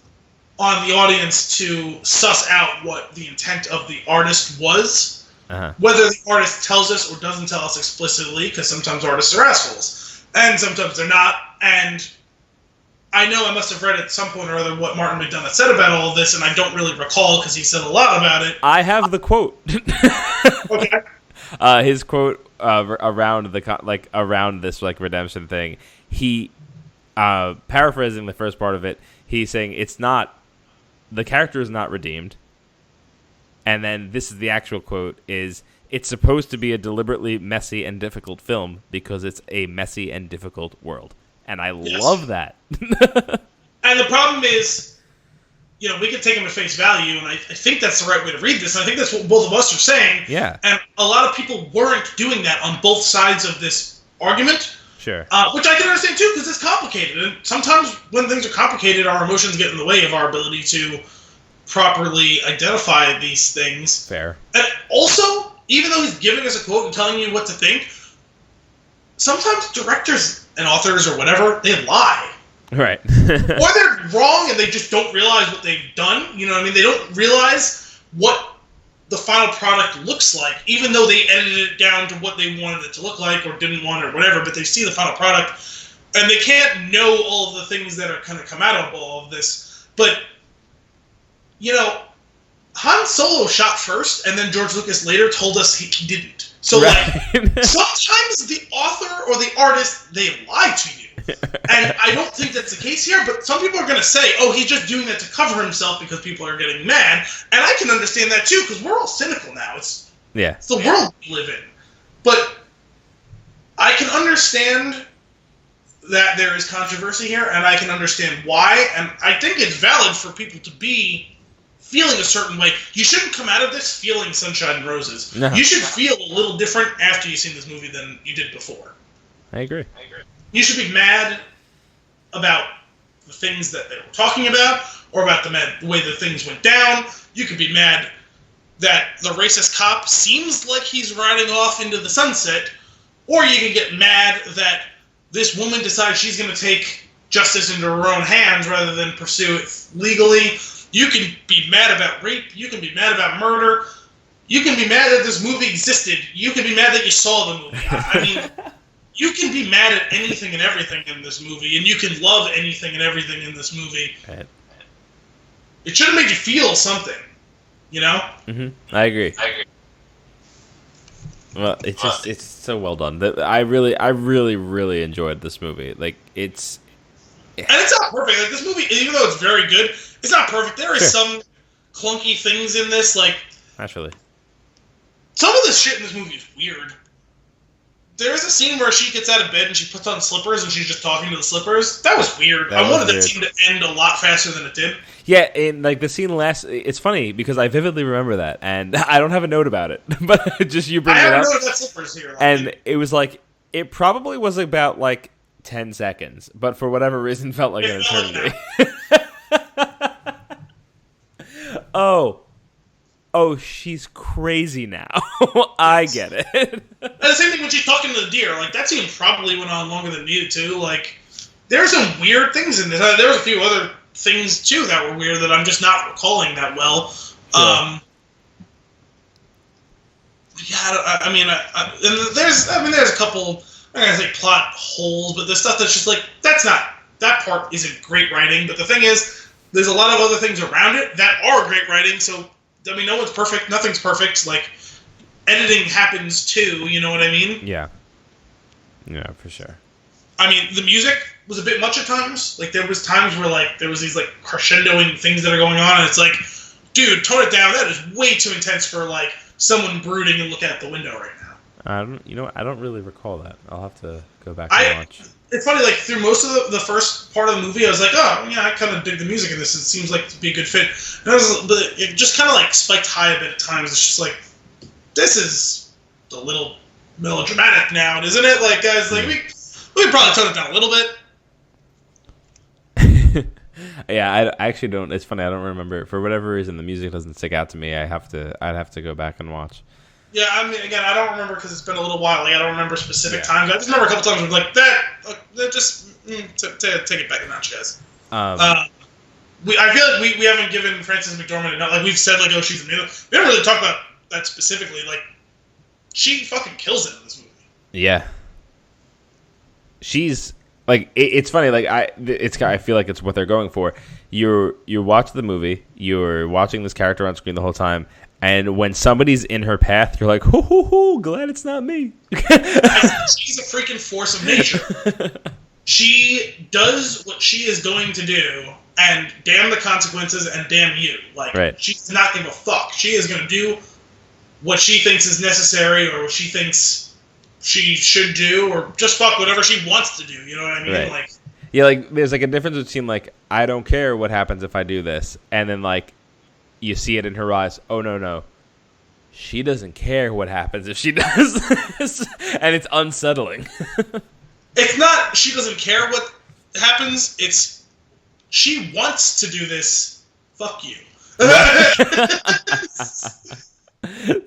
on the audience to suss out what the intent of the artist was. Uh-huh. Whether the artist tells us or doesn't tell us explicitly, because sometimes artists are assholes. And sometimes they're not. And I know I must have read at some point or other what Martin McDonagh said about all of this, and I don't really recall because he said a lot about it. I have the quote. Okay. His quote around this like redemption thing. He paraphrasing the first part of it. He's saying the character is not redeemed, and then this is the actual quote: "Is it's supposed to be a deliberately messy and difficult film because it's a messy and difficult world." And I love that. And the problem is, we can take him at face value, and I think that's the right way to read this. And I think that's what both of us are saying. Yeah. And a lot of people weren't doing that on both sides of this argument. Sure. Which I can understand, too, because it's complicated. And sometimes when things are complicated, our emotions get in the way of our ability to properly identify these things. Fair. And also, even though he's giving us a quote and telling you what to think, sometimes directors and authors or whatever, they lie. Right. Or they're wrong and they just don't realize what they've done. You know what I mean? They don't realize what the final product looks like, even though they edited it down to what they wanted it to look like or didn't want or whatever, but they see the final product and they can't know all of the things that are going to come out of all of this. But, Han Solo shot first, and then George Lucas later told us he didn't. So, sometimes the author or the artist, they lie to you. And I don't think that's the case here, but some people are going to say, oh, he's just doing that to cover himself because people are getting mad. And I can understand that, too, because we're all cynical now. It's the world we live in. But I can understand that there is controversy here, and I can understand why. And I think it's valid for people to be feeling a certain way. You shouldn't come out of this feeling sunshine and roses. No. You should feel a little different after you've seen this movie than you did before. I agree. You should be mad about the things that they were talking about, or about the way the things went down. You could be mad that the racist cop seems like he's riding off into the sunset, or you can get mad that this woman decides she's going to take justice into her own hands rather than pursue it legally. You can be mad about rape. You can be mad about murder. You can be mad that this movie existed. You can be mad that you saw the movie. I mean, you can be mad at anything and everything in this movie, and you can love anything and everything in this movie. It should have made you feel something, Mm-hmm. I agree. Well, it's so well done. I really, really enjoyed this movie. And it's not perfect. This movie, even though it's very good, it's not perfect. There is some clunky things in this. naturally. Some of this shit in this movie is weird. There's a scene where she gets out of bed and she puts on slippers and she's just talking to the slippers. That was weird. I wanted that scene to end a lot faster than it did. Yeah, and like the scene last, it's funny because I vividly remember that, and I don't have a note about it, but just you bring it up. I have a note about slippers here. And it was like, it probably was about like 10 seconds, but for whatever reason felt like an eternity. Oh, she's crazy now. I get it. And the same thing when she's talking to the deer. Like, that scene probably went on longer than it needed to. Like, there's some weird things in this. There was a few other things, too, that were weird that I'm just not recalling that well. Sure. There's a couple, I'm going to say plot holes, but there's stuff that's just like, that part isn't great writing. But the thing is, there's a lot of other things around it that are great writing, so I mean, no one's perfect. Nothing's perfect. Like, editing happens, too. You know what I mean? Yeah. Yeah, for sure. I mean, the music was a bit much at times. Like, there was times where, like, there was these, like, crescendoing things that are going on, and it's like, dude, tone it down. That is way too intense for, like, someone brooding and looking out the window right now. I don't really recall that. I'll have to go back and watch. It's funny, like, through most of the first part of the movie, I was like, oh, yeah, I kind of dig the music in this. It seems like to be a good fit. But it just kind of, like, spiked high a bit at times. It's just like, this is a little melodramatic now, isn't it? Like, guys, like, we could probably tone it down a little bit. Yeah, I actually don't. It's funny, I don't remember. For whatever reason, the music doesn't stick out to me. I'd have to go back and watch. Yeah, I mean, again, I don't remember because it's been a little while. Like, I don't remember specific times. I just remember a couple times where, like, that just take it back a notch, guys. I feel like we haven't given Frances McDormand enough. Like, we've said, like, oh, she's amazing. We haven't really talked about that specifically. Like, she fucking kills it in this movie. Yeah. She's, like, it's funny. Like, I feel like it's what they're going for. You're watching the movie. You're watching this character on screen the whole time. And when somebody's in her path, you're like, hoo, hoo, hoo, glad it's not me. She's a freaking force of nature. She does what she is going to do, and damn the consequences, and damn you. Like, right. She does not give a fuck. She is going to do what she thinks is necessary, or what she thinks she should do, or just fuck whatever she wants to do. You know what I mean? Right. Like, yeah, like, there's, like, a difference between, like, I don't care what happens if I do this, and then, like, you see it in her eyes. Oh, no. She doesn't care what happens if she does this. And it's unsettling. It's not she doesn't care what happens. It's she wants to do this. Fuck you.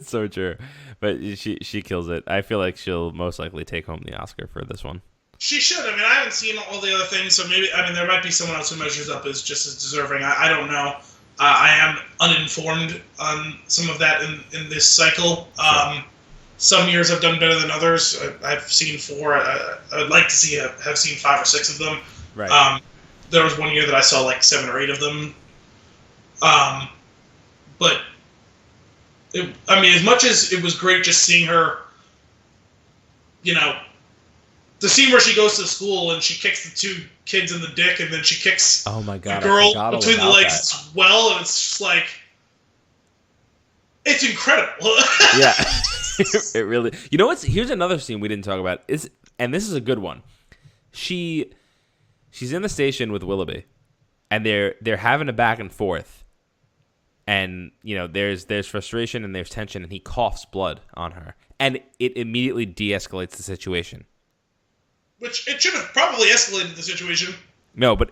So true. But she kills it. I feel like she'll most likely take home the Oscar for this one. She should. I mean, I haven't seen all the other things, so maybe, I mean, there might be someone else who measures up as just as deserving. I don't know. I am uninformed on some of that in this cycle. Some years I've done better than others. I've seen 4. I would like to have seen 5 or 6 of them. Right. There was one year that I saw like 7 or 8 of them. But I mean, as much as it was great just seeing her, you know, the scene where she goes to school and she kicks the 2 kids in the dick, and then she kicks the girl between the legs as well, and it's just like, it's incredible. Yeah, it really. You know what's? Here's another scene we didn't talk about. And this is a good one. She's in the station with Willoughby, and they're having a back and forth, and you know there's frustration and there's tension, and he coughs blood on her, and it immediately de-escalates the situation. Which it should have probably escalated the situation. No, but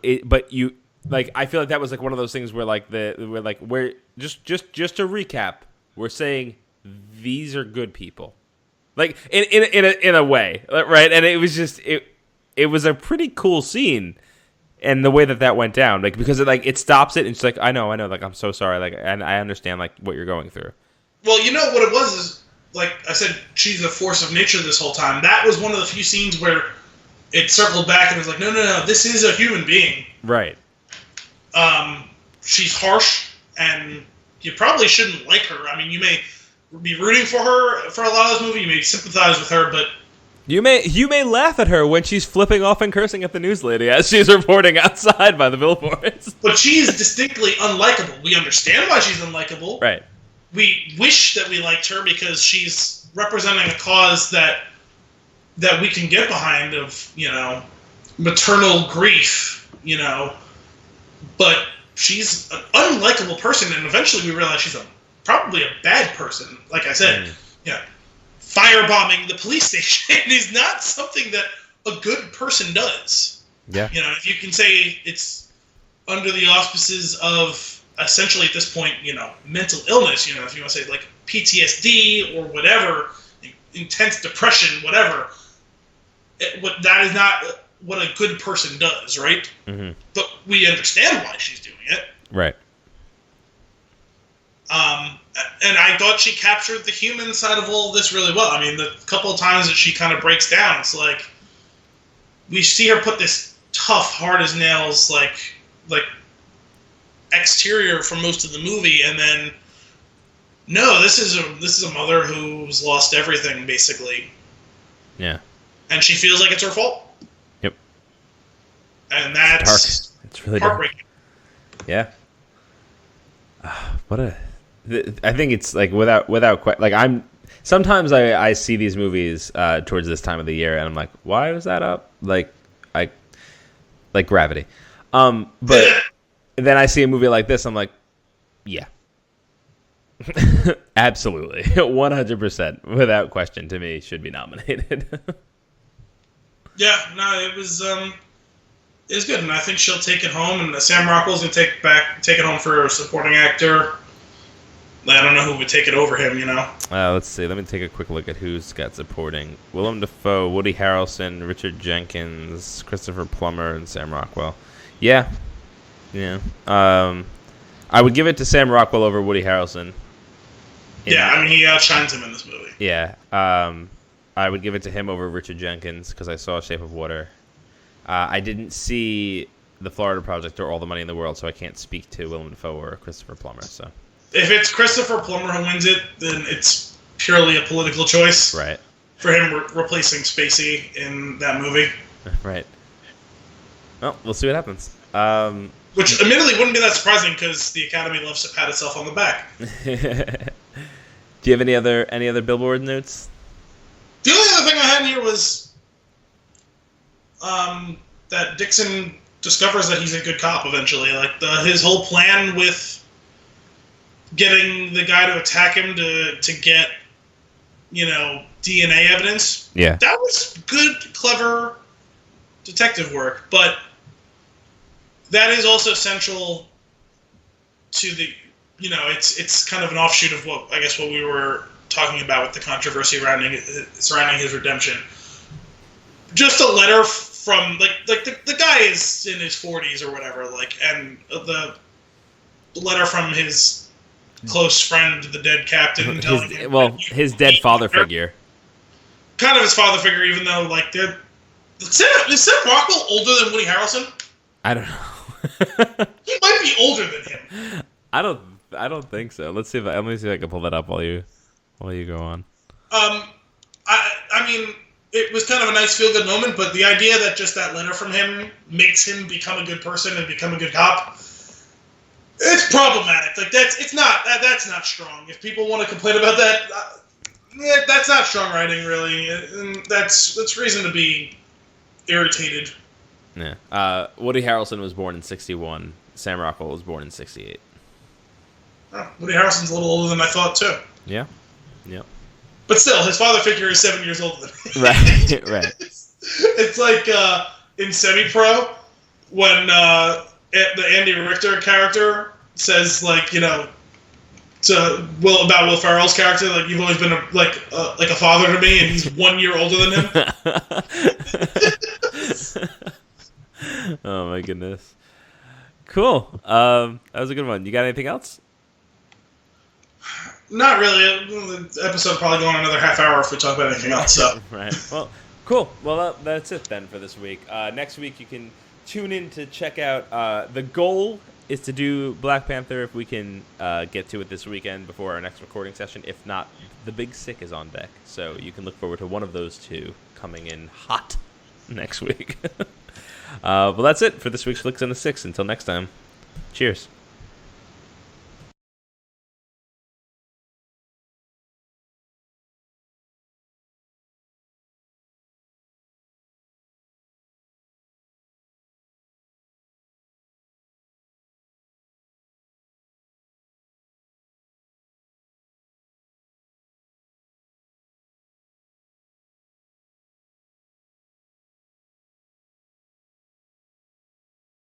you, like, I feel like that was like one of those things where we're just to recap, we're saying these are good people, like in a way, right? And it was just it was a pretty cool scene, and the way that went down, like, because it stops it and it's like I know, like, I'm so sorry, like, and I understand like what you're going through. Well, you know what it was is, like I said, she's a force of nature this whole time. That was one of the few scenes where it circled back and was like, no, this is a human being. Right. She's harsh, and you probably shouldn't like her. I mean, you may be rooting for her for a lot of this movie. You may sympathize with her, but you may laugh at her when she's flipping off and cursing at the news lady as she's reporting outside by the billboards. But she's distinctly unlikable. We understand why she's unlikable. Right. we wish that we liked her because she's representing a cause that we can get behind of, maternal grief, but she's an unlikable person, and eventually we realize she's probably a bad person. Like I said, firebombing the police station is not something that a good person does. Yeah. If you can say it's under the auspices of essentially at this point, mental illness, if you want to say like PTSD or whatever, intense depression, whatever, that is not what a good person does, right? Mm-hmm. But we understand why she's doing it. Right. And I thought she captured the human side of all of this really well. I mean, the couple of times that she kind of breaks down, it's like we see her put this tough, hard as nails, like exterior for most of the movie, and then no, this is a mother who's lost everything basically. Yeah. And she feels like it's her fault. Yep. And that's dark. It's really heartbreaking. Dark. Yeah. I think it's like without like sometimes I see these movies towards this time of the year and I'm like, why was that up? Like Gravity. But then I see a movie like this, I'm like, yeah. Absolutely. 100% without question, to me, should be nominated. Yeah, no, it was good, and I think she'll take it home, and Sam Rockwell's gonna take it home for a supporting actor. I don't know who would take it over him, Let's see. Let me take a quick look at who's got supporting. Willem Dafoe, Woody Harrelson, Richard Jenkins, Christopher Plummer, and Sam Rockwell. Yeah. I would give it to Sam Rockwell over Woody Harrelson. Yeah, I mean, he outshines him in this movie. Yeah. I would give it to him over Richard Jenkins because I saw Shape of Water. I didn't see The Florida Project or All the Money in the World, so I can't speak to Willem Dafoe or Christopher Plummer. So, if it's Christopher Plummer who wins it, then it's purely a political choice. Right. For him replacing Spacey in that movie. Right. Well, we'll see what happens. Which, admittedly, wouldn't be that surprising because the Academy loves to pat itself on the back. Do you have any other Billboard notes? The only other thing I had here was that Dixon discovers that he's a good cop eventually. Like his whole plan with getting the guy to attack him to get, DNA evidence. Yeah. That was good, clever detective work, but that is also central to the, it's kind of an offshoot of what we were talking about with the controversy surrounding his redemption. Just a letter from the guy is in his 40s or whatever, and the letter from his close friend, the dead captain, telling him his dead father figure. Kind of his father figure, even though is Sam Rockwell older than Woody Harrelson? I don't know. He might be older than him. I don't think so. Let me see if I can pull that up while you go on. I mean, it was kind of a nice feel-good moment, but the idea that just that letter from him makes him become a good person and become a good cop, it's problematic. That's not strong. If people want to complain about that, that's not strong writing, really. And that's reason to be irritated. Yeah. Woody Harrelson was born in 1961. Sam Rockwell was born in 1968. Oh, Woody Harrelson's a little older than I thought, too. Yeah. Yep. But still, his father figure is 7 years older than me. Right. It's like in Semi-Pro when the Andy Richter character says, about Will Ferrell's character, you've always been a father to me, and he's 1 year older than him. Oh my goodness. Cool. That was a good one. You got anything else? Not really. The episode will probably go on another half hour if we talk about anything else. So. Right. Well, cool. Well, that's it then for this week. Next week you can tune in to check out. The goal is to do Black Panther if we can get to it this weekend before our next recording session. If not, The Big Sick is on deck. So you can look forward to one of those two coming in hot next week. Well, that's it for this week's Flix and the Six. Until next time, cheers.